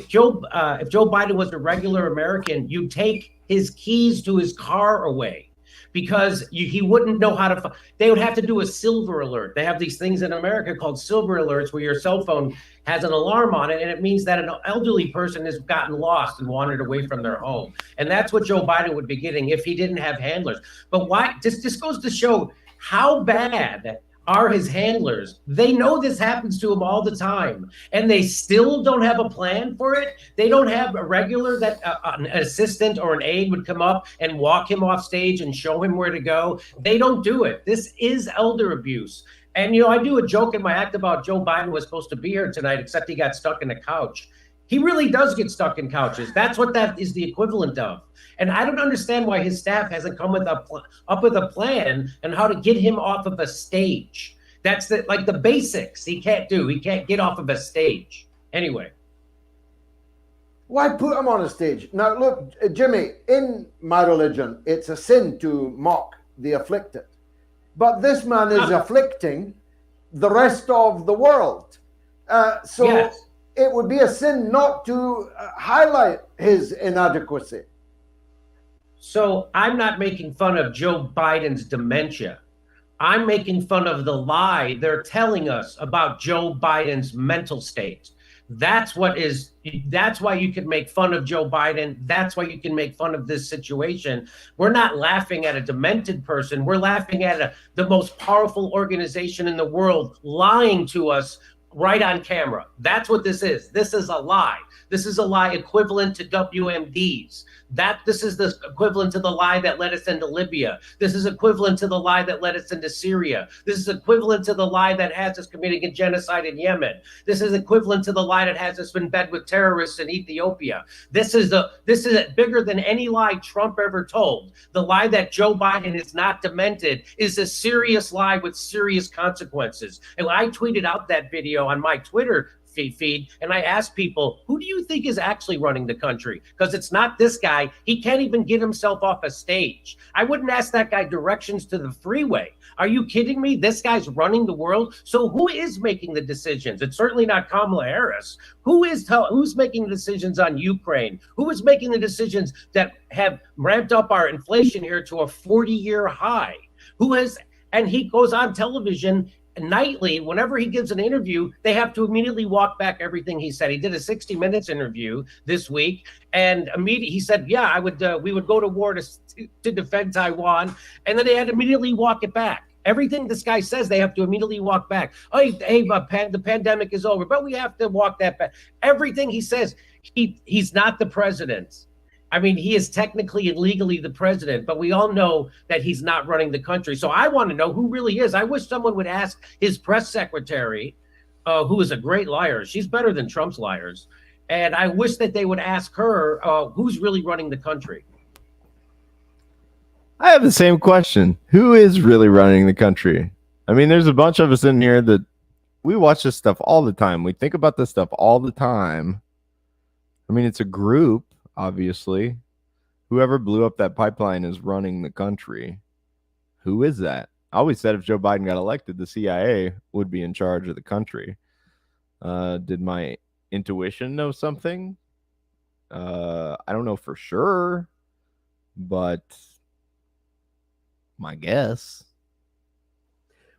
[SPEAKER 9] Joe Biden was a regular American, you'd take his keys to his car away. because he wouldn't know how to. They would have to do a silver alert. They have these things in America called silver alerts, where your cell phone has an alarm on it, and it means that an elderly person has gotten lost and wandered away from their home. And that's what Joe Biden would be getting if he didn't have handlers. But why? This goes to show how bad are his handlers. They know this happens to him all the time, and they still don't have a plan for it. They don't have a regular that an assistant or an aide would come up and walk him off stage and show him where to go. They don't do it. This is elder abuse. And, I do a joke in my act about Joe Biden was supposed to be here tonight, except he got stuck in a couch. He really does get stuck in couches. That's what that is the equivalent of. And I don't understand why his staff hasn't come up with a plan on how to get him off of a stage. That's the basics he can't do. He can't get off of a stage. Anyway.
[SPEAKER 8] Why put him on a stage? Now, look, Jimmy, in my religion, it's a sin to mock the afflicted. But this man is afflicting the rest of the world. So yes. It would be a sin not to highlight his inadequacy.
[SPEAKER 9] So I'm not making fun of Joe Biden's dementia. I'm making fun of the lie they're telling us about Joe Biden's mental state. That's why you can make fun of Joe Biden. That's why you can make fun of this situation. We're not laughing at a demented person. We're laughing at the most powerful organization in the world lying to us right on camera. That's what this is. This is a lie. This is a lie equivalent to WMDs. This is the equivalent to the lie that led us into Libya. This is equivalent to the lie that led us into Syria. This is equivalent to the lie that has us committing a genocide in Yemen. This is equivalent to the lie that has us in bed with terrorists in Ethiopia. This is bigger than any lie Trump ever told. The lie that Joe Biden is not demented is a serious lie with serious consequences. And I tweeted out that video on my Twitter feed, and I asked people, who do you think is actually running the country? Because it's not this guy. He can't even get himself off a stage. I wouldn't ask that guy directions to the freeway. Are you kidding me? This guy's running the world. So who is making the decisions? It's certainly not Kamala Harris. Who's making the decisions on Ukraine? Who is making the decisions that have ramped up our inflation here to a 40-year high? And he goes on television nightly. Whenever he gives an interview, they have to immediately walk back everything he said. He did a 60 Minutes interview this week, and immediately he said, yeah, we would go to war to defend Taiwan, and then they had to immediately walk it back. Everything this guy says, they have to immediately walk back. The pandemic is over, but we have to walk that back. Everything he says, he's not the president. I mean, he is technically and legally the president, but we all know that he's not running the country. So I want to know who really is. I wish someone would ask his press secretary, who is a great liar. She's better than Trump's liars. And I wish that they would ask her who's really running the country.
[SPEAKER 1] I have the same question. Who is really running the country? I mean, there's a bunch of us in here that we watch this stuff all the time. We think about this stuff all the time. I mean, it's a group. Obviously, whoever blew up that pipeline is running the country. Who is that? I always said if Joe Biden got elected, the CIA would be in charge of the country. Did my intuition know something? I don't know for sure, but my guess.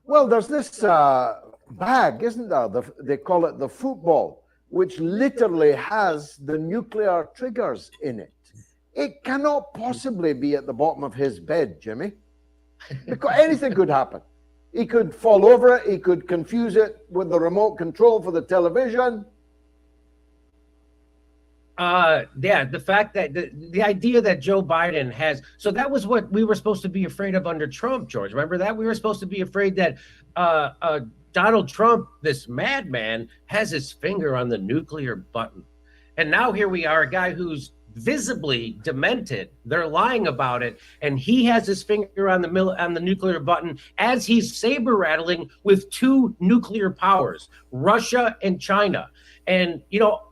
[SPEAKER 8] Well, there's this bag, isn't there? They call it the football, which literally has the nuclear triggers in it. It cannot possibly be at the bottom of his bed, Jimmy, because anything could happen. He could fall over it. He could confuse it with the remote control for the television.
[SPEAKER 9] The fact that the idea that Joe Biden has, so that was what we were supposed to be afraid of under Trump, George. Remember that? We were supposed to be afraid that Donald Trump, this madman, has his finger on the nuclear button. And now here we are, a guy who's visibly demented. They're lying about it, and he has his finger on the nuclear button as he's saber rattling with two nuclear powers, Russia and China. And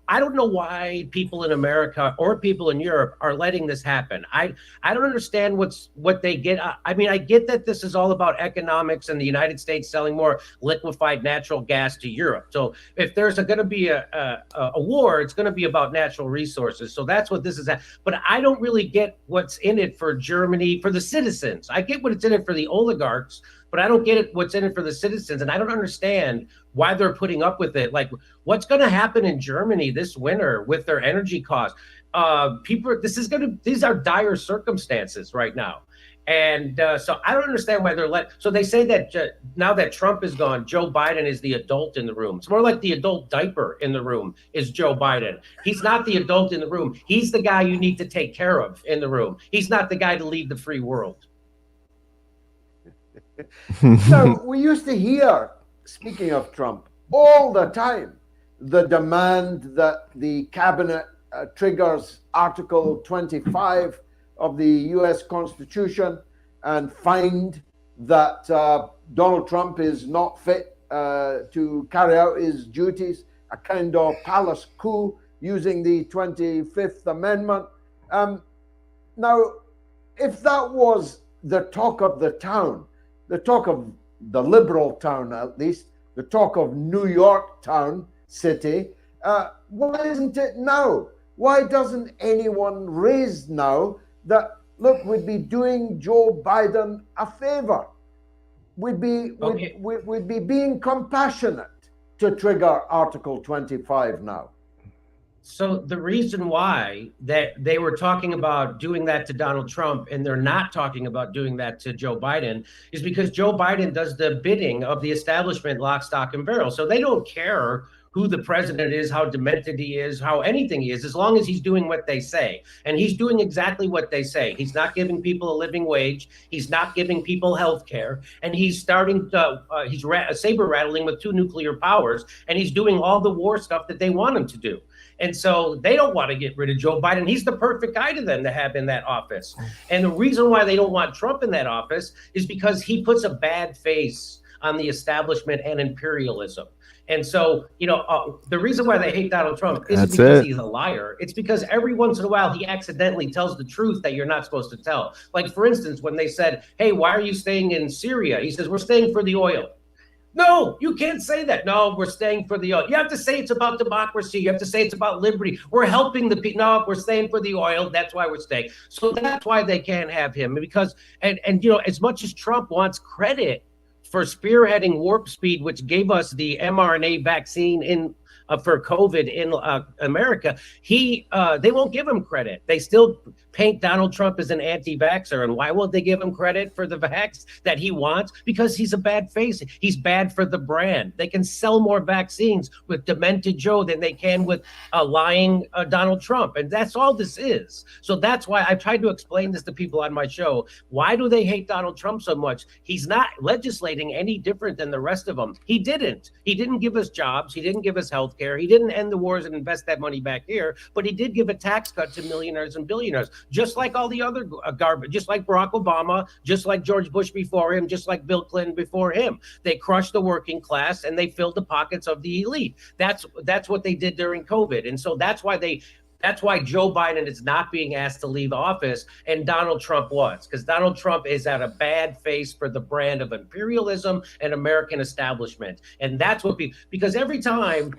[SPEAKER 9] I don't know why people in America or people in Europe are letting this happen. I don't understand what they get. I mean, I get that this is all about economics and the United States selling more liquefied natural gas to Europe. So if there's going to be a war, it's going to be about natural resources. So that's what this is at. But I don't really get what's in it for Germany, for the citizens. I get what it's in it for the oligarchs, but I don't get it what's in it for the citizens. And I don't understand why they're putting up with it. Like, what's going to happen in Germany this winter with their energy costs? These are dire circumstances right now. And so I don't understand why so they say that now that Trump is gone, Joe Biden is the adult in the room. It's more like the adult diaper in the room is Joe Biden. He's not the adult in the room. He's the guy you need to take care of in the room. He's not the guy to lead the free world.
[SPEAKER 8] So we used to hear, speaking of Trump, all the time, the demand that the cabinet triggers Article 25 of the U.S. Constitution and find that Donald Trump is not fit to carry out his duties, a kind of palace coup using the 25th Amendment. Now, if that was the talk of the town, the talk of the liberal town at least, the talk of New York town, city, why isn't it now? Why doesn't anyone raise now that, look, we'd be doing Joe Biden a favor? We'd be being compassionate to trigger Article 25 now.
[SPEAKER 9] So the reason why that they were talking about doing that to Donald Trump and they're not talking about doing that to Joe Biden is because Joe Biden does the bidding of the establishment lock, stock, and barrel. So they don't care who the president is, how demented he is, how anything he is, as long as he's doing what they say. And he's doing exactly what they say. He's not giving people a living wage. He's not giving people health care. And he's starting to, he's saber rattling with 2 nuclear powers. And he's doing all the war stuff that they want him to do. And so they don't want to get rid of Joe Biden. He's the perfect guy to them to have in that office. And the reason why they don't want Trump in that office is because he puts a bad face on the establishment and imperialism. And so, the reason why they hate Donald Trump isn't because he's a liar. It's because every once in a while he accidentally tells the truth that you're not supposed to tell. Like, for instance, when they said, hey, why are you staying in Syria? He says, we're staying for the oil. No, you can't say that. No, we're staying for the oil. You have to say it's about democracy. You have to say it's about liberty. We're helping the people. No, we're staying for the oil. That's why we're staying. So that's why they can't have him. Because, and as much as Trump wants credit for spearheading Warp Speed, which gave us the mRNA vaccine for COVID in America, they won't give him credit. They still paint Donald Trump as an anti-vaxxer. And why won't they give him credit for the vax that he wants? Because he's a bad face. He's bad for the brand. They can sell more vaccines with demented Joe than they can with lying Donald Trump. And that's all this is. So that's why I tried to explain this to people on my show. Why do they hate Donald Trump so much? He's not legislating any different than the rest of them. He didn't give us jobs. He didn't give us health care. He didn't end the wars and invest that money back here, but he did give a tax cut to millionaires and billionaires, just like all the other garbage, just like Barack Obama, just like George Bush before him, just like Bill Clinton before him. They crushed the working class and they filled the pockets of the elite. That's what they did during COVID. And so that's why Joe Biden is not being asked to leave office and Donald Trump was, because Donald Trump is at a bad face for the brand of imperialism and American establishment. And that's what because every time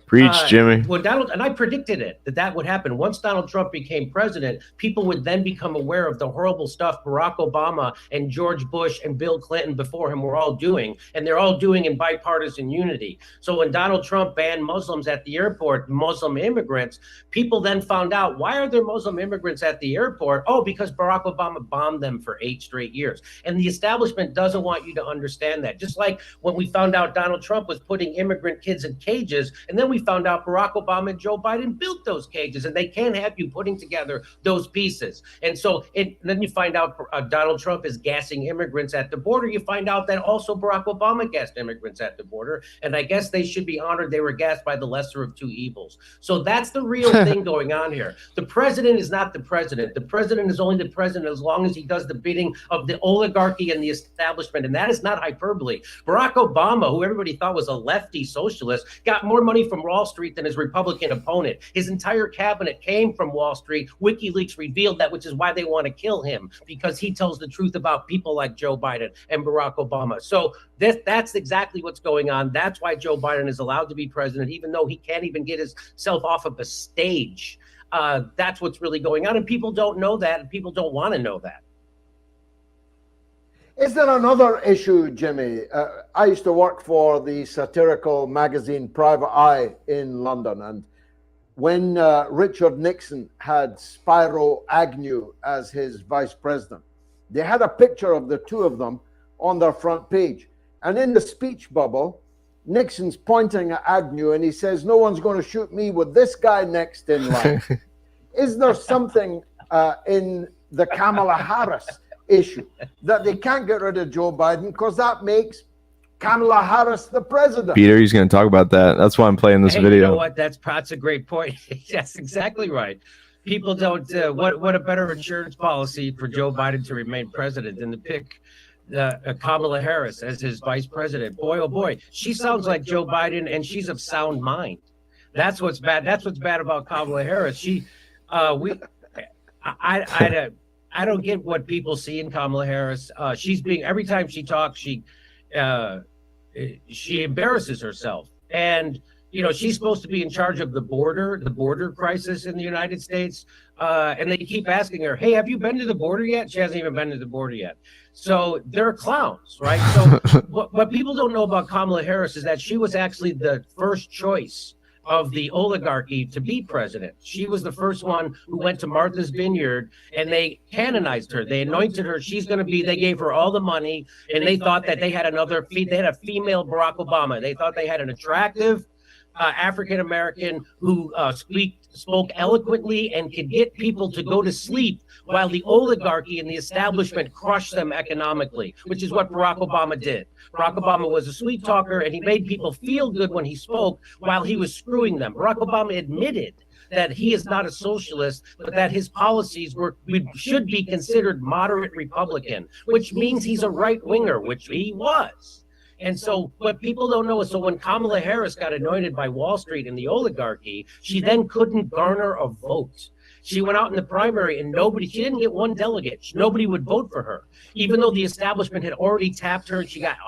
[SPEAKER 1] Jimmy.
[SPEAKER 9] When and I predicted that would happen. Once Donald Trump became president, people would then become aware of the horrible stuff Barack Obama and George Bush and Bill Clinton before him were all doing. And they're all doing in bipartisan unity. So when Donald Trump banned Muslims at the airport, Muslim immigrants, people then found out, why are there Muslim immigrants at the airport? Oh, because Barack Obama bombed them for 8 straight years. And the establishment doesn't want you to understand that. Just like when we found out Donald Trump was putting immigrant kids in cages, and then we found out Barack Obama and Joe Biden built those cages, and they can't have you putting together those pieces. And so then you find out Donald Trump is gassing immigrants at the border. You find out that also Barack Obama gassed immigrants at the border. And I guess they should be honored. They were gassed by the lesser of 2 evils. So that's the real thing going on here. clear. The president is not the president. The president is only the president as long as he does the bidding of the oligarchy and the establishment. And that is not hyperbole. Barack Obama, who everybody thought was a lefty socialist, got more money from Wall Street than his Republican opponent. His entire cabinet came from Wall Street. WikiLeaks revealed that, which is why they want to kill him, because he tells the truth about people like Joe Biden and Barack Obama. So that's exactly what's going on. That's why Joe Biden is allowed to be president, even though he can't even get himself off of a stage. That's what's really going on. And people don't know that, and people don't want to know that.
[SPEAKER 8] Is there another issue, Jimmy? I used to work for the satirical magazine Private Eye in London, and when Richard Nixon had Spyro Agnew as his vice president, they had a picture of the two of them on their front page. And in the speech bubble, Nixon's pointing at Agnew and he says, "No one's going to shoot me with this guy next in line." Is there something in the Kamala Harris issue that they can't get rid of Joe Biden because that makes Kamala Harris the president?
[SPEAKER 1] Peter, he's going to talk about that. That's why I'm playing this video.
[SPEAKER 9] You know what? That's a great point. That's exactly right. People don't. What a better insurance policy for Joe Biden to remain president than to pick Kamala Harris as his vice president. Boy, oh boy, she sounds like Joe Biden, and she's of sound mind. That's what's bad. That's what's bad about Kamala Harris. I don't get what people see in Kamala Harris. She's being, every time she talks, she embarrasses herself. And you know, she's supposed to be in charge of the border crisis in the United States. And they keep asking her, "Hey, have you been to the border yet?" She hasn't even been to the border yet. So they're clowns, right? So what people don't know about Kamala Harris is that she was actually the first choice of the oligarchy to be president. She was the first one who went to Martha's Vineyard and they canonized her. They anointed her. She's going to be, they gave her all the money and they thought that they had a female Barack Obama. They thought they had an attractive African-American who spoke eloquently and could get people to go to sleep while the oligarchy and the establishment crushed them economically, which is what Barack Obama did. Barack Obama was a sweet talker and he made people feel good when he spoke while he was screwing them. Barack Obama admitted that he is not a socialist, but that his policies should be considered moderate Republican, which means he's a right-winger, which he was. And so what people don't know is, so when Kamala Harris got anointed by Wall Street and the oligarchy, she then couldn't garner a vote. She went out in the primary and she didn't get one delegate. Nobody would vote for her, even though the establishment had already tapped her. She got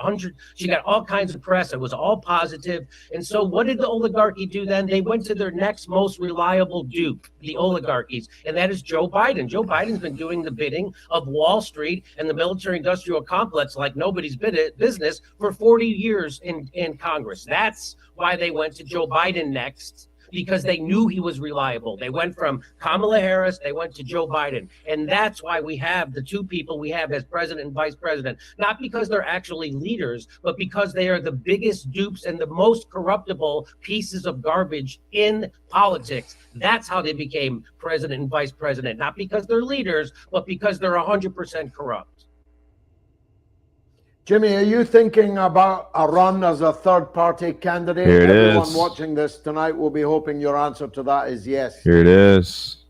[SPEAKER 9] all kinds of press. It was all positive. And so what did the oligarchy do then? They went to their next most reliable dupe, the oligarchies, and that is Joe Biden. Joe Biden's been doing the bidding of Wall Street and the military-industrial complex like nobody's business for 40 years in Congress. That's why they went to Joe Biden next, because they knew he was reliable. They went from Kamala Harris, they went to Joe Biden. And that's why we have the two people we have as president and vice president, not because they're actually leaders, but because they are the biggest dupes and the most corruptible pieces of garbage in politics. That's how they became president and vice president, not because they're leaders, but because they're 100% corrupt.
[SPEAKER 8] Jimmy, are you thinking about a run as a third-party candidate?
[SPEAKER 1] Here it
[SPEAKER 8] Everyone
[SPEAKER 1] is.
[SPEAKER 8] watching this tonight will be hoping your answer to that is yes.
[SPEAKER 1] Here it is.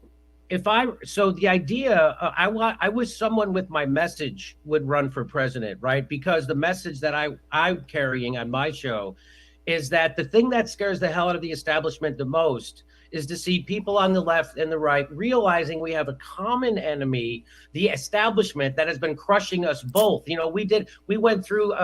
[SPEAKER 9] So the idea, I wish someone with my message would run for president, right? Because the message that I'm carrying on my show is that the thing that scares the hell out of the establishment the most is to see people on the left and the right realizing we have a common enemy, the establishment that has been crushing us both. You know, we went through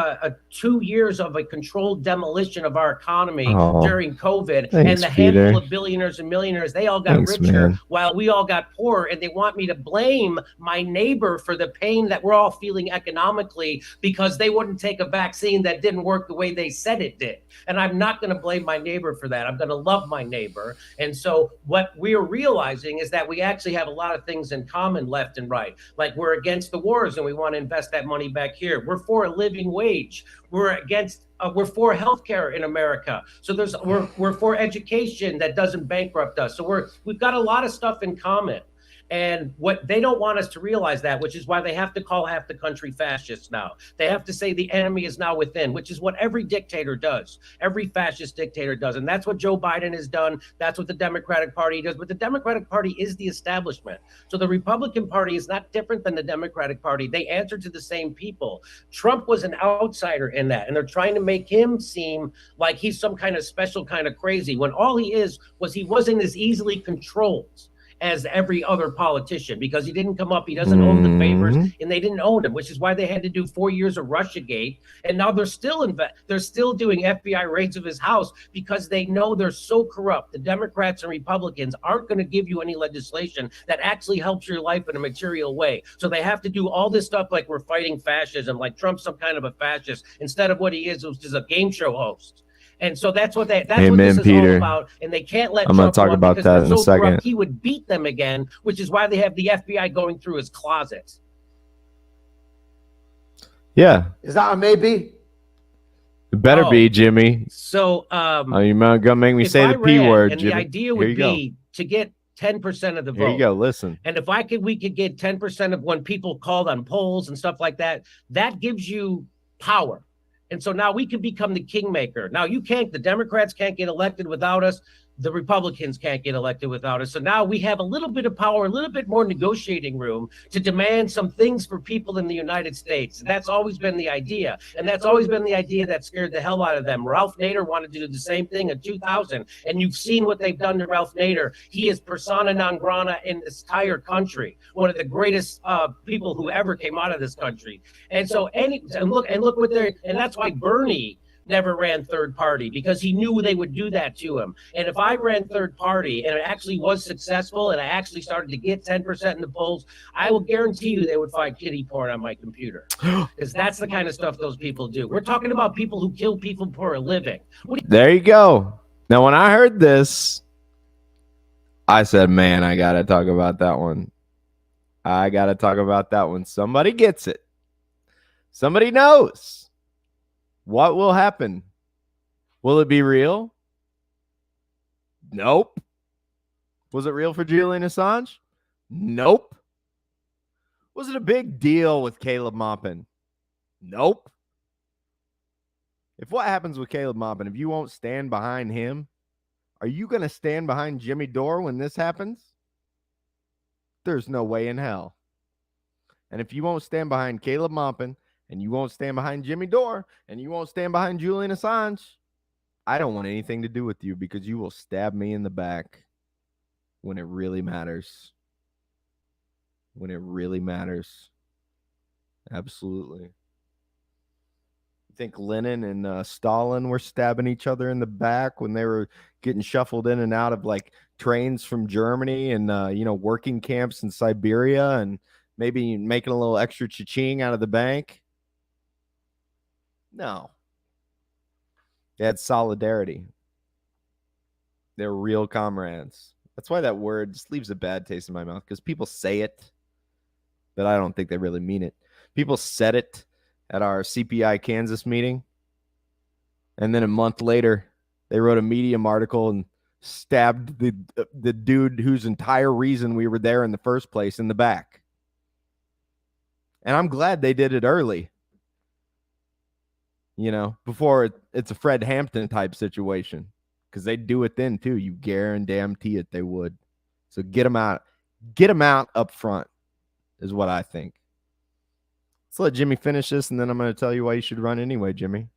[SPEAKER 9] 2 years of a controlled demolition of our economy during COVID, and the handful of billionaires and millionaires, they all got richer while we all got poorer, and they want me to blame my neighbor for the pain that we're all feeling economically because they wouldn't take a vaccine that didn't work the way they said it did. And I'm not going to blame my neighbor for that. I'm going to love my neighbor. And so what we're realizing is that we actually have a lot of things in common, left and right. Like we're against the wars and we want to invest that money back here. We're for a living wage. We're for healthcare in America. So we're for education that doesn't bankrupt us. So we've got a lot of stuff in common. And what they don't want us to realize that, which is why they have to call half the country fascists now. They have to say the enemy is now within, which is what every dictator does. Every fascist dictator does. And that's what Joe Biden has done. That's what the Democratic Party does. But the Democratic Party is the establishment. So the Republican Party is not different than the Democratic Party. They answer to the same people. Trump was an outsider in that. And they're trying to make him seem like he's some kind of special kind of crazy, when all he is was he wasn't as easily controlled as every other politician, because he didn't come up, he doesn't own the favors, and they didn't own him, which is why they had to do 4 years of Russiagate. And now they're still doing FBI raids of his house because they know they're so corrupt. The Democrats and Republicans aren't going to give you any legislation that actually helps your life in a material way. So they have to do all this stuff like we're fighting fascism, like Trump's some kind of a fascist, instead of what he is, which is a game show host. And so that's what what this is all about. And they can't let Trump
[SPEAKER 1] talk about that in a second.
[SPEAKER 9] Corrupt, he would beat them again, which is why they have the FBI going through his closet.
[SPEAKER 1] Yeah.
[SPEAKER 8] Is that a maybe?
[SPEAKER 1] It better be, Jimmy.
[SPEAKER 9] So
[SPEAKER 1] you're gonna make me say the P word,
[SPEAKER 9] and
[SPEAKER 1] Jimmy.
[SPEAKER 9] the idea would be to get 10% of the vote.
[SPEAKER 1] Here you go. Listen.
[SPEAKER 9] And if we could get 10% of when people called on polls and stuff like that, that gives you power. And so now we can become the kingmaker. Now the Democrats can't get elected without us. The Republicans can't get elected without us. So now we have a little bit of power, a little bit more negotiating room to demand some things for people in the United States. That's always been the idea. And that's always been the idea that scared the hell out of them. Ralph Nader wanted to do the same thing in 2000. And you've seen what they've done to Ralph Nader. He is persona non grata in this entire country. One of the greatest people who ever came out of this country. And so look what and that's why Bernie never ran third party, because he knew they would do that to him. And if I ran third party and it actually was successful and I actually started to get 10% in the polls, I will guarantee you they would find kitty porn on my computer, because that's the kind of stuff those people do. We're talking about people who kill people for a living.
[SPEAKER 1] There you go. Now, when I heard this, I said, man, I got to talk about that one. I got to talk about that one. Somebody gets it. Somebody knows. What will happen? Will it be real? Nope. Was it real for Julian Assange? Nope. Was it a big deal with Caleb Maupin? Nope. If what happens with Caleb Maupin, if you won't stand behind him, are you going to stand behind Jimmy Dore when this happens? There's no way in hell. And if you won't stand behind Caleb Maupin, and you won't stand behind Jimmy Dore, and you won't stand behind Julian Assange, I don't want anything to do with you, because you will stab me in the back when it really matters. When it really matters. Absolutely. You think Lenin and Stalin were stabbing each other in the back when they were getting shuffled in and out of like trains from Germany and working camps in Siberia, and maybe making a little extra cha-ching out of the bank? No. They had solidarity. They're real comrades. That's why that word just leaves a bad taste in my mouth, because people say it, but I don't think they really mean it. People said it at our CPI Kansas meeting, and then a month later, they wrote a Medium article and stabbed the dude whose entire reason we were there in the first place in the back. And I'm glad they did it early. Before it's a Fred Hampton type situation, because they'd do it then too. You guarantee it, they would. So get them out up front is what I think. Let's let Jimmy finish this, and then I'm going to tell you why you should run anyway, Jimmy.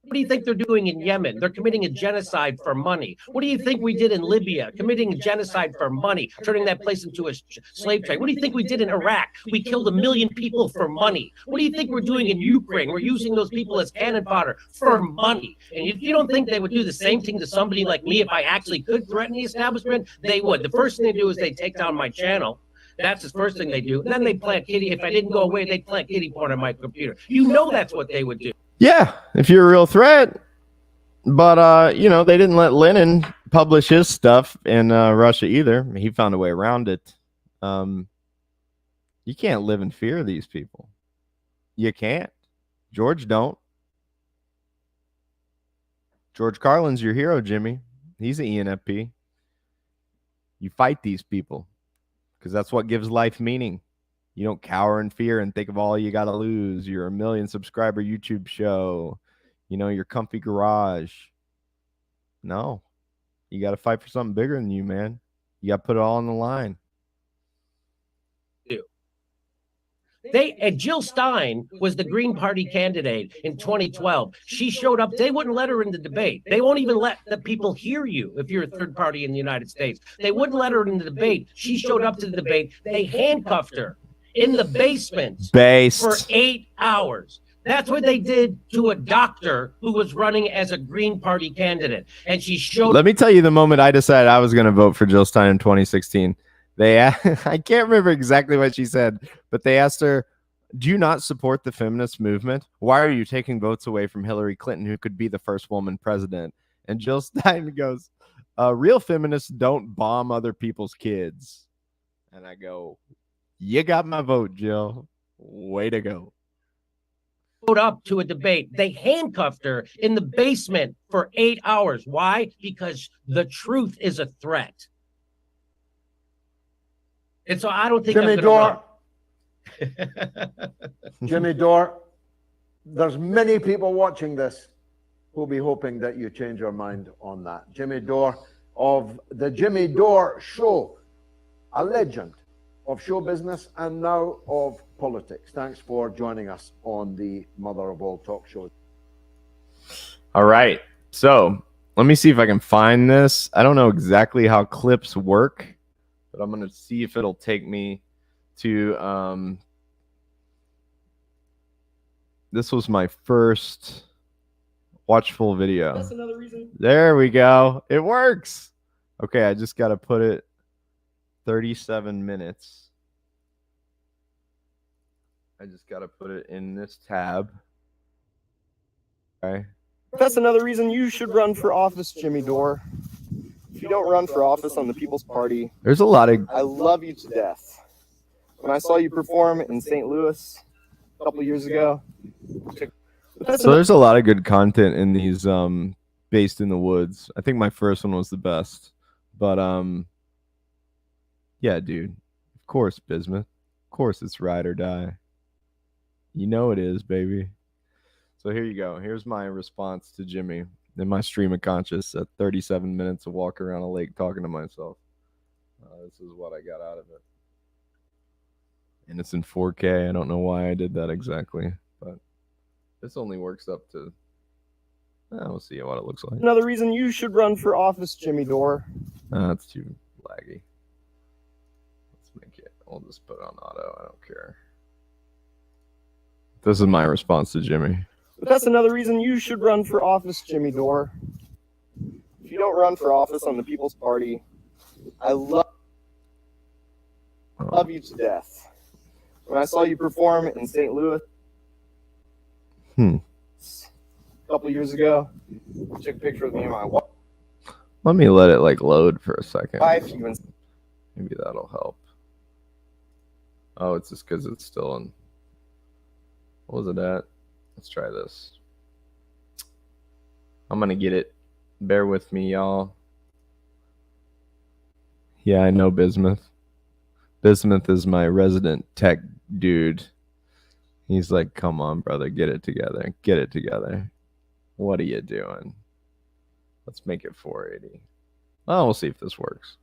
[SPEAKER 9] What do you think they're doing in Yemen? They're committing a genocide for money. What do you think we did in Libya? Committing a genocide for money, turning that place into a slave trade. What do you think we did in Iraq? We killed 1 million people for money. What do you think we're doing in Ukraine? We're using those people as cannon fodder for money. And if you don't think they would do the same thing to somebody like me if I actually could threaten the establishment, they would. The first thing they do is they take down my channel. That's the first thing they do. And then they plant kitty. If I didn't go away, they'd plant kitty porn on my computer. That's what they would do.
[SPEAKER 1] Yeah, if you're a real threat. But, they didn't let Lenin publish his stuff in Russia either. He found a way around it. You can't live in fear of these people. You can't. George don't. George Carlin's your hero, Jimmy. He's an ENFP. You fight these people because that's what gives life meaning. You don't cower in fear and think of all you got to lose. Your 1 million subscriber YouTube show, your comfy garage. No, you got to fight for something bigger than you, man. You got to put it all on the line.
[SPEAKER 9] Jill Stein was the Green Party candidate in 2012. She showed up. They wouldn't let her in the debate. They won't even let the people hear you if you're a third party in the United States. They wouldn't let her in the debate. She showed up to the debate. They handcuffed her in the basement for 8 hours. That's what they did to a doctor who was running as a Green Party candidate. And she showed.
[SPEAKER 1] Let me tell you the moment I decided I was going to vote for Jill Stein in 2016. I can't remember exactly what she said, but they asked her, do you not support the feminist movement? Why are you taking votes away from Hillary Clinton, who could be the first woman president? And Jill Stein goes, real feminists don't bomb other people's kids. And I go, you got my vote, Jill. Way to go.
[SPEAKER 9] Showed up to a debate. They handcuffed her in the basement for 8 hours. Why? Because the truth is a threat. And so I don't think
[SPEAKER 8] Jimmy
[SPEAKER 9] I'm
[SPEAKER 8] Dore. Jimmy Dore, there's many people watching this who'll be hoping that you change your mind on that. Jimmy Dore of the Jimmy Dore Show, a legend of show business and now of politics. Thanks for joining us on the mother of all talk shows.
[SPEAKER 1] All right. So let me see if I can find this. I don't know exactly how clips work, but I'm going to see if it'll take me to this was my first watchful video.
[SPEAKER 2] That's another reason.
[SPEAKER 1] There we go. It works. Okay, I just got to put it 37 minutes. I just got to put it in this tab. Okay.
[SPEAKER 2] That's another reason you should run for office, Jimmy Dore. If you don't run for office on the People's Party,
[SPEAKER 1] There's a lot of
[SPEAKER 2] I love you to death. When I saw you perform in St. Louis a couple years ago,
[SPEAKER 1] so there's a lot of good content in these based in the woods. I think my first one was the best. But yeah, dude. Of course, Bismuth. Of course it's ride or die. You know it is, baby. So here you go. Here's my response to Jimmy in my stream of conscious at 37 minutes of walking around a lake talking to myself. This is what I got out of it. And it's in 4K. I don't know why I did that exactly, but this only works up to, we'll see what it looks like.
[SPEAKER 2] another reason you should run for office, Jimmy Dore.
[SPEAKER 1] That's too laggy. Let's make it, I'll just put it on auto. I don't care. This is my response to Jimmy.
[SPEAKER 2] But that's another reason you should run for office, Jimmy Dore. If you don't run for office on the People's Party, I love you to death. When I saw you perform in St. Louis a couple years ago, I took a picture with me and my wife.
[SPEAKER 1] Let me let it load for a second.
[SPEAKER 2] Even
[SPEAKER 1] Maybe that'll help. Oh, it's just because it's still in. What was it at? Let's try this. I'm going to get it. Bear with me, y'all. Yeah, I know Bismuth. Bismuth is my resident tech dude. He's like, come on, brother, get it together. Get it together. What are you doing? Let's make it 480. Oh, we'll see if this works.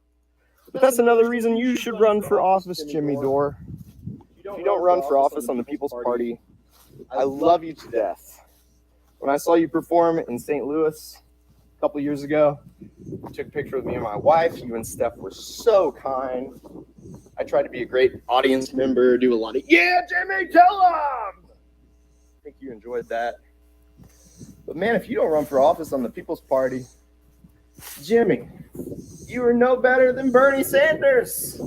[SPEAKER 2] But that's another reason you should run for office, Jimmy Dore. If you don't run for office on the People's Party, I love you to death. When I saw you perform in St. Louis a couple years ago, I took a picture with me and my wife. You and Steph were so kind. I tried to be a great audience member, do a lot of, yeah, Jimmy, tell him! I think you enjoyed that. But man, if you don't run for office on the People's Party, Jimmy, you are no better than Bernie Sanders.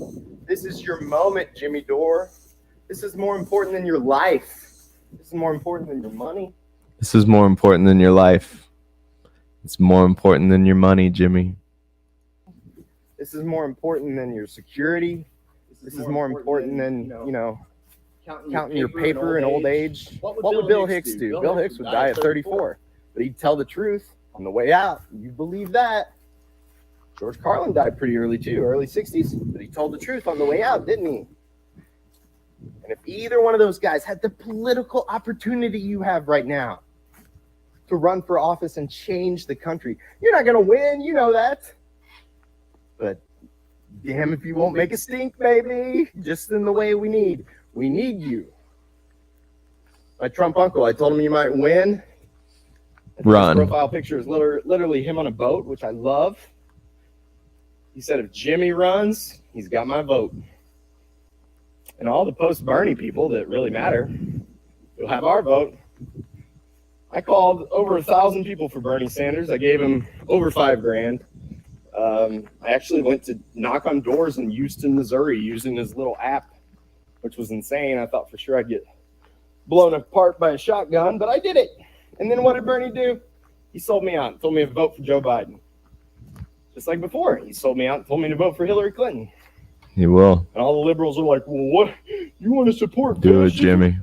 [SPEAKER 2] This is your moment, Jimmy Dore. This is more important than your life. This is more important than your money.
[SPEAKER 1] This is more important than your life. It's more important than your money, Jimmy.
[SPEAKER 2] This is more important than your security. This is more important than, counting your paper in old age. What would Bill Hicks do? Bill Hicks would die at 34. But he'd tell the truth on the way out. You believe that?
[SPEAKER 11] George Carlin died pretty early too, early 60s, but he told the truth on the way out, didn't he? And if either one of those guys had the political opportunity you have right now to run for office and change the country, you're not going to win, you know that. But damn if you won't make a stink, baby, just in the way we need. We need you. My Trump uncle, I told him you might win.
[SPEAKER 1] Run.
[SPEAKER 11] His profile picture is literally him on a boat, which I love. He said if Jimmy runs, he's got my vote. And all the post-Bernie people that really matter, you'll have our vote. I called over 1,000 people for Bernie Sanders. I gave him over $5,000. I actually went to knock on doors in Houston, Missouri, using his little app, which was insane. I thought for sure I'd get blown apart by a shotgun, but I did it. And then what did Bernie do? He sold me out and told me to vote for Joe Biden. Just like before, he sold me out and told me to vote for Hillary Clinton.
[SPEAKER 1] He will.
[SPEAKER 11] And all the liberals are like, well, what? You want to support
[SPEAKER 1] Do it,
[SPEAKER 11] fascism?
[SPEAKER 1] Jimmy.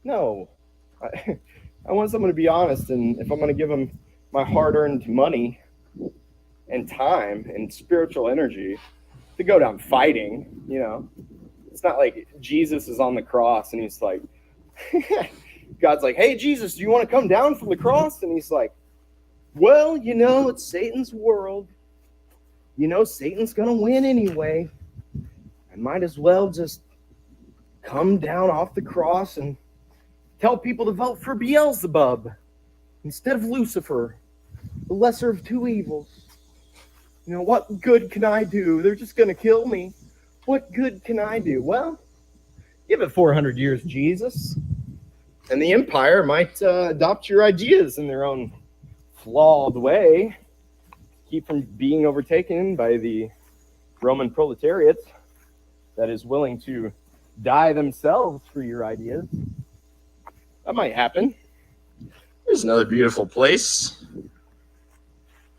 [SPEAKER 11] No. I want someone to be honest, and if I'm going to give them my hard-earned money and time and spiritual energy to go down fighting, you know, it's not like Jesus is on the cross and he's like, God's like, hey, Jesus, do you want to come down from the cross? And he's like, well, you know, it's Satan's world. You know, Satan's going to win anyway. I might as well just come down off the cross and tell people to vote for Beelzebub instead of Lucifer, the lesser of two evils. You know, what good can I do? They're just going to kill me. What good can I do? Well, give it 400 years, Jesus. And the empire might adopt your ideas in their own flawed way. Keep from being overtaken by the Roman proletariat that is willing to die themselves for your ideas. That might happen. There's another beautiful place,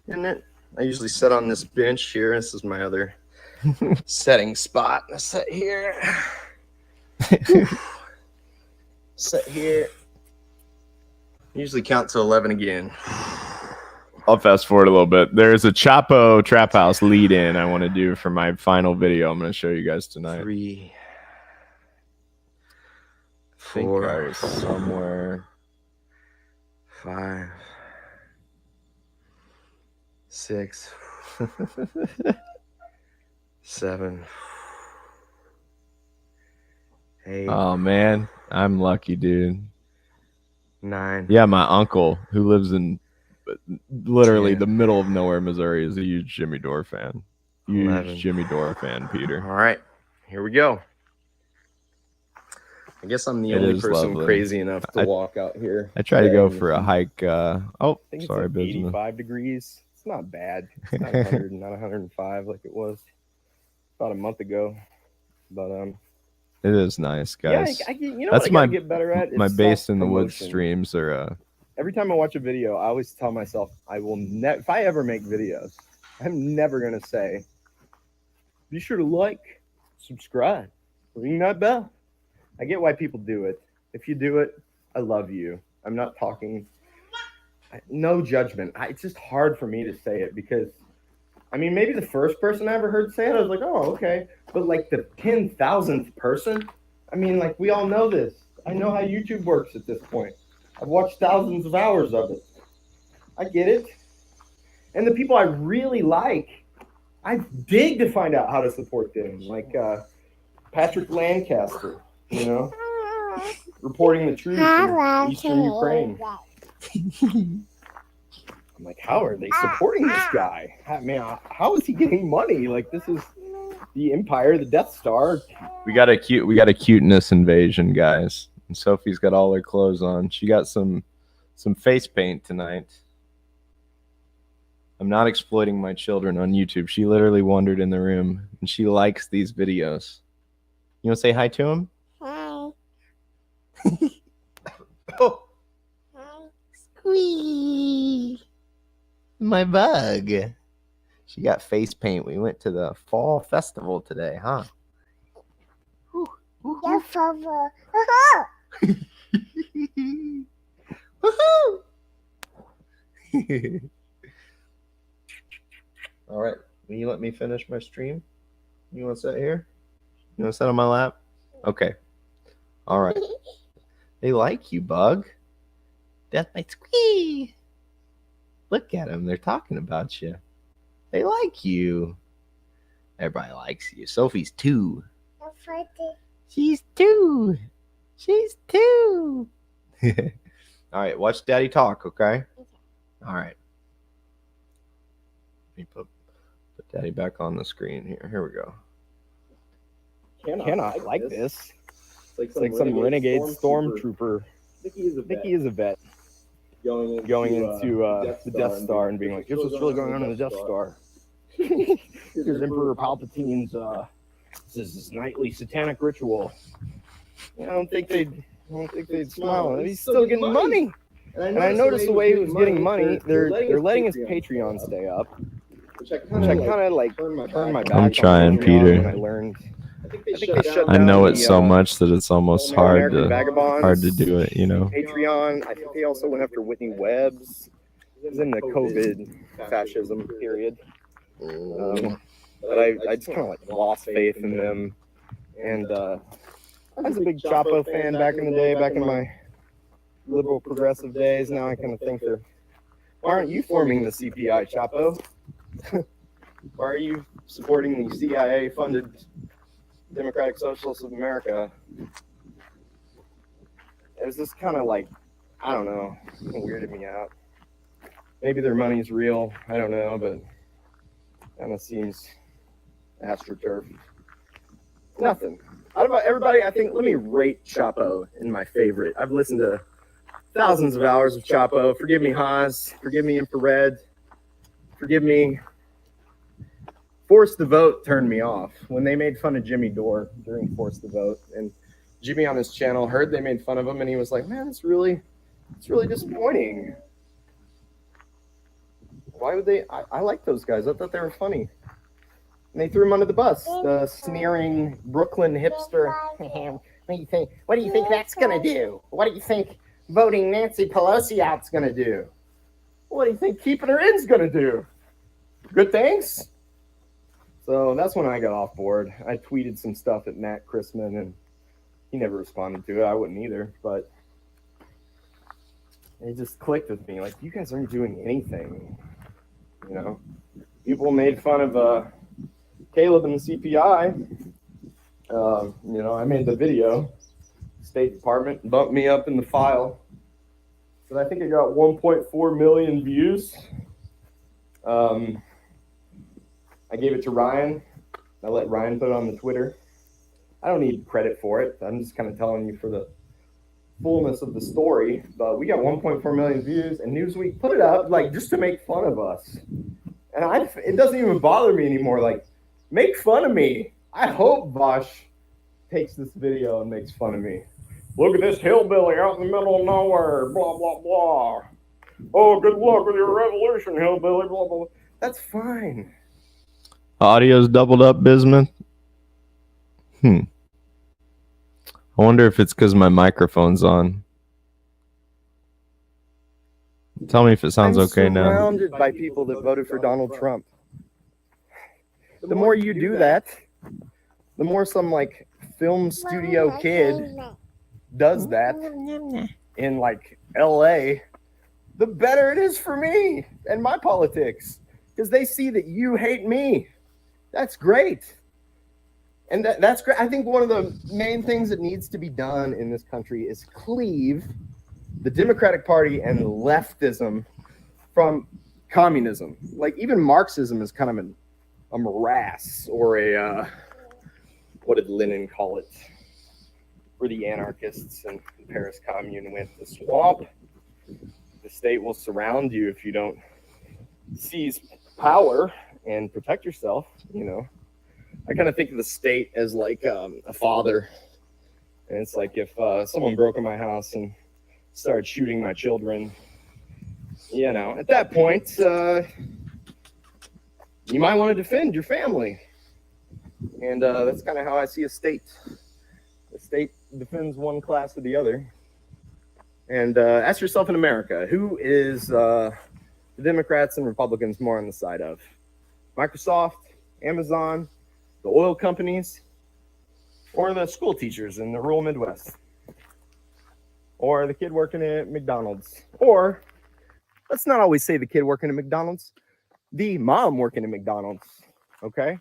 [SPEAKER 11] isn't it? I usually sit on this bench here. This is my other setting spot. I sit here. Sit here. Usually count to 11 again.
[SPEAKER 1] I'll fast forward a little bit. There's a Chapo Trap House lead in I want to do for my final video I'm going to show you guys tonight.
[SPEAKER 11] 3,
[SPEAKER 1] I think
[SPEAKER 11] 4,
[SPEAKER 1] I was somewhere.
[SPEAKER 11] 5, 6, 7, 8.
[SPEAKER 1] Oh, man. I'm lucky, dude.
[SPEAKER 11] 9.
[SPEAKER 1] Yeah, my uncle, who lives in literally
[SPEAKER 11] 10.
[SPEAKER 1] the middle of nowhere, Missouri, is a huge Jimmy Dore fan. Huge
[SPEAKER 11] 11.
[SPEAKER 1] Jimmy Dore fan, Peter.
[SPEAKER 11] All right, here we go. I guess I'm the only person crazy enough to walk out here.
[SPEAKER 1] I try to go for a hike.
[SPEAKER 11] I think
[SPEAKER 1] sorry,
[SPEAKER 11] it's like
[SPEAKER 1] business.
[SPEAKER 11] 85 degrees. It's not bad. It's not 100, not 105 like it was about a month ago. But
[SPEAKER 1] it is nice, guys.
[SPEAKER 11] Yeah, you know
[SPEAKER 1] that's
[SPEAKER 11] what I gotta get better at?
[SPEAKER 1] My
[SPEAKER 11] It's
[SPEAKER 1] base in the woods
[SPEAKER 11] self-promotion.
[SPEAKER 1] streams are.
[SPEAKER 11] Every time I watch a video, I always tell myself I will never. If I ever make videos, I'm never gonna say, "Be sure to like, subscribe, ring that bell." I get why people do it. If you do it, I love you. I'm not talking. No judgment. It's just hard for me to say it because, I mean, maybe the first person I ever heard say it, I was like, oh, okay. But like the 10,000th person, I mean, like we all know this. I know how YouTube works at this point. I've watched thousands of hours of it. I get it. And the people I really like, I dig to find out how to support them. Like Patrick Lancaster, you know, reporting the truth in Eastern Ukraine. I'm like, how are they supporting this guy? Man, how is he getting money? Like, this is the Empire, the Death Star.
[SPEAKER 1] We got a cuteness invasion, guys. And Sophie's got all her clothes on. She got some face paint tonight. I'm not exploiting my children on YouTube. She literally wandered in the room and she likes these videos. You want to say hi to him?
[SPEAKER 12] Hi.
[SPEAKER 1] Oh.
[SPEAKER 12] Hi.
[SPEAKER 1] Squee. My bug. She got face paint. We went to the fall festival today, huh?
[SPEAKER 12] Your father.
[SPEAKER 11] All right,
[SPEAKER 1] Will you let me finish my stream? You want to sit here? You want to sit on my lap? Okay. All right. They like you, Bug. That's my squee. Look at them. They're talking about you. They like you. Everybody likes you. Sophie's 2. She's 2. She's 2. All right. Watch Daddy talk, okay? All right. Let me put Daddy back on the screen here. Here we go.
[SPEAKER 11] Cannot like this. It's like some renegade stormtrooper. I think he is a vet. Going into the Death Star and being like, here's what's really going on in the Death Star. Here's Emperor Palpatine's this nightly satanic ritual. I don't think they'd smile. He's still getting money. And I noticed the way he was getting money, they're letting his Patreon stay up. Which I kind of like turned my back.
[SPEAKER 1] I'm trying, Peter.
[SPEAKER 11] When I learned. I think they shut
[SPEAKER 1] I
[SPEAKER 11] down
[SPEAKER 1] know
[SPEAKER 11] the,
[SPEAKER 1] it so much that it's almost hard
[SPEAKER 11] Vagabonds,
[SPEAKER 1] to do it, you know.
[SPEAKER 11] Patreon. I think they also went after Whitney Webb's. It was in the COVID fascism period. But I just kind of like lost faith in them. And I was a big Chapo fan back in the day, back in my liberal progressive days. Now I kind of think why aren't you forming the CPI, Chapo? Why are you supporting the CIA-funded Democratic Socialists of America? It was just kind of like, I don't know, it weirded me out. Maybe their money's real, I don't know, but kind of seems astroturf. Nothing. Out of everybody, I think, let me rate Chapo in my favorite. I've listened to thousands of hours of Chapo. Forgive me, Haas. Forgive me, Infrared. Forgive me. Force the Vote turned me off when they made fun of Jimmy Dore during Force the Vote. And Jimmy on his channel heard they made fun of him, and he was like, man, it's really disappointing. Why would they? I like those guys. I thought they were funny. And they threw him under the bus. The sneering Brooklyn hipster. What do you think that's going to do? What do you think voting Nancy Pelosi out's going to do? What do you think keeping her in's going to do? Good things? So that's when I got off board. I tweeted some stuff at Matt Chrisman, and he never responded to it. I wouldn't either, but it just clicked with me. Like, you guys aren't doing anything. You know, people made fun of Caleb and the CPI. You know, I made the video. State Department bumped me up in the file. So I think it got 1.4 million views. I gave it to Ryan. I let Ryan put it on the Twitter. I don't need credit for it. I'm just kind of telling you for the fullness of the story. But we got 1.4 million views, and Newsweek put it up like just to make fun of us. And it doesn't even bother me anymore. Like, make fun of me. I hope Bosch takes this video and makes fun of me. Look at this hillbilly out in the middle of nowhere. Blah, blah, blah. Oh, good luck with your revolution, hillbilly. Blah, blah, blah. That's fine.
[SPEAKER 1] Audio's doubled up, Bismuth. I wonder if it's because my microphone's on. Tell me if it sounds okay now.
[SPEAKER 11] I'm surrounded by people that voted for Donald Trump. The more you do that, the more some like film studio kid does that in like LA, the better it is for me and my politics, because they see that you hate me. That's great. And that's great. I think one of the main things that needs to be done in this country is cleave the Democratic Party and leftism from communism. Like, even Marxism is kind of a morass, or a, what did Lenin call it? Where the anarchists and the Paris Commune went, the swamp. The state will surround you if you don't seize power and protect yourself, you know. I kind of think of the state as like a father. And it's like if someone broke in my house and started shooting my children, you know, at that point, you might want to defend your family. And that's kind of how I see a state. The state defends one class or the other. And ask yourself in America, who is the Democrats and Republicans more on the side of? Microsoft, Amazon, the oil companies, or the school teachers in the rural Midwest, or the kid working at McDonald's, or let's not always say the kid working at McDonald's, the mom working at McDonald's, okay?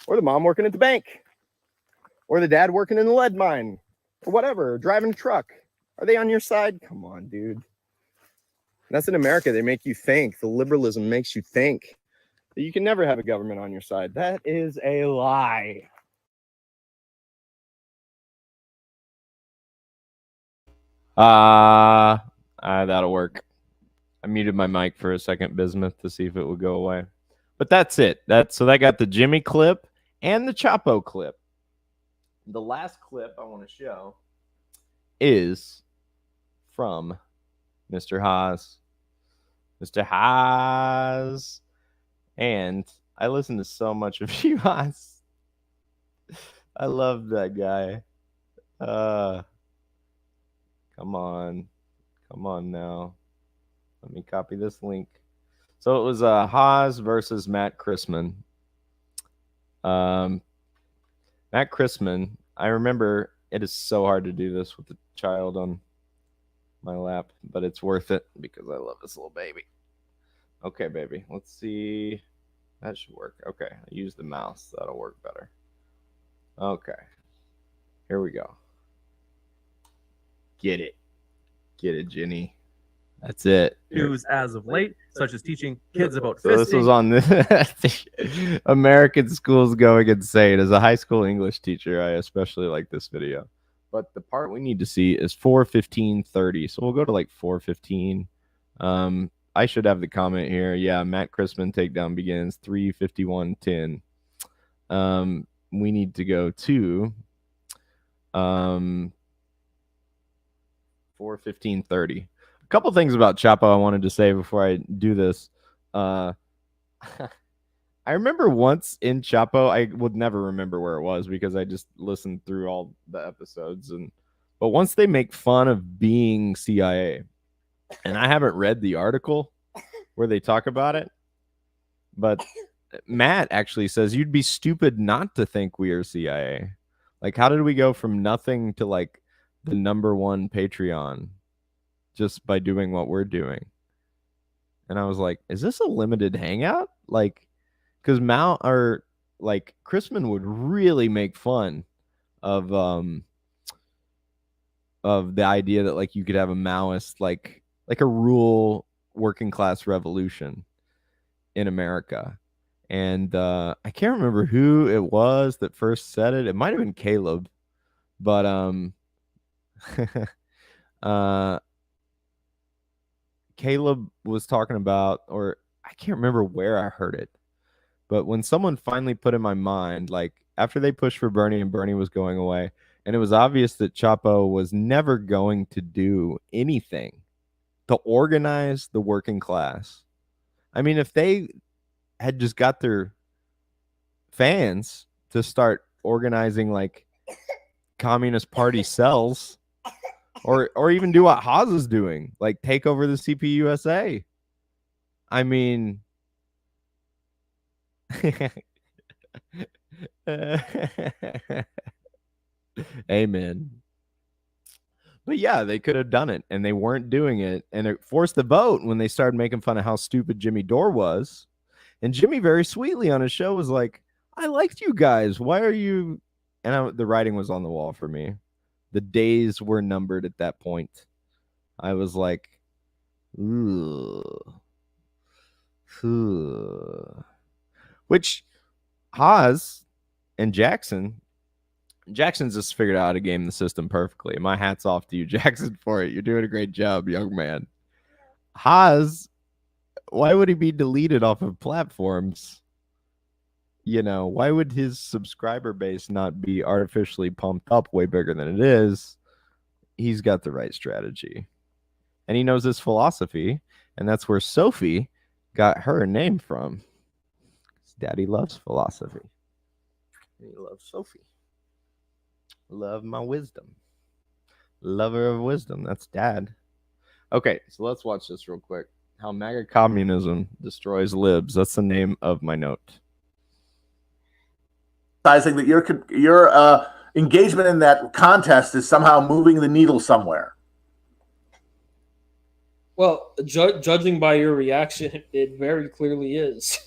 [SPEAKER 11] Or the mom working at the bank, or the dad working in the lead mine, or whatever, driving a truck. Are they on your side? Come on, dude. That's in America. They make you think. The liberalism makes you think that you can never have a government on your side. That is a lie.
[SPEAKER 1] That'll work. I muted my mic for a second, Bismuth, to see if it would go away. But that's it. So that got the Jimmy clip and the Chapo clip. The last clip I want to show is from Mr. Haas. Mr. Haas. And I listen to so much of you, Haas. I love that guy. Come on now. Let me copy this link. So it was Haas versus Matt Chrisman. Matt Chrisman, I remember it is so hard to do this with the child on my lap, but it's worth it because I love this little baby. Okay, baby. Let's see. That should work. Okay, I use the mouse. That'll work better. Okay. Here we go. Get it. Get it, Jenny. That's it.
[SPEAKER 13] News as of late, such as teaching kids about fisting.
[SPEAKER 1] So this was on the American schools going insane. As a high school English teacher, I especially like this video. But the part we need to see is 4:15:30. So we'll go to like 4:15. I should have the comment here. Yeah, Matt Chrisman takedown begins 3:51:10. We need to go to 4:15:30. A couple things about Chapo I wanted to say before I do this. I remember once in Chapo, I would never remember where it was because I just listened through all the episodes. But once they make fun of being CIA, and I haven't read the article where they talk about it, but Matt actually says you'd be stupid not to think we are CIA. Like, how did we go from nothing to like the #1 Patreon just by doing what we're doing? And I was like, is this a limited hangout? Like, because Chrisman would really make fun of the idea that like you could have a Maoist like a rural working class revolution in America. And I can't remember who it was that first said it. It might have been Caleb, but Caleb was talking about, or I can't remember where I heard it, but when someone finally put in my mind, like after they pushed for Bernie and Bernie was going away, and it was obvious that Chapo was never going to do anything to organize the working class. I mean, if they had just got their fans to start organizing like Communist Party cells, or even do what Haas is doing, like take over the CPUSA. I mean, amen. But yeah, they could have done it, and they weren't doing it, and it forced the vote when they started making fun of how stupid Jimmy Dore was. And Jimmy very sweetly on his show was like, I liked you guys. Why are you? And the writing was on the wall for me. The days were numbered at that point. I was like, ooh. Which Haas and Jackson's just figured out how to game the system perfectly. My hat's off to you, Jackson, for it. You're doing a great job, young man. Haas, why would he be deleted off of platforms? You know, why would his subscriber base not be artificially pumped up way bigger than it is? He's got the right strategy. And he knows his philosophy. And that's where Sophie got her name from. Daddy loves philosophy. He loves Sophie. Love my wisdom. Lover of wisdom. That's Dad. Okay, so let's watch this real quick. How MAGA communism destroys libs. That's the name of my note.
[SPEAKER 14] That your engagement in that contest is somehow moving the needle somewhere.
[SPEAKER 15] Well, judging by your reaction, it very clearly is,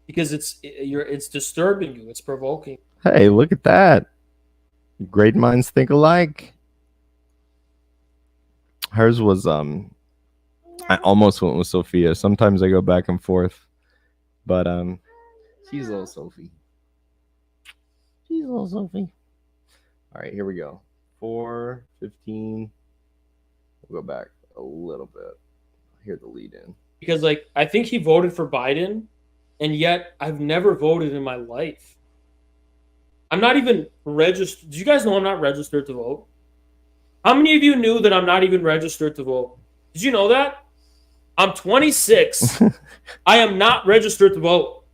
[SPEAKER 15] because it's disturbing you. It's provoking.
[SPEAKER 1] Hey, look at that. Great minds think alike. Hers was I almost went with Sophia. Sometimes I go back and forth, but she's little Sophie. She's little Sophie. All right, here we go. 4:15. We'll go back a little bit. Hear the lead in.
[SPEAKER 15] Because I think he voted for Biden, and yet I've never voted in my life. I'm not even registered. Do you guys know I'm not registered to vote? How many of you knew that I'm not even registered to vote? Did you know that? I'm 26. I am not registered to vote.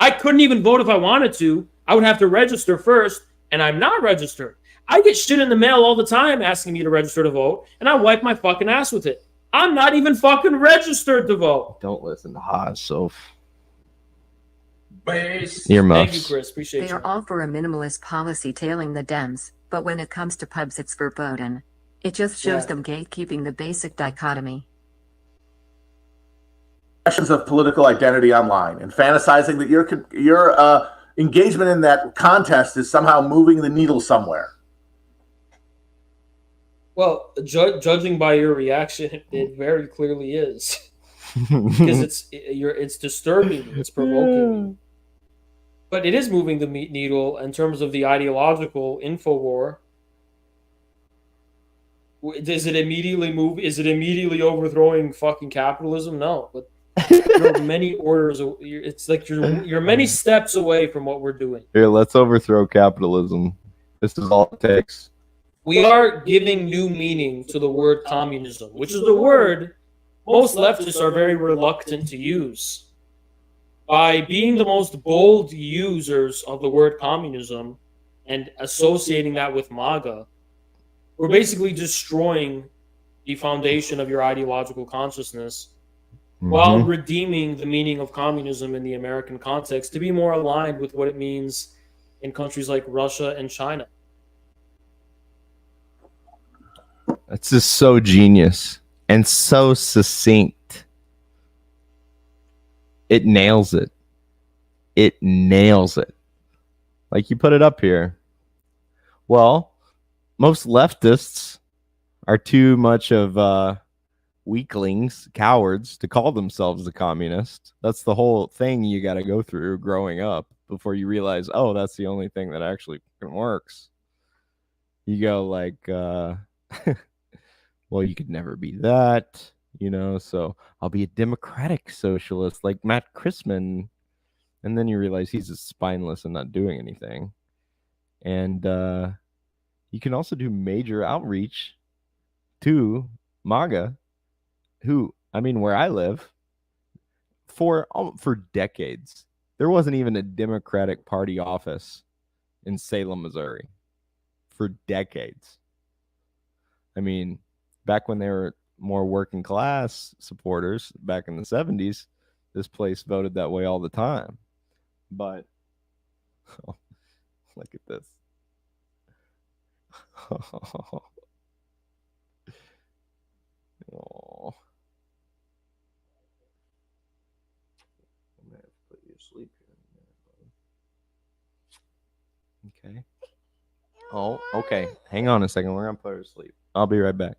[SPEAKER 15] I couldn't even vote if I wanted to. I would have to register first, and I'm not registered. I get shit in the mail all the time asking me to register to vote, and I wipe my fucking ass with it. I'm not even fucking registered to vote.
[SPEAKER 1] Don't listen to Haas, Soph.
[SPEAKER 15] Earmuffs.
[SPEAKER 1] Thank you,
[SPEAKER 15] Chris. Appreciate
[SPEAKER 16] They are all for a minimalist policy tailing the Dems, but when it comes to pubs, it's verboten. It just shows them gatekeeping the basic dichotomy.
[SPEAKER 14] Questions of political identity online and fantasizing that your engagement in that contest is somehow moving the needle somewhere.
[SPEAKER 15] Well, judging by your reaction, it very clearly is, because it's disturbing you, it's provoking you. But it is moving the needle in terms of the ideological info war. Does it immediately move? Is it immediately overthrowing fucking capitalism? No, but there are many orders. It's like you're many steps away from what we're doing.
[SPEAKER 1] Here, let's overthrow capitalism. This is all it takes.
[SPEAKER 15] We are giving new meaning to the word communism, which is the word most leftists are very reluctant to use. By being the most bold users of the word communism and associating that with MAGA, we're basically destroying the foundation of your ideological consciousness while redeeming the meaning of communism in the American context to be more aligned with what it means in countries like Russia and China.
[SPEAKER 1] That's just so genius and so succinct. It nails it. It nails it. Like you put it up here. Well, most leftists are too much of weaklings, cowards, to call themselves a communist. That's the whole thing you got to go through growing up before you realize, oh, that's the only thing that actually works. You go like, well, you could never be that, so I'll be a democratic socialist like Matt Christman. And then you realize he's just spineless and not doing anything. And you can also do major outreach to MAGA, where I live, for decades. There wasn't even a Democratic Party office in Salem, Missouri for decades. Back when they were more working class supporters back in the 70s, this place voted that way all the time. But look at this. Oh. I'm gonna have to put you to sleep here. Okay. Oh, okay. Hang on a second. We're gonna put her to sleep. I'll be right back.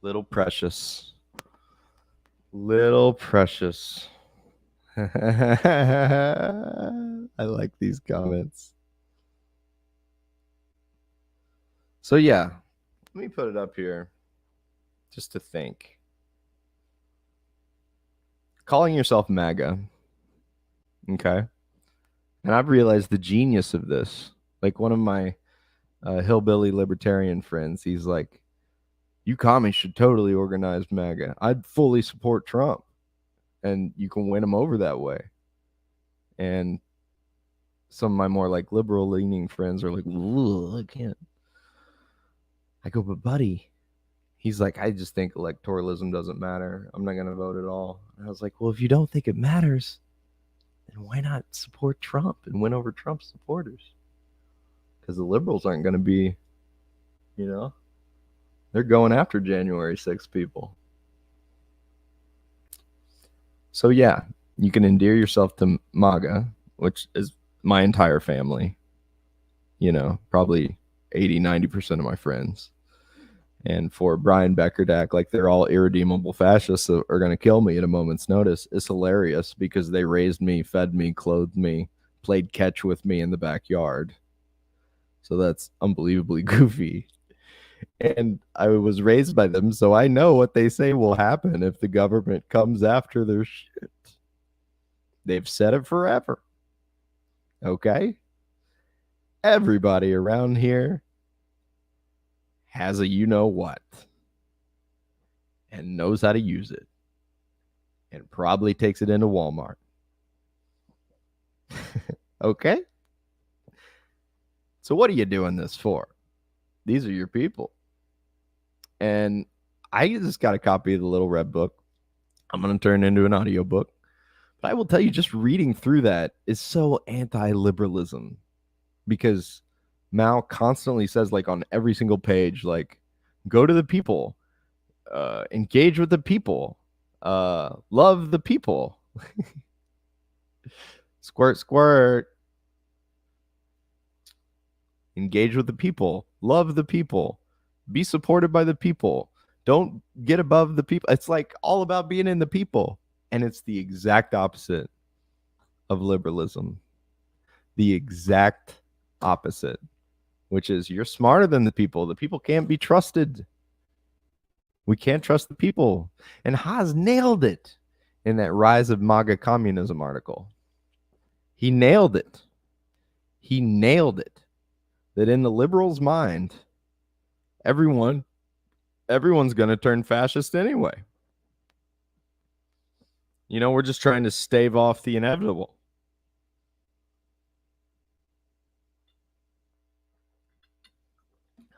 [SPEAKER 1] Little precious. Little precious. I like these comments. So yeah, let me put it up here just to think. Calling yourself MAGA, okay? And I've realized the genius of this. Like one of my hillbilly libertarian friends, he's like, you commies should totally organize MAGA. I'd fully support Trump. And you can win them over that way. And some of my more like liberal leaning friends are like, I can't. I go, but buddy, he's like, I just think electoralism doesn't matter. I'm not going to vote at all. And I was like, well, if you don't think it matters, then why not support Trump and win over Trump's supporters? Because the liberals aren't going to be, they're going after January 6th people. So yeah, you can endear yourself to MAGA, which is my entire family, probably 80-90% of my friends. And for Brian Becker to act like they're all irredeemable fascists that are going to kill me at a moment's notice is hilarious because they raised me, fed me, clothed me, played catch with me in the backyard. So that's unbelievably goofy. And I was raised by them, so I know what they say will happen if the government comes after their shit. They've said it forever. Okay? Everybody around here has a you-know-what and knows how to use it and probably takes it into Walmart. Okay? So what are you doing this for? These are your people. And I just got a copy of the Little Red Book. I'm going to turn it into an audiobook. But I will tell you, just reading through that is so anti-liberalism because Mao constantly says, like on every single page, like, go to the people, engage with the people, love the people. Squirt, squirt. Engage with the people, love the people, be supported by the people. Don't get above the people. It's like all about being in the people. And it's the exact opposite of liberalism. The exact opposite, which is you're smarter than the people. The people can't be trusted. We can't trust the people. And Haas nailed it in that Rise of MAGA Communism article. He nailed it. He nailed it. That in the liberals' mind, everyone's going to turn fascist anyway. We're just trying to stave off the inevitable.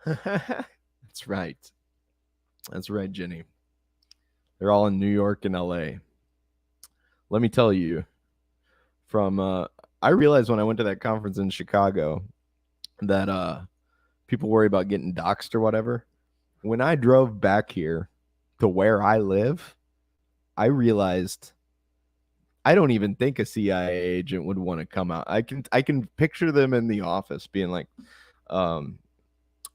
[SPEAKER 1] That's right. That's right, Jenny. They're all in New York and LA. Let me tell you, I realized when I went to that conference in Chicago that people worry about getting doxxed or whatever. When I drove back here to where I live, I realized I don't even think a CIA agent would want to come out. I can picture them in the office being like,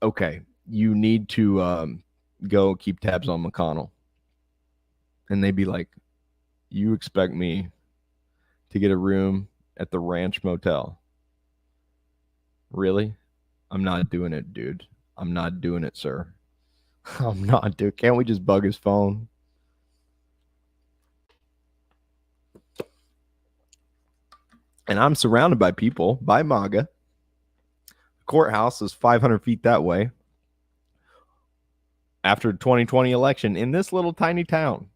[SPEAKER 1] okay, you need to go keep tabs on McConnell. And they'd be like, you expect me to get a room at the Ranch Motel? Really? I'm not doing it, dude. I'm not doing it, sir. I'm not doing it. Can't we just bug his phone? And I'm surrounded by people, by MAGA. The courthouse is 500 feet that way. After the 2020 election, in this little tiny town,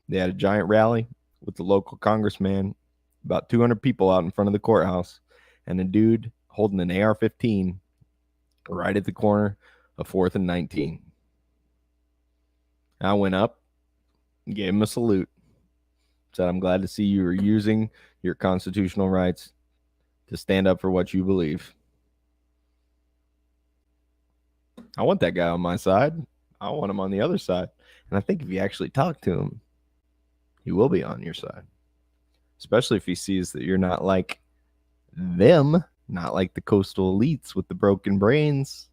[SPEAKER 1] they had a giant rally with the local congressman, about 200 people out in front of the courthouse, and a dude holding an AR-15 right at the corner of 4th and 19. I went up, gave him a salute, said, I'm glad to see you are using your constitutional rights to stand up for what you believe. I want that guy on my side. I want him on the other side. And I think if you actually talk to him, he will be on your side. Especially if he sees that you're not like them, not like the coastal elites with the broken brains.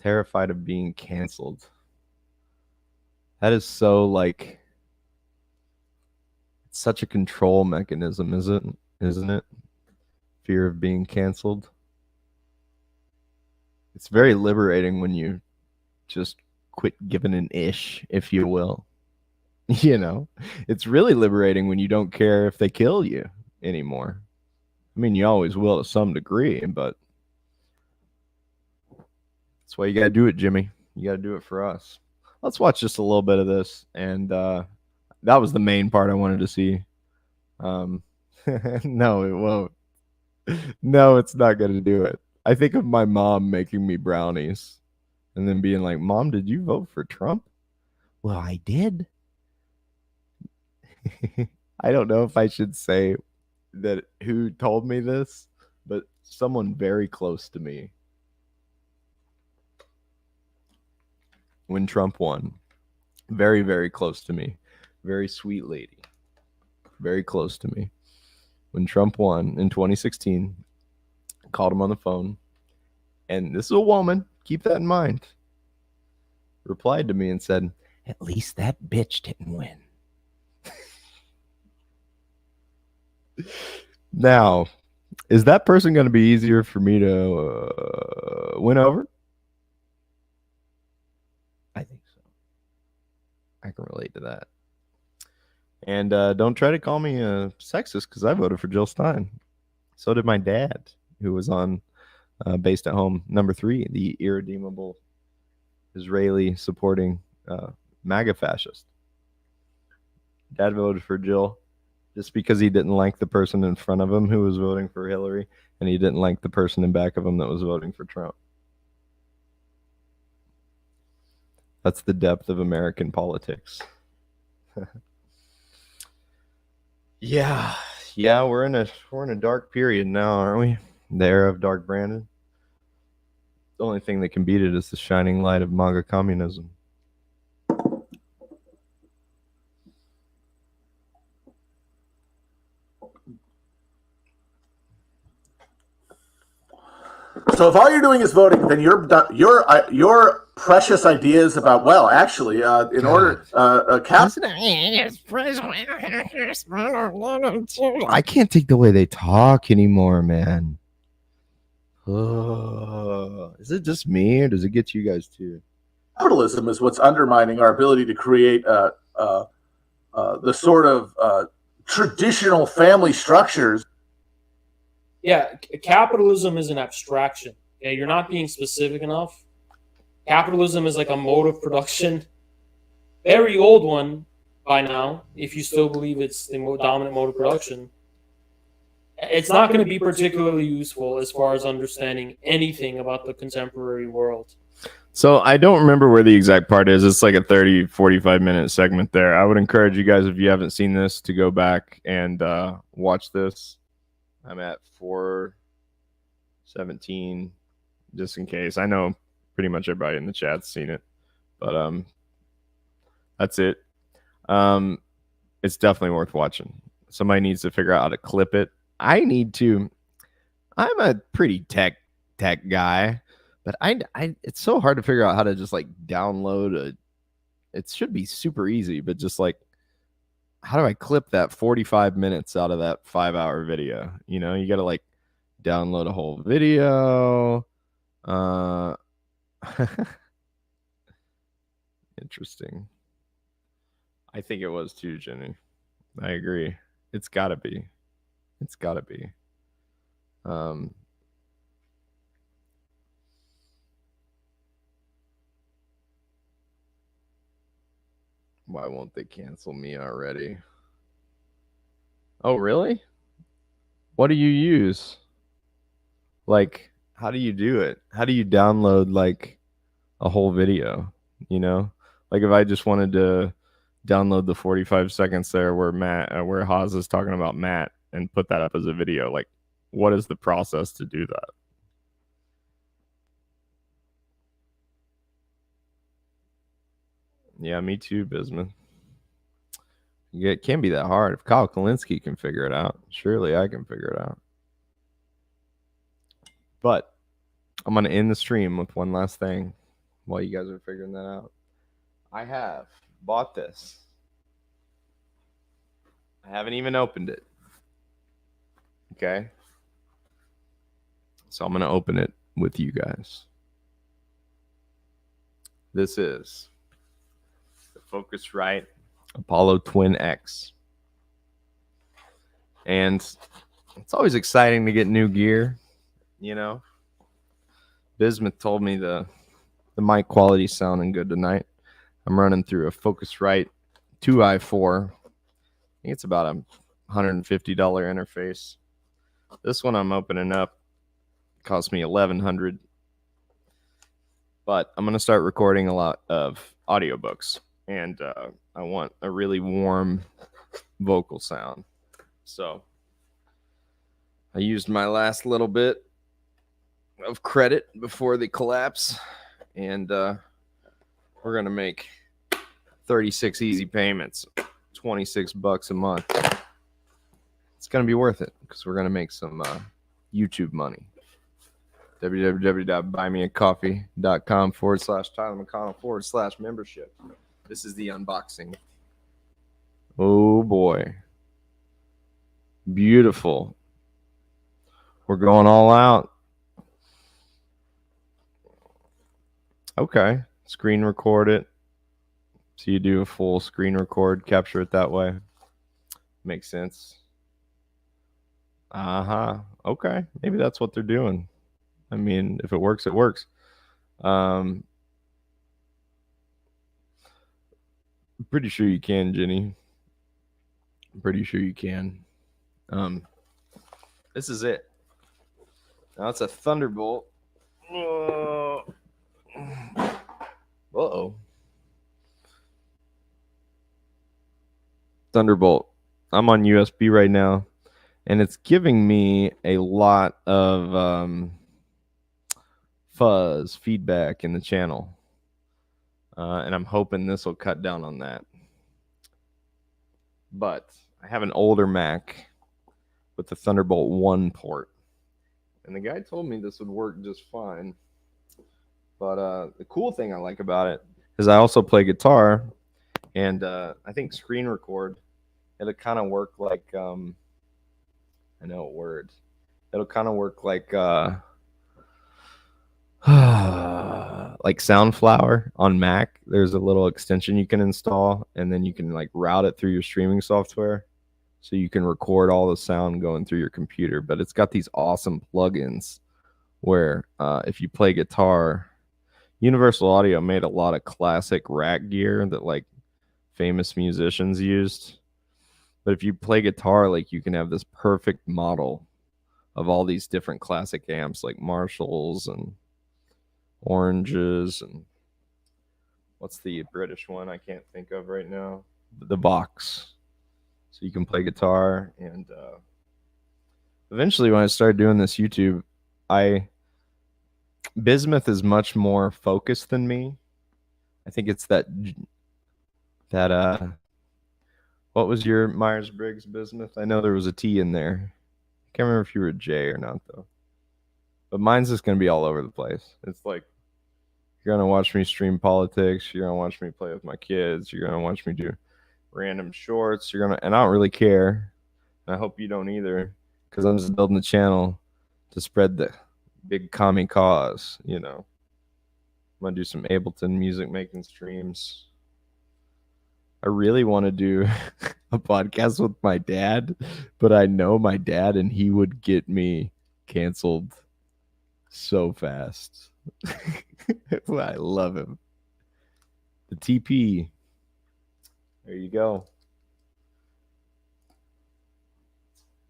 [SPEAKER 1] Terrified of being canceled. That is so like, it's such a control mechanism, isn't it? Fear of being canceled. It's very liberating when you just quit giving an ish, if you will. You know, it's really liberating when you don't care if they kill you anymore. I mean, you always will to some degree, but that's why you got to do it, Jimmy. You got to do it for us. Let's watch just a little bit of this. And that was the main part I wanted to see. No, it won't. No, it's not going to do it. I think of my mom making me brownies and then being like, Mom, did you vote for Trump? Well, I did. I don't know if I should say that who told me this, but someone very close to me. When Trump won, very, very close to me. Very sweet lady. Very close to me. When Trump won in 2016, I called him on the phone, and this is a woman, keep that in mind, replied to me and said, at least that bitch didn't win. Now, is that person going to be easier for me to win over? I think so. I can relate to that. And don't try to call me a sexist because I voted for Jill Stein. So did my dad, who was on Based at Home, number 3, the irredeemable Israeli supporting MAGA fascist. Dad voted for Jill just because he didn't like the person in front of him who was voting for Hillary, and he didn't like the person in back of him that was voting for Trump. That's the depth of American politics. Yeah, we're in a dark period now, aren't we? The era of Dark Brandon. The only thing that can beat it is the shining light of MAGA communism.
[SPEAKER 14] So if all you're doing is voting, then your precious ideas about, well, actually, in order,
[SPEAKER 1] I can't take the way they talk anymore, man. Is it just me, or does it get you guys too?
[SPEAKER 14] Capitalism is what's undermining our ability to create the sort of traditional family structures.
[SPEAKER 15] Yeah, capitalism is an abstraction. Okay, you're not being specific enough. Capitalism is like a mode of production, very old one by now. If you still believe it's the dominant mode of production, it's not going to be particularly useful as far as understanding anything about the contemporary world.
[SPEAKER 1] So I don't remember where the exact part is. It's like a 30, 45-minute segment there. I would encourage you guys, if you haven't seen this, to go back and watch this. I'm at 4:17, just in case. I know pretty much everybody in the chat's seen it, but that's it. It's definitely worth watching. Somebody needs to figure out how to clip it. I need to. I'm a pretty tech guy, but I it's so hard to figure out how to just like download it should be super easy, but just like, how do I clip that 45 minutes out of that 5-hour video? You know, you got to like download a whole video. Interesting. I think it was too, Jenny. I agree. It's got to be. It's got to be. Why won't they cancel me already? Oh, really? What do you use? Like, how do you do it? How do you download like a whole video? You know, like if I just wanted to download the 45 seconds there where where Haas is talking about Matt and put that up as a video, like what is the process to do that? Yeah, me too, Bismuth. It can't be that hard. If Kyle Kalinske can figure it out, surely I can figure it out. But I'm going to end the stream with one last thing while you guys are figuring that out. I have bought this. I haven't even opened it. Okay? So I'm going to open it with you guys. This is the Focusrite Apollo Twin X. And it's always exciting to get new gear, you know. Bismuth told me the mic quality sounding good tonight. I'm running through a Focusrite 2i4. I think it's about a $150 interface. This one I'm opening up cost me $1,100. But I'm going to start recording a lot of audiobooks. And I want a really warm vocal sound. So I used my last little bit of credit before the collapse. And we're going to make 36 easy payments, $26 a month. It's going to be worth it because we're going to make some YouTube money. www.buymeacoffee.com/Tyler McConnell/membership. This is the unboxing. Oh boy. Beautiful. We're going all out. Okay. Screen record it. So you do a full screen record, capture it that way. Makes sense. Okay. Maybe that's what they're doing. I mean, if it works, it works. I'm pretty sure you can, Jenny. I'm pretty sure you can. This is it. Now it's a Thunderbolt. Uh-oh. Thunderbolt. I'm on USB right now, and it's giving me a lot of fuzz feedback in the channel. And I'm hoping this will cut down on that. But I have an older Mac with the Thunderbolt 1 port. And the guy told me this would work just fine. But the cool thing I like about it is I also play guitar. And I think screen record, it'll kind of work like, I know a word. It'll kind of work like Soundflower on Mac. There's a little extension you can install, and then you can like route it through your streaming software, so you can record all the sound going through your computer. But it's got these awesome plugins where if you play guitar, Universal Audio made a lot of classic rack gear that like famous musicians used. But if you play guitar, like you can have this perfect model of all these different classic amps like Marshalls and Oranges and what's the British one I can't think of right now? The Box. So you can play guitar. And eventually when I started doing this YouTube, Bismuth is much more focused than me. I think it's that what was your Myers-Briggs, Bismuth? I know there was a T in there. I can't remember if you were a J or not though. But mine's just gonna be all over the place. It's like you're gonna watch me stream politics, you're gonna watch me play with my kids, you're gonna watch me do random shorts, and I don't really care. And I hope you don't either, because I'm just building the channel to spread the big commie cause, you know. I'm gonna do some Ableton music making streams. I really want to do a podcast with my dad, but I know my dad and he would get me canceled so fast. I love him. The TP. There you go.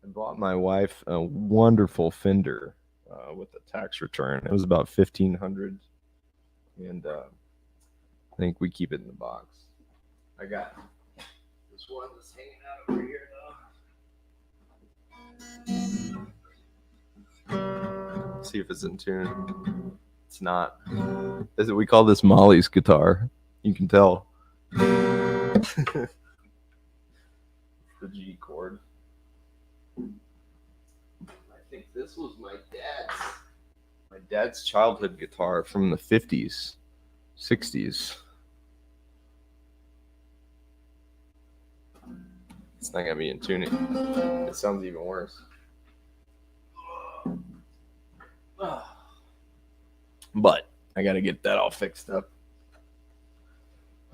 [SPEAKER 1] I bought my wife a wonderful Fender with a tax return. It was about $1,500, and I think we keep it in the box. I got this one that's hanging out over here though. See if it's in tune. It's not. We call this Molly's guitar. You can tell. The G chord. I think this was my My dad's childhood guitar from the 50s, 60s. It's not gonna be in tuning. It sounds even worse. But I gotta get that all fixed up.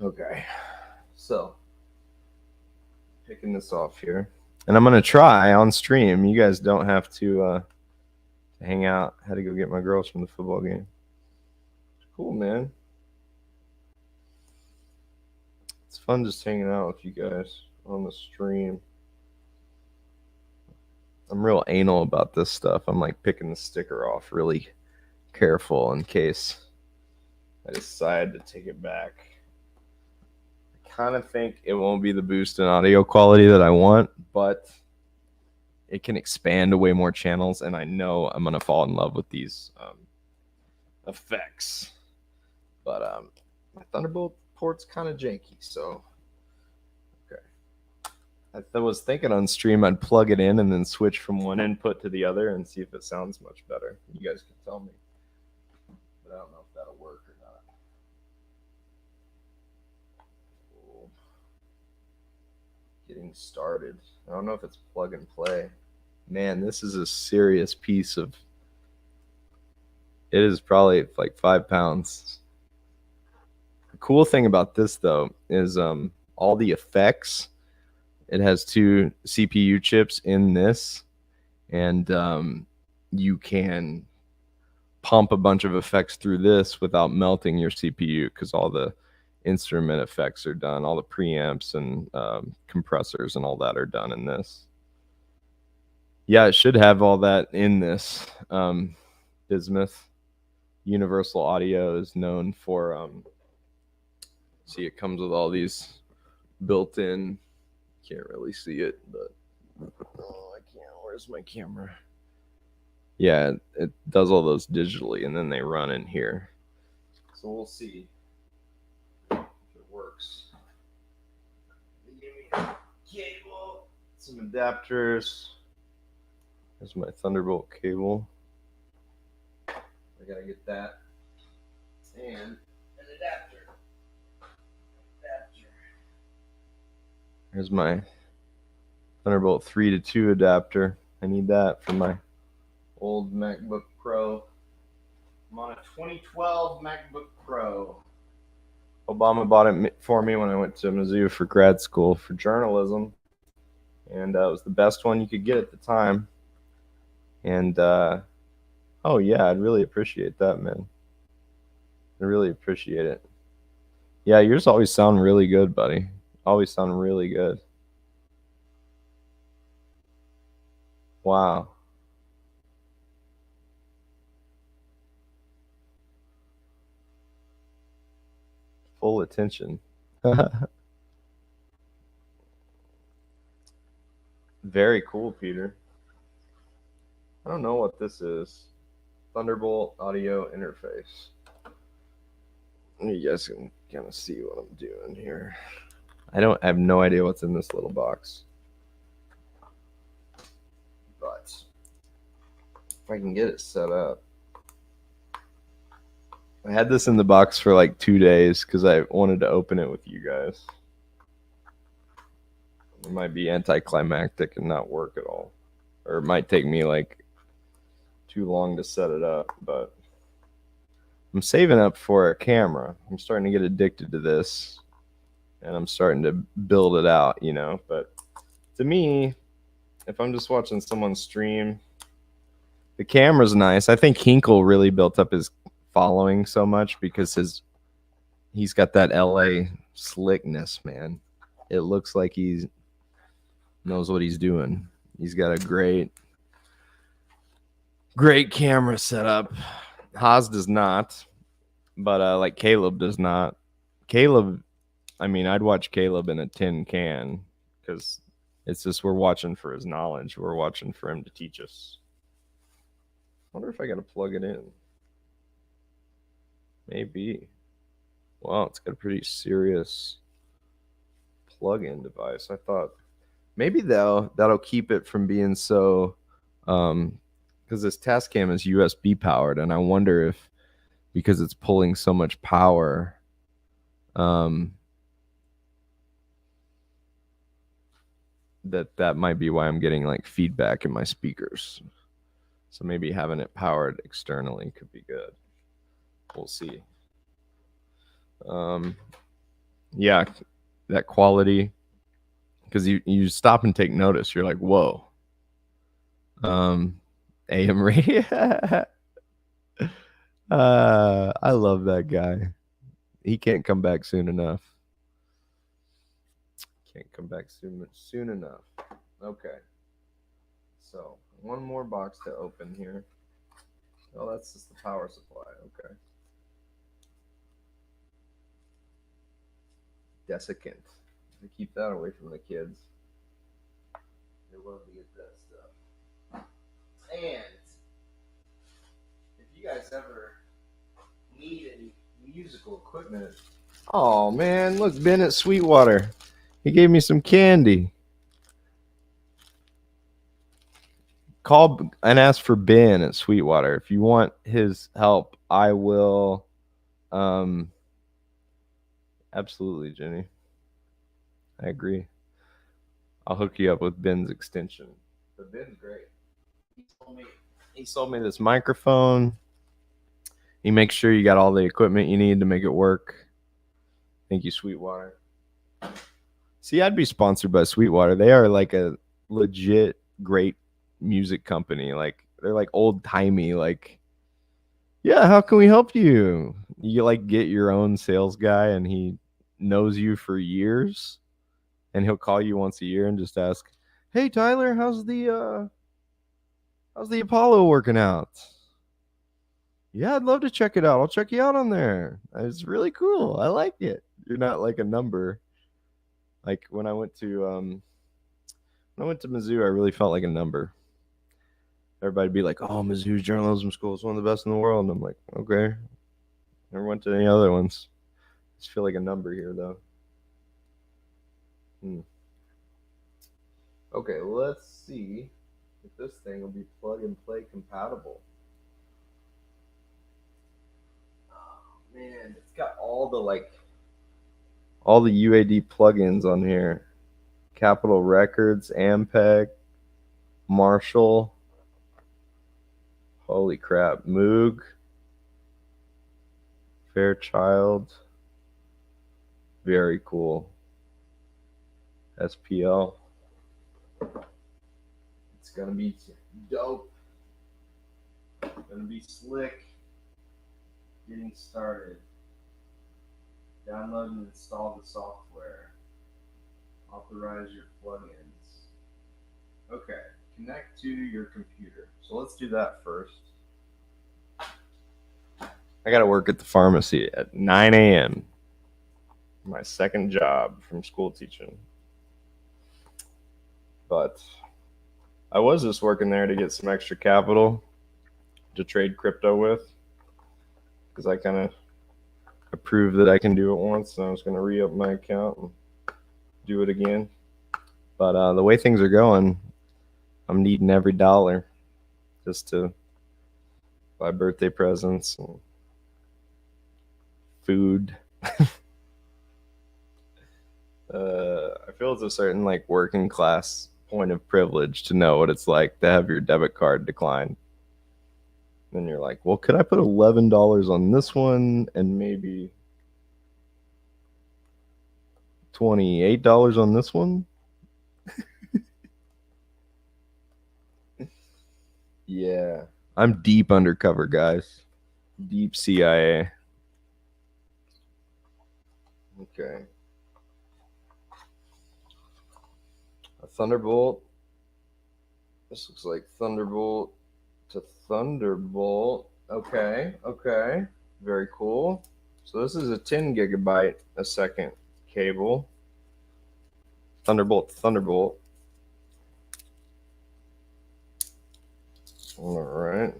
[SPEAKER 1] Okay, so picking this off here, and I'm gonna try on stream. You guys don't have to hang out. I had to go get my girls from the football game. Cool, man. It's fun just hanging out with you guys on the stream. I'm real anal about this stuff. I'm like picking the sticker off really careful in case I decide to take it back. I kind of think it won't be the boost in audio quality that I want, but it can expand to way more channels, and I know I'm going to fall in love with these effects. But my Thunderbolt port's kind of janky, so I was thinking on stream I'd plug it in and then switch from one input to the other and see if it sounds much better. You guys can tell me. But I don't know if that'll work or not. Cool. Getting started. I don't know if it's plug and play. Man, this is a serious piece of... It is probably like 5 pounds. The cool thing about this, though, is all the effects... It has 2 CPU chips in this, and you can pump a bunch of effects through this without melting your CPU because all the instrument effects are done. All the preamps and compressors and all that are done in this. Yeah, it should have all that in this. Bismuth Universal Audio is known for, see, it comes with all these built-in... Can't really see it, but oh, I can't. Where's my camera? Yeah, it does all those digitally, and then they run in here. So we'll see if it works. They gave me a cable, some adapters. There's my Thunderbolt cable. I gotta get that and an adapter. Here's my Thunderbolt 3 to 2 adapter. I need that for my old MacBook Pro. I'm on a 2012 MacBook Pro. Obama bought it for me when I went to Mizzou for grad school for journalism. And it was the best one you could get at the time. And, oh yeah, I'd really appreciate that, man. I really appreciate it. Yeah, yours always sound really good, buddy. Always sound really good. Wow. Full attention. Very cool, Peter. I don't know what this is. Thunderbolt audio interface. You guys can kind of see what I'm doing here. I have no idea what's in this little box. But if I can get it set up. I had this in the box for like 2 days because I wanted to open it with you guys. It might be anticlimactic and not work at all. Or it might take me like too long to set it up, but I'm saving up for a camera. I'm starting to get addicted to this. And I'm starting to build it out, you know. But to me, if I'm just watching someone stream, the camera's nice. I think Hinkle really built up his following so much because he's got that LA slickness, man. It looks like he knows what he's doing. He's got a great camera setup. Haas does not, but like Caleb does not. Caleb... I mean, I'd watch Caleb in a tin can because it's just we're watching for his knowledge. We're watching for him to teach us. I wonder if I got to plug it in. Maybe. Wow, it's got a pretty serious plug-in device. I thought maybe that'll keep it from being so... because because this Tascam is USB powered, and I wonder if because it's pulling so much power, that might be why I'm getting like feedback in my speakers. So maybe having it powered externally could be good. We'll see. Yeah, that quality, because you stop and take notice. You're like, whoa. AM radio. I love that guy. He can't come back soon enough. Can't come back soon enough. Okay. So one more box to open here. Oh, that's just the power supply. Okay. Desiccant. To keep that away from the kids. They love to get that stuff. And if you guys ever need any musical equipment. Oh man, look, Ben at Sweetwater. He gave me some candy. Call and ask for Ben at Sweetwater. If you want his help, I will. Absolutely, Jenny. I agree. I'll hook you up with Ben's extension. But Ben's great. He sold me this microphone. He makes sure you got all the equipment you need to make it work. Thank you, Sweetwater. See, I'd be sponsored by Sweetwater. They are like a legit great music company. Like they're like old timey. Like, yeah, how can we help you? You like get your own sales guy, and he knows you for years, and he'll call you once a year and just ask, "Hey, Tyler, how's the Apollo working out?" Yeah, I'd love to check it out. I'll check you out on there. It's really cool. I like it. You're not like a number. Like when I went to Mizzou, I really felt like a number. Everybody'd be like, "Oh, Mizzou's journalism school is one of the best in the world." And I'm like, okay. Never went to any other ones. Just feel like a number here, though. Okay, let's see if this thing will be plug and play compatible. Oh, man, it's got all the UAD plugins on here. Capitol Records, Ampeg, Marshall. Holy crap. Moog. Fairchild. Very cool. SPL. It's going to be dope. Going to be slick. Getting started. Download and install the software. Authorize your plugins. Okay, connect to your computer. So let's do that first. I got to work at the pharmacy at 9 a.m. My second job from school teaching. But I was just working there to get some extra capital to trade crypto with, because I kind of proved that I can do it once, and I was going to re-up my account and do it again. But the way things are going, I'm needing every dollar just to buy birthday presents and food. I feel it's a certain like working class point of privilege to know what it's like to have your debit card declined. Then you're like, well, could I put $11 on this one and maybe $28 on this one? Yeah, I'm deep undercover, guys. Deep CIA. Okay. A Thunderbolt. This looks like Thunderbolt to Thunderbolt. Okay, okay. Very cool. So this is a 10 gigabyte a second cable. Thunderbolt to Thunderbolt. All right.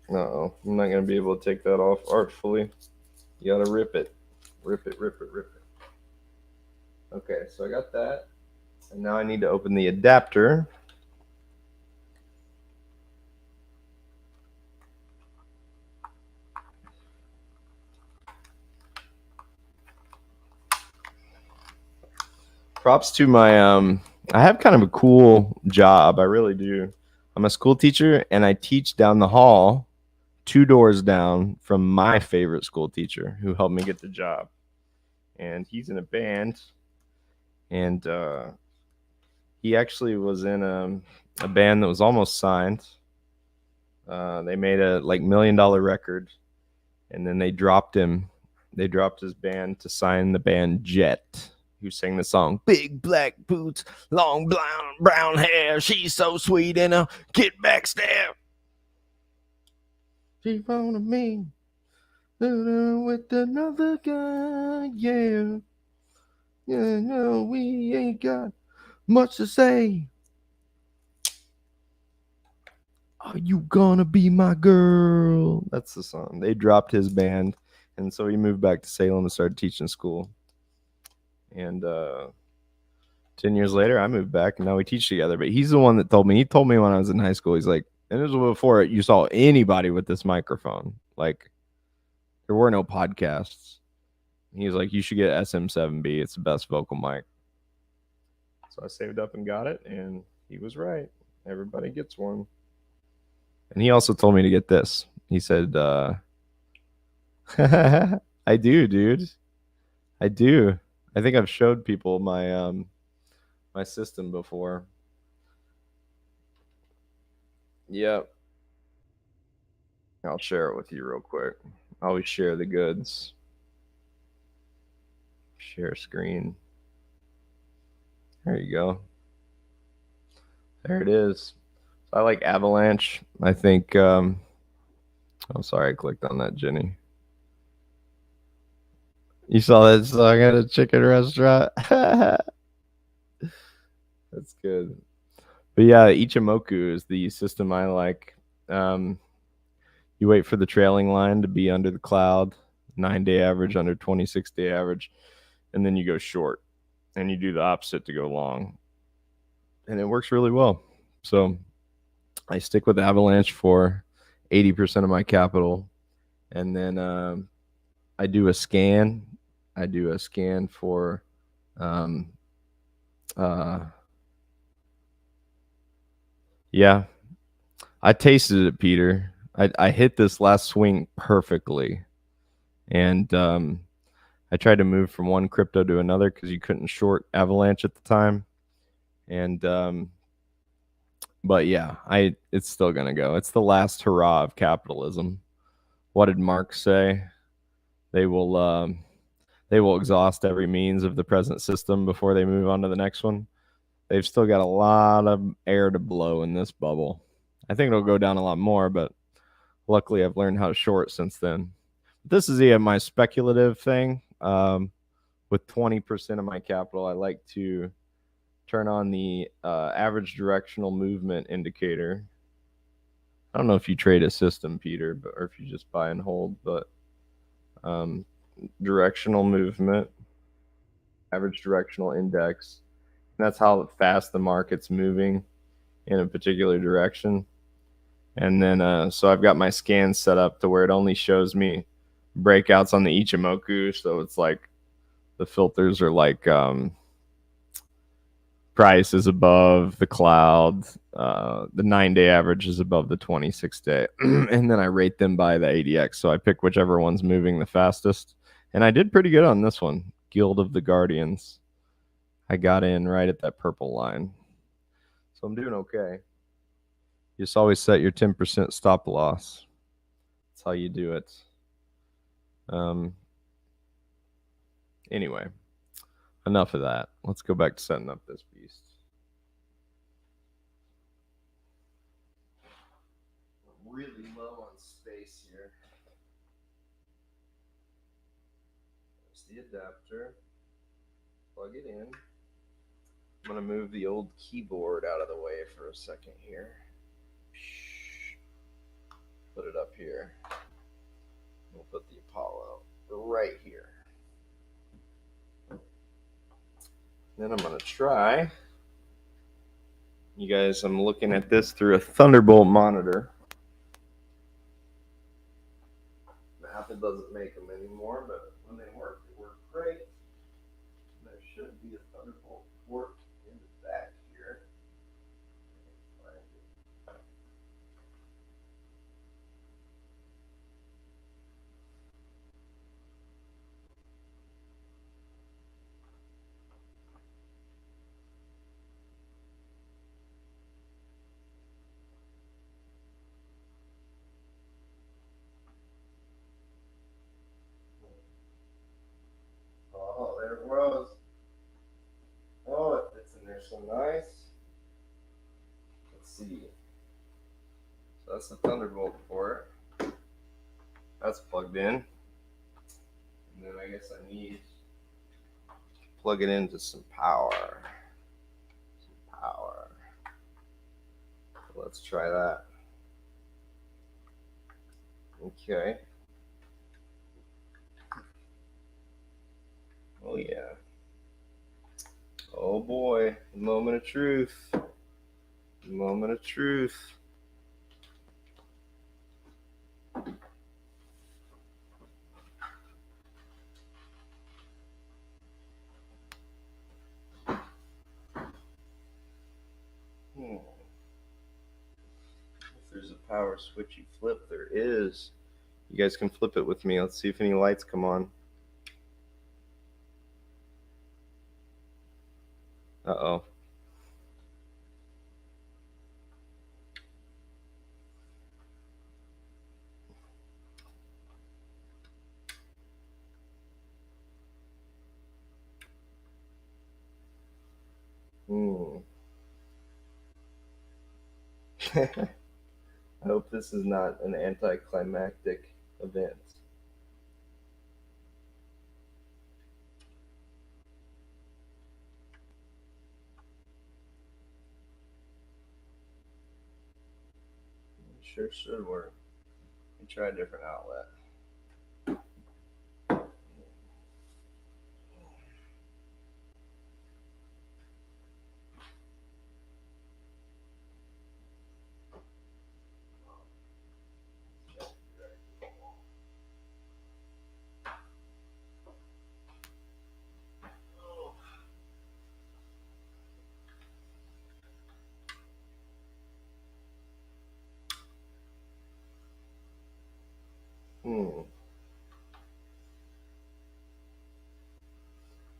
[SPEAKER 1] Uh-oh. I'm not going to be able to take that off artfully. You got to rip it. Rip it, rip it, rip it. Okay, so I got that. And now I need to open the adapter props to my I have kind of a cool job. I really do. I'm a school teacher and I teach down the hall, 2 doors down from my favorite school teacher who helped me get the job. And he's in a band, and he actually was in a band that was almost signed. They made a like $1 million record, and then they dropped him. They dropped his band to sign the band Jet, who sang the song "Big Black Boots, Long Brown Hair, She's So Sweet in a Get Back Stare." She wanted me with another guy, yeah. Yeah, no, we ain't got much to say. Are you gonna be my girl? That's the song. They dropped his band, and so he moved back to Salem and started teaching school. And 10 years later, I moved back, and now we teach together. But he's the one that told me. He told me when I was in high school, he's like, and this was before you saw anybody with this microphone. Like, there were no podcasts. He was like, you should get SM7B. It's the best vocal mic. So I saved up and got it, and he was right. Everybody gets one. And he also told me to get this. He said, I do, dude. I do. I think I've showed people my my system before. Yep. I'll share it with you real quick. I always share the goods. Share screen. There you go. There it is. I like Avalanche. I think I'm sorry I clicked on that, Jenny. You saw that song at a chicken restaurant? That's good. But yeah, Ichimoku is the system I like. You wait for the trailing line to be under the cloud, 9-day average, under 26-day average, and then you go short, and you do the opposite to go long. And it works really well. So I stick with Avalanche for 80% of my capital, and then I do a scan. I do a scan for yeah. I tasted it, Peter. I hit this last swing perfectly, and I tried to move from one crypto to another because you couldn't short Avalanche at the time, and but yeah, it's still gonna go. It's the last hurrah of capitalism. What did Marx say? They will exhaust every means of the present system before they move on to the next one. They've still got a lot of air to blow in this bubble. I think it'll go down a lot more, but luckily I've learned how to short since then. This is my speculative thing. With 20% of my capital, I like to turn on the average directional movement indicator. I don't know if you trade a system, Peter, or if you just buy and hold, but directional movement, average directional index. And that's how fast the market's moving in a particular direction. And then, so I've got my scan set up to where it only shows me breakouts on the Ichimoku. So it's like the filters are like price is above the cloud. The 9-day average is above the 26-day. And then I rate them by the ADX. So I pick whichever one's moving the fastest. And I did pretty good on this one, Guild of the Guardians. I got in right at that purple line. So I'm doing okay. You just always set your 10% stop loss. That's how you do it. Anyway, enough of that. Let's go back to setting up this beast. I'm really low on space here. There's the adapter. Plug it in. I'm going to move the old keyboard out of the way for a second here. Put it up here. We'll put the Apollo right here. Then I'm going to try. You guys, I'm looking at this through a Thunderbolt monitor. Apple doesn't make them anymore, but when they work great. There should be a Thunderbolt port in the back here. Oh, there it was. Oh, it fits in there so nice. Let's see. So that's the Thunderbolt port. That's plugged in. And then I guess I need to plug it into some power. Let's try that. Okay. Oh yeah. Oh boy. Moment of truth. Moment of truth. If there's a power switch you flip, there is. You guys can flip it with me. Let's see if any lights come on. Uh-oh. I hope this is not an anticlimactic event. It sure should work. Let me try a different outlet.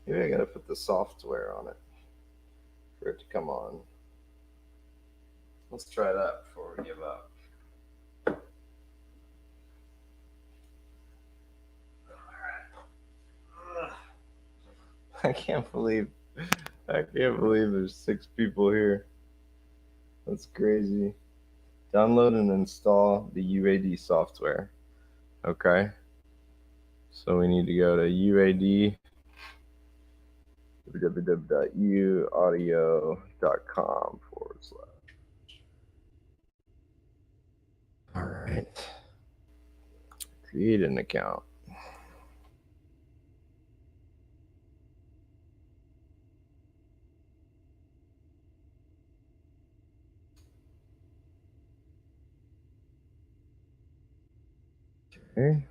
[SPEAKER 1] Maybe I gotta put the software on it for it to come on. Let's try that before we give up. I can't believe there's 6 people here. That's crazy. Download and install the UAD software. Okay. So we need to go to UAD, www.uaudio.com/. All right. Create an account. Okay.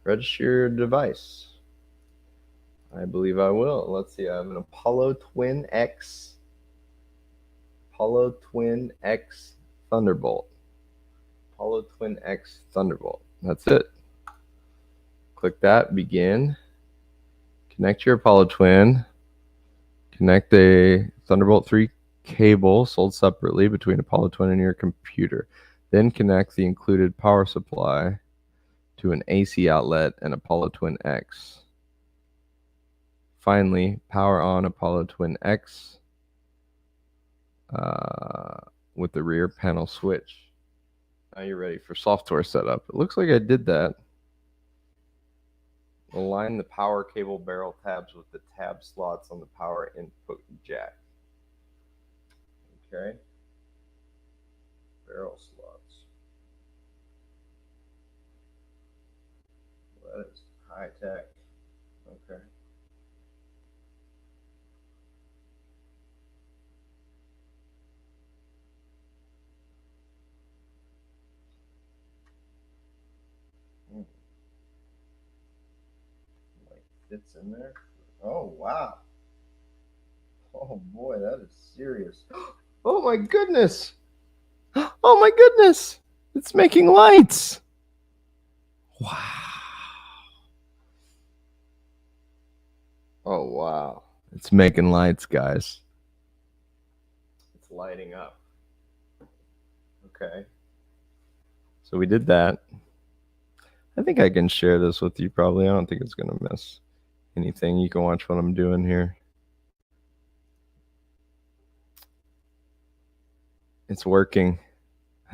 [SPEAKER 1] Register your device. I believe I will. Let's see. I have an Apollo Twin X Thunderbolt. Apollo Twin X Thunderbolt. That's it. Click that. Begin. Connect your Apollo Twin. Connect a Thunderbolt 3 cable sold separately between Apollo Twin and your computer. Then connect the included power supply to an AC outlet and Apollo Twin X. Finally, power on Apollo Twin X with the rear panel switch. Now you're ready for software setup. It looks like I did that. Align the power cable barrel tabs with the tab slots on the power input jack. Okay. Barrel slots. Well, that is high tech. Okay.
[SPEAKER 8] fits in there. Oh, wow. Oh, boy, that is serious.
[SPEAKER 1] Oh my goodness. Oh my goodness. It's making lights. Wow. Oh wow. It's making lights, guys. It's lighting up. Okay. So we did that. I think I can share this with you probably. I don't think it's going to miss anything. You can watch what I'm doing here. It's working.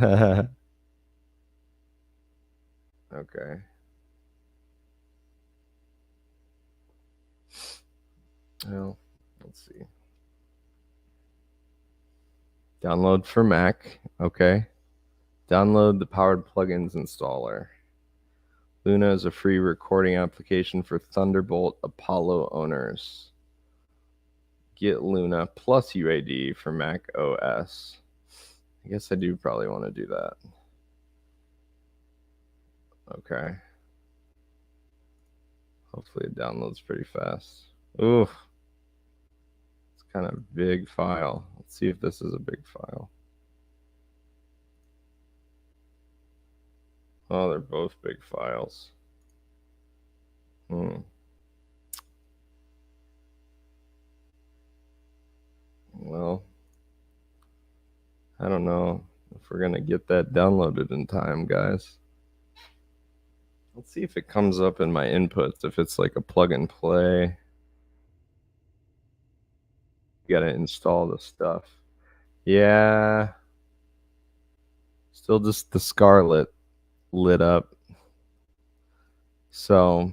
[SPEAKER 1] Okay. Well, let's see. Download for Mac. Okay. Download the Powered Plugins installer. Luna is a free recording application for Thunderbolt Apollo owners. Get Luna plus UAD for Mac OS. I guess I do probably want to do that. Okay. Hopefully it downloads pretty fast. Ooh. It's kind of a big file. Let's see if this is a big file. Oh, they're both big files. Well, I don't know if we're going to get that downloaded in time, guys. Let's see if it comes up in my inputs, if it's like a plug and play. You got to install the stuff. Yeah. Still just the Scarlet lit up. So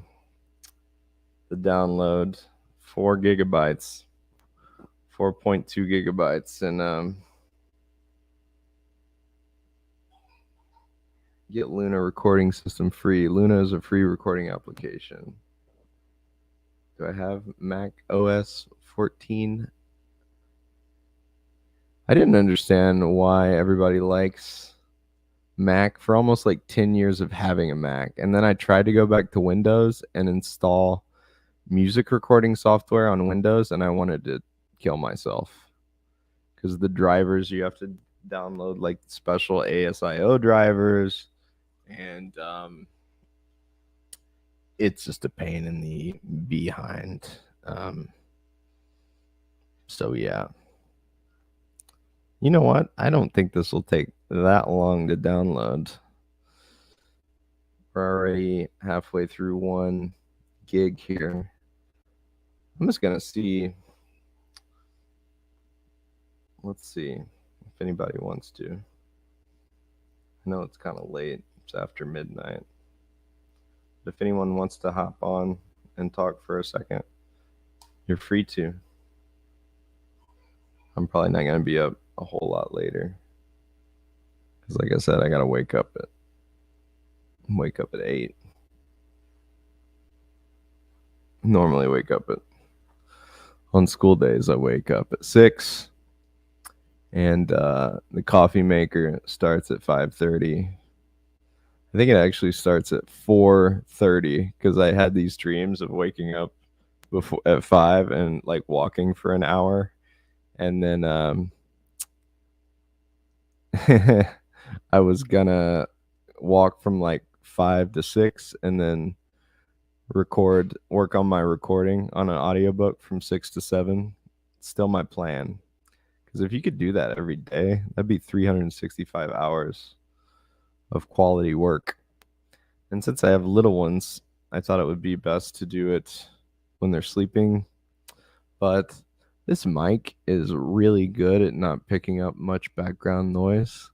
[SPEAKER 1] the download 4 gigabytes, 4.2 gigabytes, and get Luna recording system free. Luna is a free recording application. Do I have Mac OS 14? I didn't understand why everybody likes Mac for almost like 10 years of having a Mac. And then I tried to go back to Windows and install music recording software on Windows, and I wanted to kill myself because the drivers, you have to download like special ASIO drivers, and it's just a pain in the behind. So yeah. You know what? I don't think this will take that long to download. We're already halfway through 1 gig here. I'm just going to see. Let's see if anybody wants to. I know it's kind of late. It's after midnight. But if anyone wants to hop on and talk for a second, you're free to. I'm probably not going to be up a whole lot later. Because like I said, I got to wake up at 8. Normally wake up on school days, I wake up at 6. And the coffee maker starts at 5:30. I think it actually starts at 4:30 because I had these dreams of waking up before at 5 and like walking for an hour, and then I was gonna walk from like 5 to 6 and then work on my recording on an audiobook from 6 to 7. It's still my plan. Because if you could do that every day, that'd be 365 hours of quality work. And since I have little ones, I thought it would be best to do it when they're sleeping. But this mic is really good at not picking up much background noise.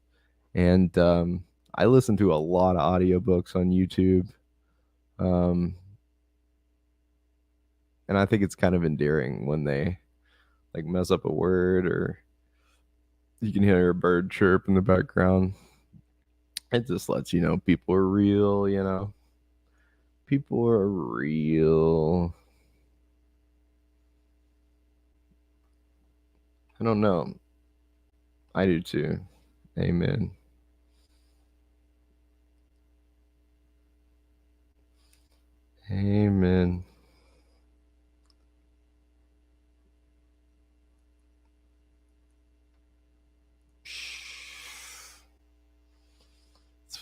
[SPEAKER 1] And I listen to a lot of audiobooks on YouTube. And I think it's kind of endearing when they like mess up a word, or you can hear a bird chirp in the background. It just lets you know people are real, you know. People are real. I don't know. I do too. Amen. Amen.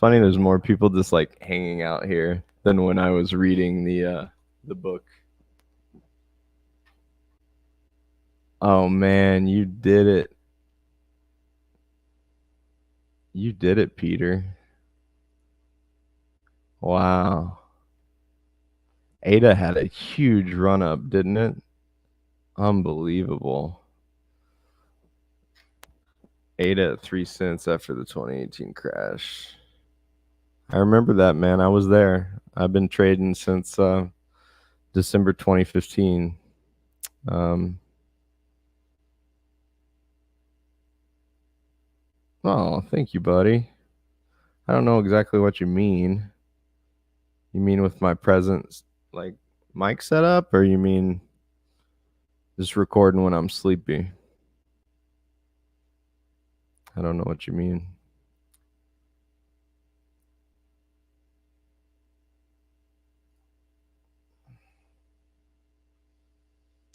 [SPEAKER 1] funny. There's more people just like hanging out here than when I was reading the book. Oh man, you did it. You did it, Peter. Wow. Ada had a huge run up, didn't it? Unbelievable. Ada at 3 cents after the 2018 crash. I remember that, man. I was there. I've been trading since December 2015. Oh, thank you, buddy. I don't know exactly what you mean. You mean with my presence, like mic setup, or you mean just recording when I'm sleepy? I don't know what you mean.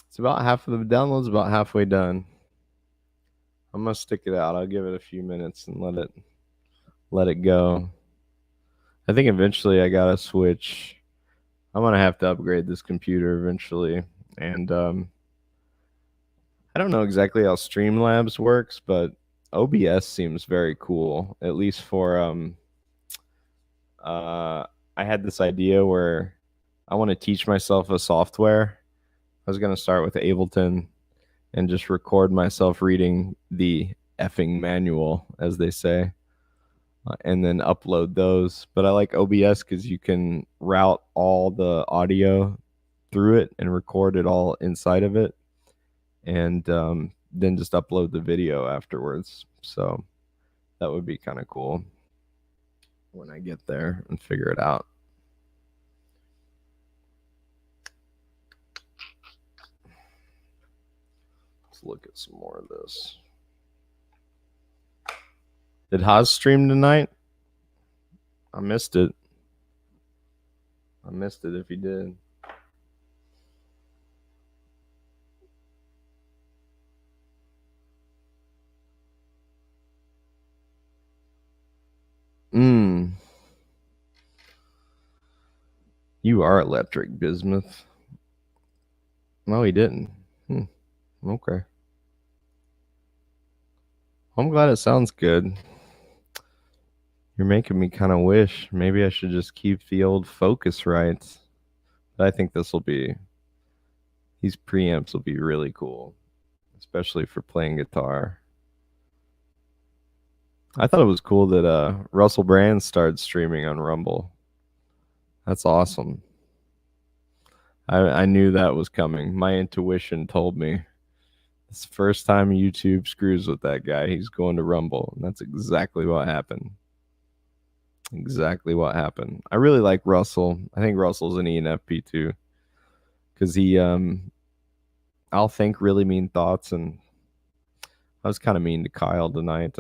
[SPEAKER 1] It's about half of the download's about halfway done. I'm gonna stick it out. I'll give it a few minutes and let it go. I think eventually I gotta switch. I'm gonna have to upgrade this computer eventually, and I don't know exactly how Streamlabs works, but OBS seems very cool. At least for I had this idea where I want to teach myself a software. I was gonna start with Ableton and just record myself reading the effing manual, as they say, and then upload those. But I like OBS because you can route all the audio through it and record it all inside of it, and then just upload the video afterwards. So that would be kind of cool when I get there and figure it out. Let's look at some more of this. Did Haas stream tonight? I missed it. I missed it if he did. You are electric, Bismuth. No, he didn't. Okay. I'm glad it sounds good. You're making me kind of wish maybe I should just keep the old Focusrite. But I think these preamps will be really cool, especially for playing guitar. I thought it was cool that Russell Brand started streaming on Rumble. That's awesome. I knew that was coming. My intuition told me. It's the first time YouTube screws with that guy. He's going to Rumble. And that's exactly what happened. Exactly what happened. I really like Russell. I think Russell's an ENFP too. Because he I'll think really mean thoughts, and I was kind of mean to Kyle tonight.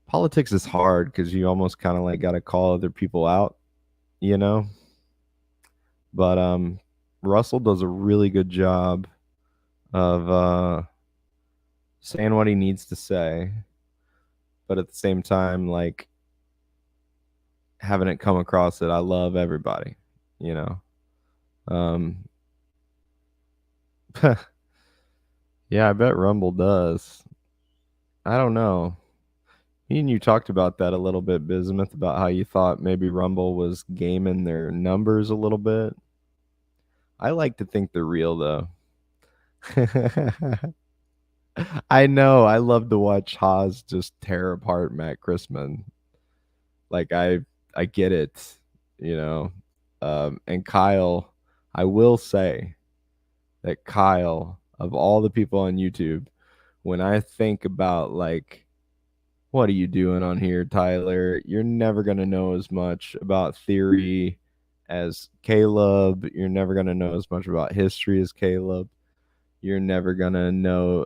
[SPEAKER 1] Politics is hard because you almost kind of like got to call other people out, you know? But Russell does a really good job of saying what he needs to say, but at the same time, like, having it come across that I love everybody, you know? Yeah, I bet Rumble does. I don't know. Me and you talked about that a little bit, Bismuth, about how you thought maybe Rumble was gaming their numbers a little bit. I like to think they're real, though. I know. I love to watch Haas just tear apart Matt Christman. Like, I get it, you know. And Kyle, I will say that Kyle, of all the people on YouTube, when I think about, like, what are you doing on here, Tyler? You're never going to know as much about theory as Caleb. You're never going to know as much about history as Caleb. You're never going to know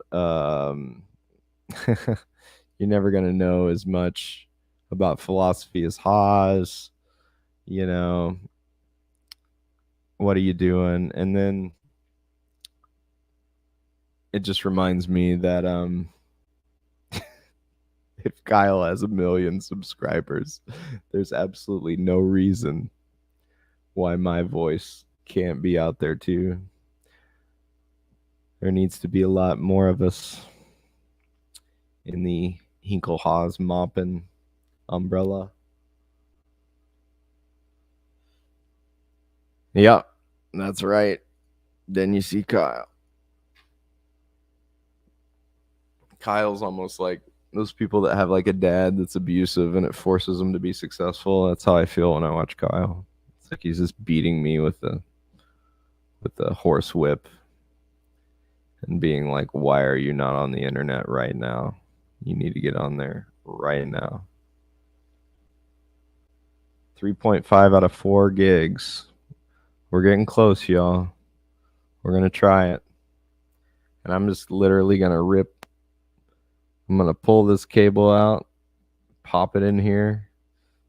[SPEAKER 1] you're never going to know as much about philosophy as Haas. You know, what are you doing? And then it just reminds me that If Kyle has 1 million subscribers, there's absolutely no reason why my voice can't be out there too. There needs to be a lot more of us in the Hinkle-Haas mopping umbrella. Yep, that's right. Then you see Kyle. Kyle's almost like those people that have like a dad that's abusive and it forces them to be successful. That's how I feel when I watch Kyle. It's like he's just beating me with the horse whip and being like, why are you not on the internet right now? You need to get on there right now. 3.5 out of 4 gigs. We're getting close, y'all. We're going to try it. And I'm just literally going to rip. I'm going to pull this cable out, pop it in here,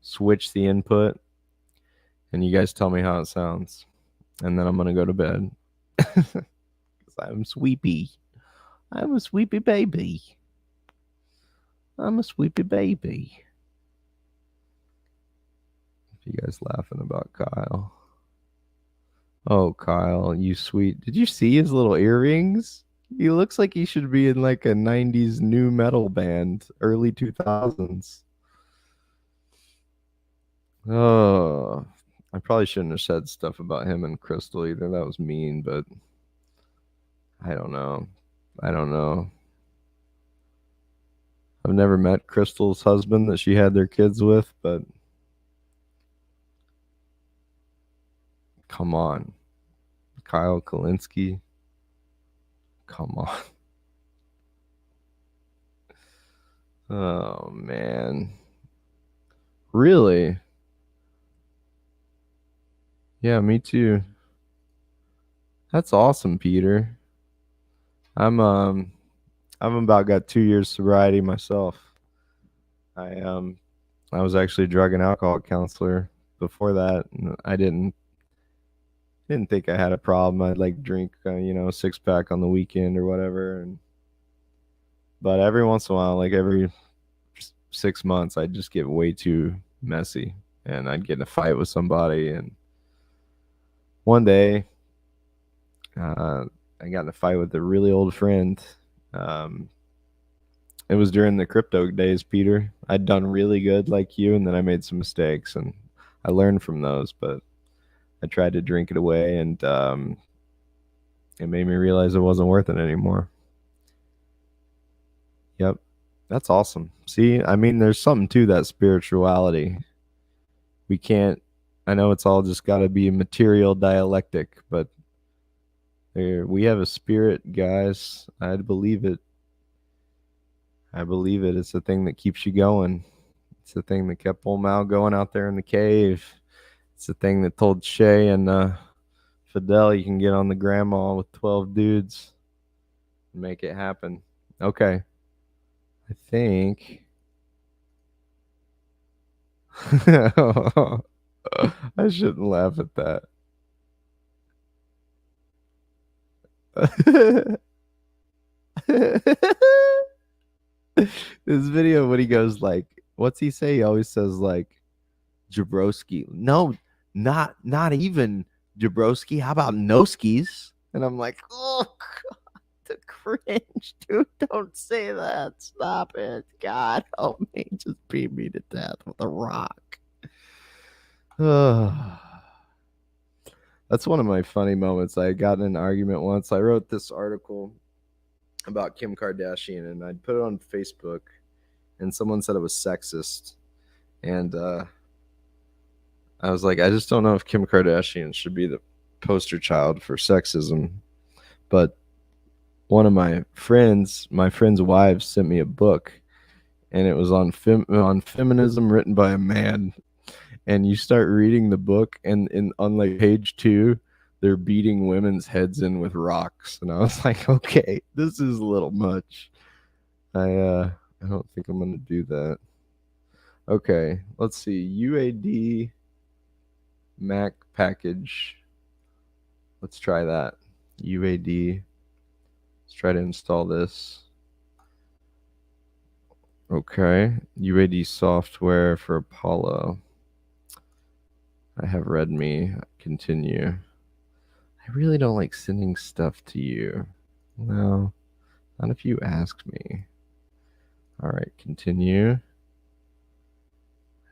[SPEAKER 1] switch the input, and you guys tell me how it sounds. And then I'm going to go to bed. Because I'm sleepy. I'm a sleepy baby. I'm a sleepy baby. You guys laughing about Kyle? Oh, Kyle, you sweet. Did you see his little earrings? He looks like he should be in like a 90s new metal band, early 2000s. Oh, I probably shouldn't have said stuff about him and Crystal either. That was mean, but I don't know. I don't know. I've never met Crystal's husband that she had their kids with, but come on. Kyle Kalinske. Come on. Oh, man. Really? Yeah, me too. That's awesome, Peter. I'm about got 2 years sobriety myself. I was actually a drug and alcohol counselor before that, and I didn't think I had a problem. I'd like drink, a 6-pack on the weekend or whatever, but every once in a while, like every 6 months, I'd just get way too messy, and I'd get in a fight with somebody. And one day, I got in a fight with a really old friend. It was during the crypto days, Peter. I'd done really good like you, and then I made some mistakes, and I learned from those, but I tried to drink it away, and it made me realize it wasn't worth it anymore. Yep. That's awesome. See, I mean, there's something to that spirituality. We can't, I know it's all just got to be material dialectic, but we have a spirit, guys. I believe it. I believe it. It's the thing that keeps you going. It's the thing that kept old Mal going out there in the cave. It's the thing that told Shay and Fidel you can get on the grandma with 12 dudes and make it happen. Okay. I think I shouldn't laugh at that. This video when he goes like, what's he say? He always says like Jabrowski. No, not even Jabrowski. How about Noskis? And I'm like, oh God, the cringe, dude. Don't say that. Stop it. God help me. Just beat me to death with a rock. That's one of my funny moments. I got in an argument once. I wrote this article about Kim Kardashian, and I'd put it on Facebook, and someone said it was sexist. And I was like, I just don't know if Kim Kardashian should be the poster child for sexism. But one of my friends' wives sent me a book, and it was on feminism written by a man. And you start reading the book, and on like page 2, they're beating women's heads in with rocks. And I was like, okay, this is a little much. I don't think I'm going to do that. Okay, let's see. UAD Mac package. Let's try that. UAD. Let's try to install this. Okay. UAD software for Apollo. I have read me. Continue. I really don't like sending stuff to you. No, not if you ask me. All right, continue.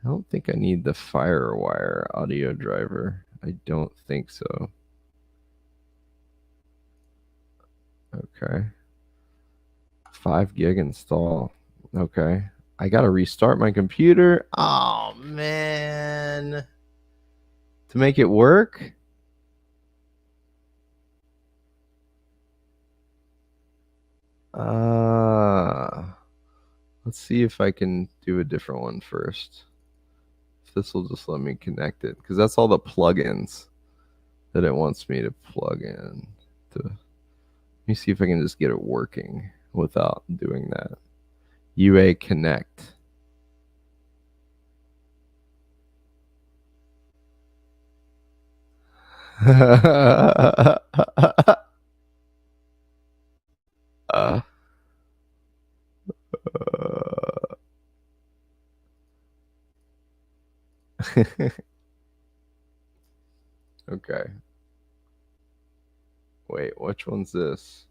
[SPEAKER 1] I don't think I need the FireWire audio driver. I don't think so. Okay. 5 gig install. Okay. I gotta restart my computer. Oh man. To make it work? Let's see if I can do a different one first. If this will just let me connect it, because that's all the plugins that it wants me to plug in. Let me see if I can just get it working without doing that. UA Connect. Okay. Wait, which one's this?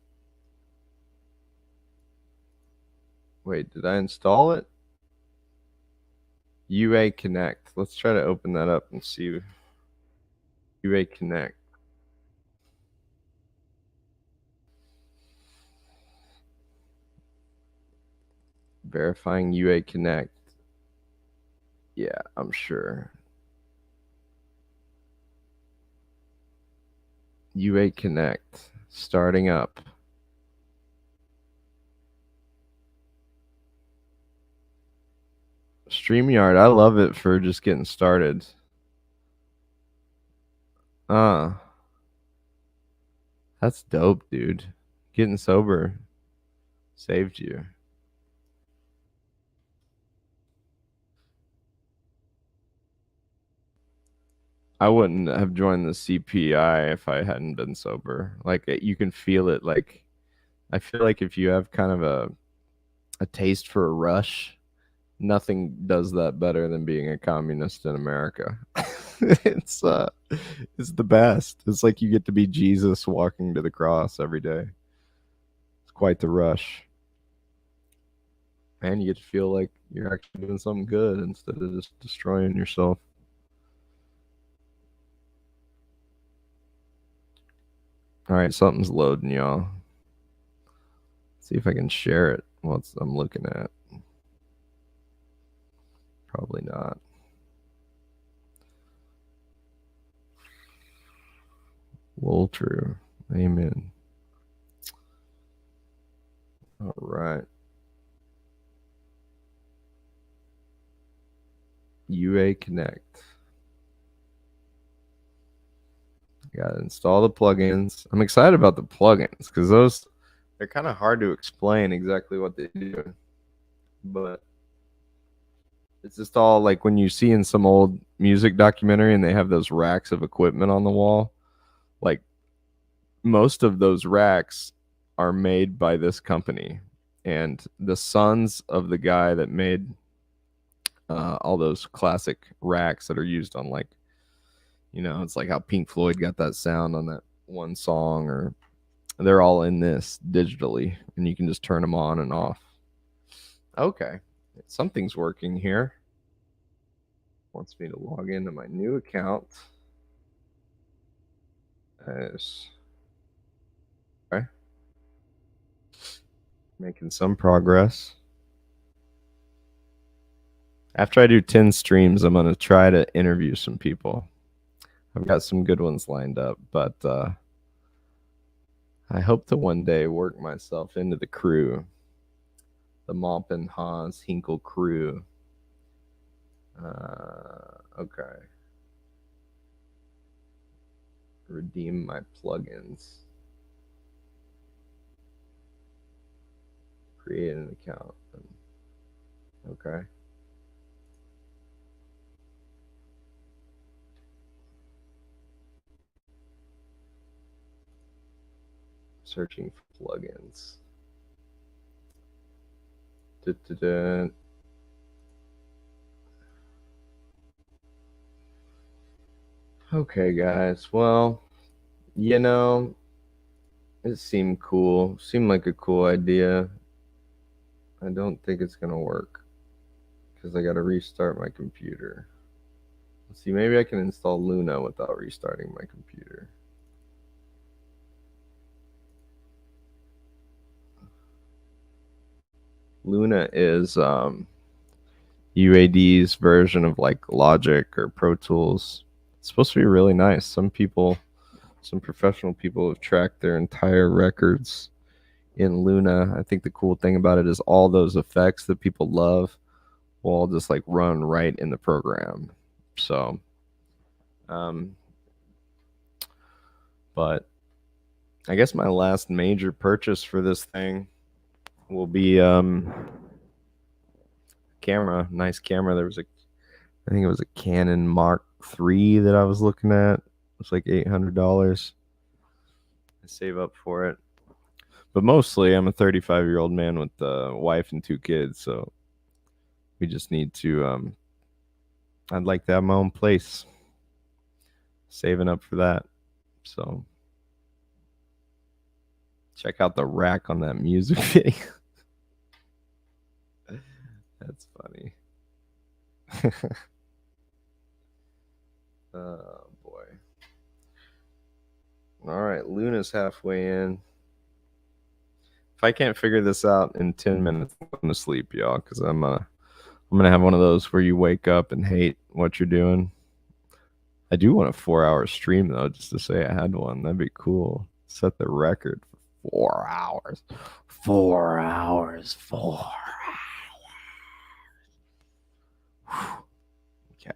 [SPEAKER 1] Wait, did I install it? UA Connect. Let's try to open that up and see. UA Connect. Verifying UA Connect. Yeah, I'm sure. UA Connect. Starting up. StreamYard, I love it for just getting started. That's dope, dude. Getting sober saved you. I wouldn't have joined the CPI if I hadn't been sober. Like, you can feel it. Like, I feel like if you have kind of a taste for a rush, nothing does that better than being a communist in America. It's the best. It's like you get to be Jesus walking to the cross every day. It's quite the rush. And you get to feel like you're actually doing something good instead of just destroying yourself. All right, something's loading, y'all. See if I can share it while I'm looking at. Probably not. Well, true. Amen. All right. UA Connect. Gotta install the plugins. I'm excited about the plugins because they're kind of hard to explain exactly what they do. But it's just all like when you see in some old music documentary and they have those racks of equipment on the wall, like most of those racks are made by this company, and the sons of the guy that made all those classic racks that are used on, like, you know, it's like how Pink Floyd got that sound on that one song, or they're all in this digitally and you can just turn them on and off. Okay, something's working here. Wants me to log into my new account. Okay. Making some progress. After I do 10 streams, I'm going to try to interview some people. I've got some good ones lined up, but I hope to one day work myself into the crew. The Maupin Haas Hinkle crew. Okay. Redeem my plugins. Create an account. Okay. Searching for plugins. Da-da-da. Okay, guys. Well, you know, it seemed cool. Seemed like a cool idea. I don't think it's gonna work because I gotta restart my computer. Let's see, maybe I can install Luna without restarting my computer. Luna is UAD's version of like Logic or Pro Tools. It's supposed to be really nice. Some professional people have tracked their entire records in Luna. I think the cool thing about it is all those effects that people love will all just like run right in the program. So, but I guess my last major purchase for this thing will be camera. Nice camera. I think it was a Canon Mark III that I was looking at. It was like $800. I save up for it. But mostly I'm a 35-year-old man with a wife and 2 kids, so we just need to I'd like to have my own place. Saving up for that. So check out the rack on that music video. That's funny. Oh boy. All right, Luna's halfway in. If I can't figure this out in 10 minutes, I'm going to sleep, y'all, because I'm gonna have one of those where you wake up and hate what you're doing. I do want a 4-hour stream though, just to say I had one. That'd be cool. Set the record for 4 hours. 4 hours. 4 hours. Okay.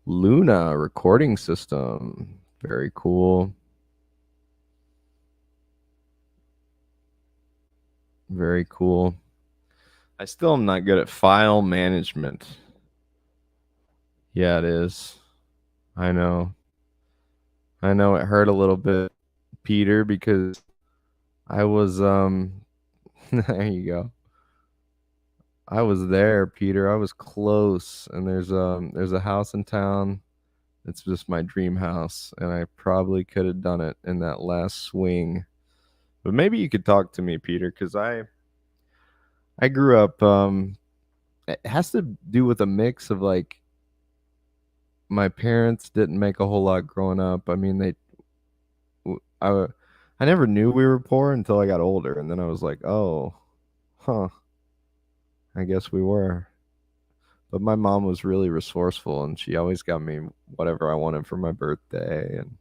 [SPEAKER 1] Luna recording system. Very cool. Very cool. I still am not good at file management. Yeah, it is. I know. I know it hurt a little bit, Peter, because I was there you go. I was there, Peter. I was close, and there's a house in town. It's just my dream house, and I probably could have done it in that last swing. But maybe you could talk to me, Peter, because I grew up. It has to do with a mix of like my parents didn't make a whole lot growing up. I mean, I never knew we were poor until I got older, and then I was like, oh, huh. I guess we were. But my mom was really resourceful, and she always got me whatever I wanted for my birthday, and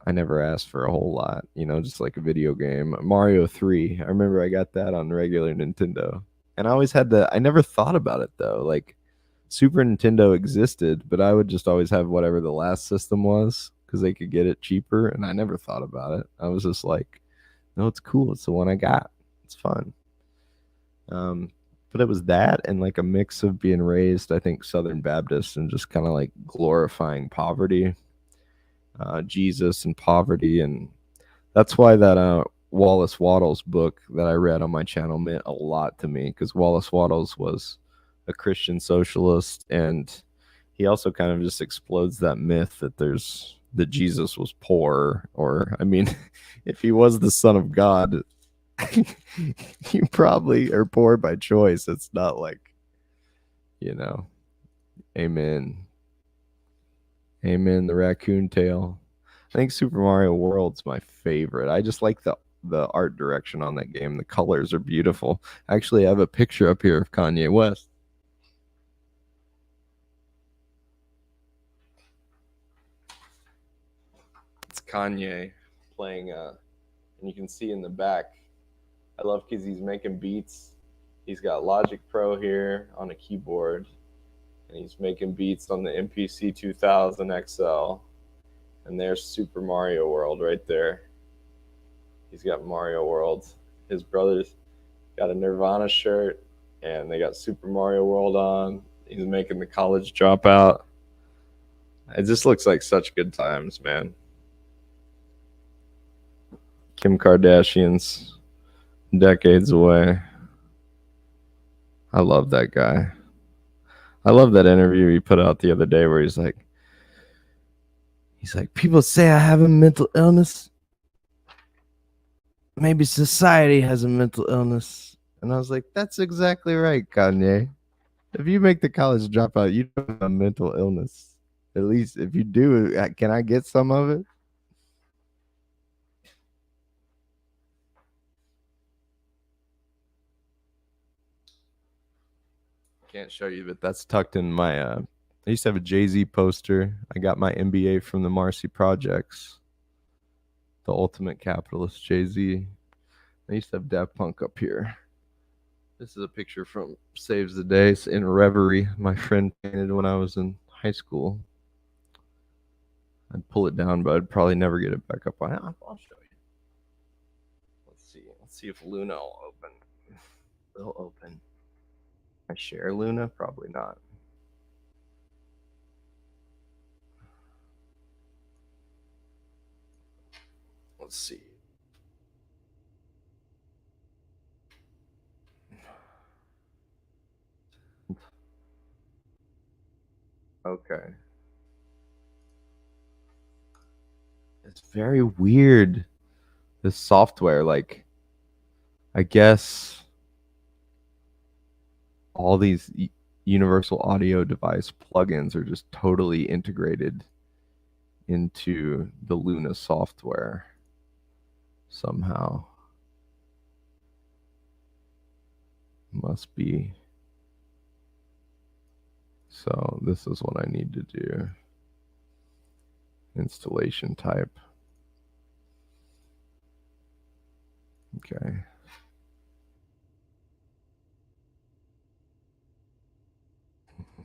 [SPEAKER 1] I never asked for a whole lot, just like a video game. Mario 3. I remember I got that on regular Nintendo. And I always had I never thought about it though. Like Super Nintendo existed, but I would just always have whatever the last system was because they could get it cheaper, and I never thought about it. I was just like, no, it's cool. It's the one I got. It's fun. But it was that and like a mix of being raised, I think, Southern Baptist and just kind of like glorifying poverty, Jesus and poverty. And that's why that Wallace Wattles book that I read on my channel meant a lot to me, because Wallace Wattles was a Christian socialist, and he also kind of just explodes that myth that Jesus was poor, or I mean, if he was the Son of God, you probably are poor by choice. It's not like, amen. Amen. The raccoon tail. I think Super Mario World's my favorite. I just like the art direction on that game. The colors are beautiful. Actually, I have a picture up here of Kanye West. It's Kanye playing, and you can see in the back, I love because he's making beats. He's got Logic Pro here on a keyboard, and he's making beats on the MPC 2000 XL. And there's Super Mario World right there. He's got Mario World. His brother's got a Nirvana shirt, and they got Super Mario World on. He's making the College Dropout. It just looks like such good times, man. Kim Kardashian's decades away. I love that guy. I love that interview he put out the other day where he's like, people say I have a mental illness. Maybe society has a mental illness. And I was like, that's exactly right, Kanye. If you make the college dropout, you don't have a mental illness. At least if you do, can I get some of it? Can't show you, but that's tucked in my I used to have a Jay-Z poster. I got my MBA from the Marcy Projects. The ultimate capitalist, Jay-Z. I used to have Daft Punk up here. This is a picture from Saves the Day. It's in Reverie. My friend painted when I was in high school. I'd pull it down, but I'd probably never get it back up. I'll show you. Let's see. Let's see if Luna will open. It'll open. I share Luna? Probably not. Let's see. Okay. It's very weird. This software, like, I guess all these universal audio device plugins are just totally integrated into the Luna software somehow. Must be. So this is what I need to do. Installation type. Okay.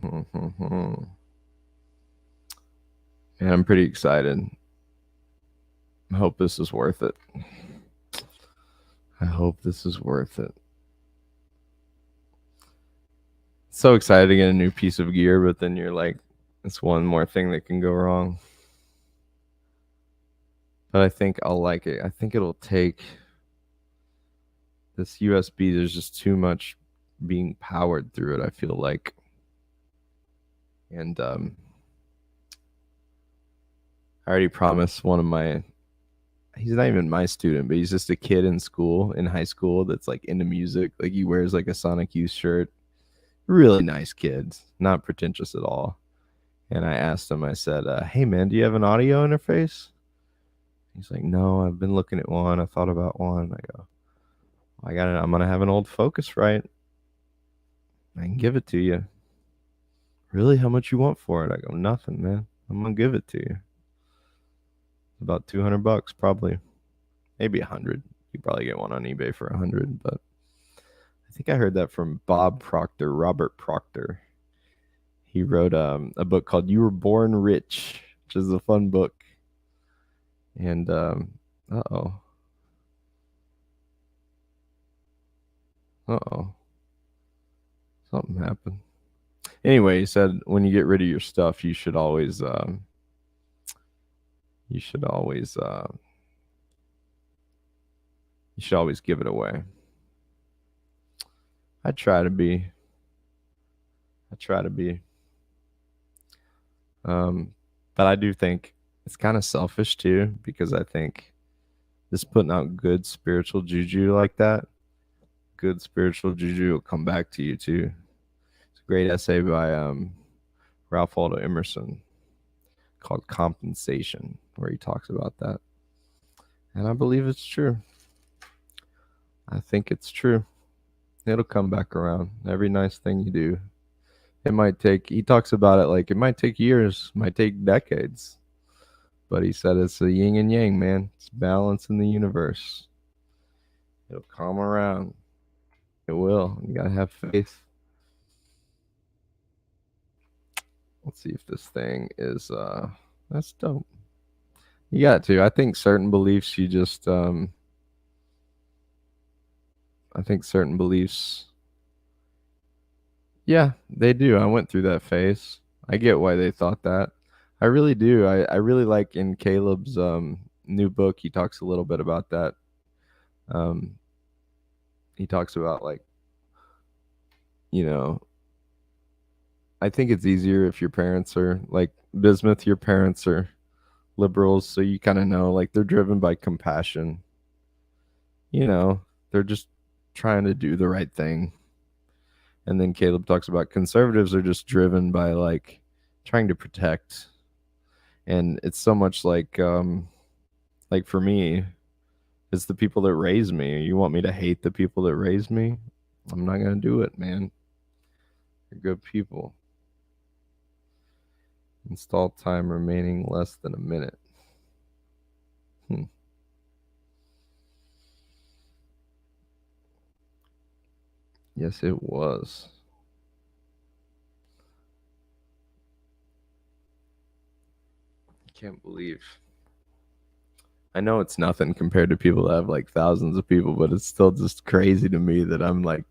[SPEAKER 1] And I'm pretty excited. I hope this is worth it. I hope this is worth it. So excited to get a new piece of gear, but then you're like, it's one more thing that can go wrong. But I think I'll like it. I think it'll take this USB. There's just too much being powered through it, I feel like. And I already promised one of my, he's not even my student, but he's just a kid in school, in high school, that's like into music. Like he wears like a Sonic Youth shirt. Really nice kid, not pretentious at all. And I asked him, I said, hey man, do you have an audio interface? He's like, no, I've been looking at one. I thought about one. I go, I got it. I'm going to have an old Focusrite. I can give it to you. Really? How much you want for it? I go, nothing, man. I'm going to give it to you. About $200 probably. Maybe 100. You probably get one on eBay for 100, but I think I heard that from Bob Proctor, Robert Proctor. He wrote a book called You Were Born Rich, which is a fun book. And uh-oh. Something happened. Anyway, he said when you get rid of your stuff, you should always give it away. I try to be. But I do think it's kind of selfish too, because I think just putting out good spiritual juju like that, good spiritual juju will come back to you too. It's a great essay by Ralph Waldo Emerson called Compensation, where he talks about that. And I believe it's true. I think it's true. It'll come back around. Every nice thing you do. It might take, he talks about it like it might take years, might take decades. But he said it's a yin and yang, man. It's balance in the universe. It'll come around. It will. You gotta have faith. Let's see if this thing is that's dope. You got to. I think certain beliefs you just I think certain beliefs, yeah, they do. I went through that phase. I get why they thought that. I really do. I really like in Caleb's new book, he talks a little bit about that. He talks about, like, you know, I think it's easier if your parents are like Bismuth, your parents are liberals, so you kind of know, like, they're driven by compassion. You know, they're just trying to do the right thing. And then Caleb talks about conservatives are just driven by, like, trying to protect. And it's so much like for me, it's the people that raise me. You want me to hate the people that raised me? I'm not going to do it, man. They're good people. Install time remaining less than a minute. Yes, it was. Can't believe. I know it's nothing compared to people that have like thousands of people, but it's still just crazy to me that I'm like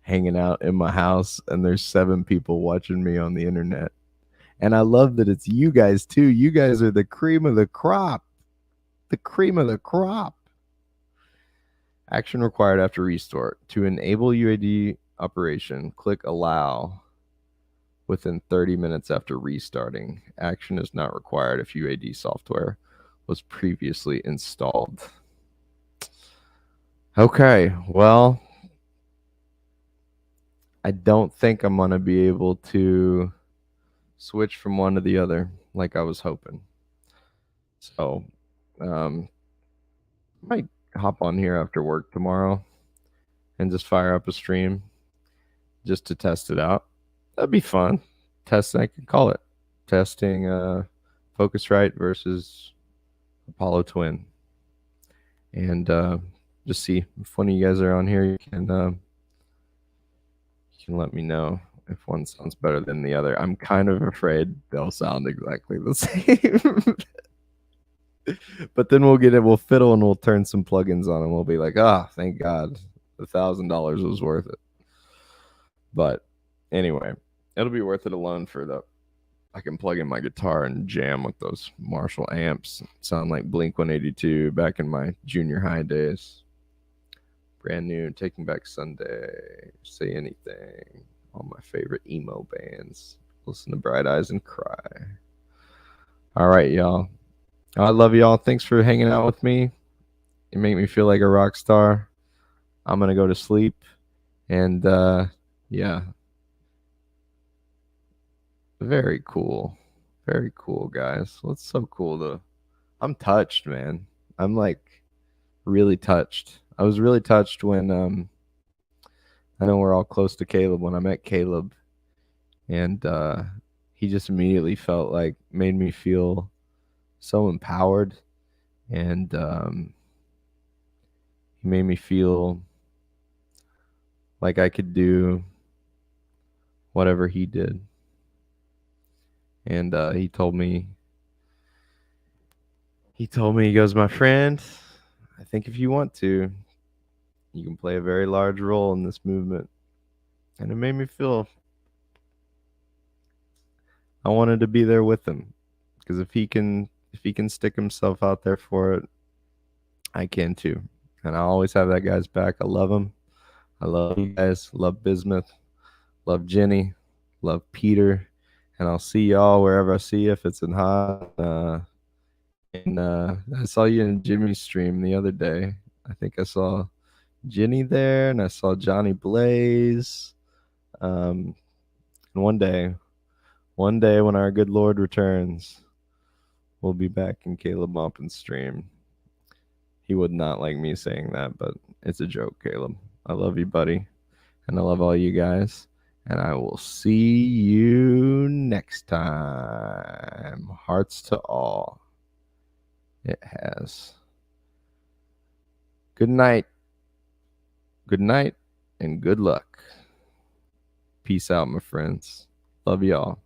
[SPEAKER 1] hanging out in my house and there's 7 people watching me on the internet. And I love that it's you guys too. You guys are the cream of the crop. The cream of the crop. Action required after restart. To enable UAD operation, click allow within 30 minutes after restarting. Action is not required if UAD software was previously installed. Okay, well, I don't think I'm going to be able to switch from one to the other like I was hoping. So, I might hop on here after work tomorrow and just fire up a stream just to test it out. That'd be fun. Testing, I could call it testing Focusrite versus Apollo Twin. And just see if one of you guys are on here. You can let me know if one sounds better than the other. I'm kind of afraid they'll sound exactly the same. But then we'll fiddle and we'll turn some plugins on and we'll be like, thank God, $1,000 was worth it. But anyway, it'll be worth it alone for I can plug in my guitar and jam with those Marshall amps. Sound like Blink-182 back in my junior high days. Brand new, Taking Back Sunday, Say Anything, all my favorite emo bands. Listen to Bright Eyes and Cry. All right, y'all. I love y'all. Thanks for hanging out with me. You make me feel like a rock star. I'm going to go to sleep. And, yeah. Very cool. Very cool, guys. Well, it's so cool I'm touched, man. I'm like really touched. I was really touched when I know we're all close to Caleb. When I met Caleb, and he just immediately made me feel so empowered, and he made me feel like I could do whatever he did. And he told me, he goes, my friend, I think if you want to, you can play a very large role in this movement. And it made me feel I wanted to be there with him, because if he can stick himself out there for it, I can too. And I always have that guy's back. I love him. I love you guys. Love Bismuth. Love Jenny. Love Peter. And I'll see y'all wherever I see you, if it's in hot. And I saw you in Jimmy's stream the other day. I think I saw Jenny there, and I saw Johnny Blaze. And one day when our good Lord returns, we'll be back in Caleb Mompin's stream. He would not like me saying that, but it's a joke, Caleb. I love you, buddy. And I love all you guys. And I will see you next time. Hearts to all. It has. Good night. Good night and good luck. Peace out, my friends. Love y'all.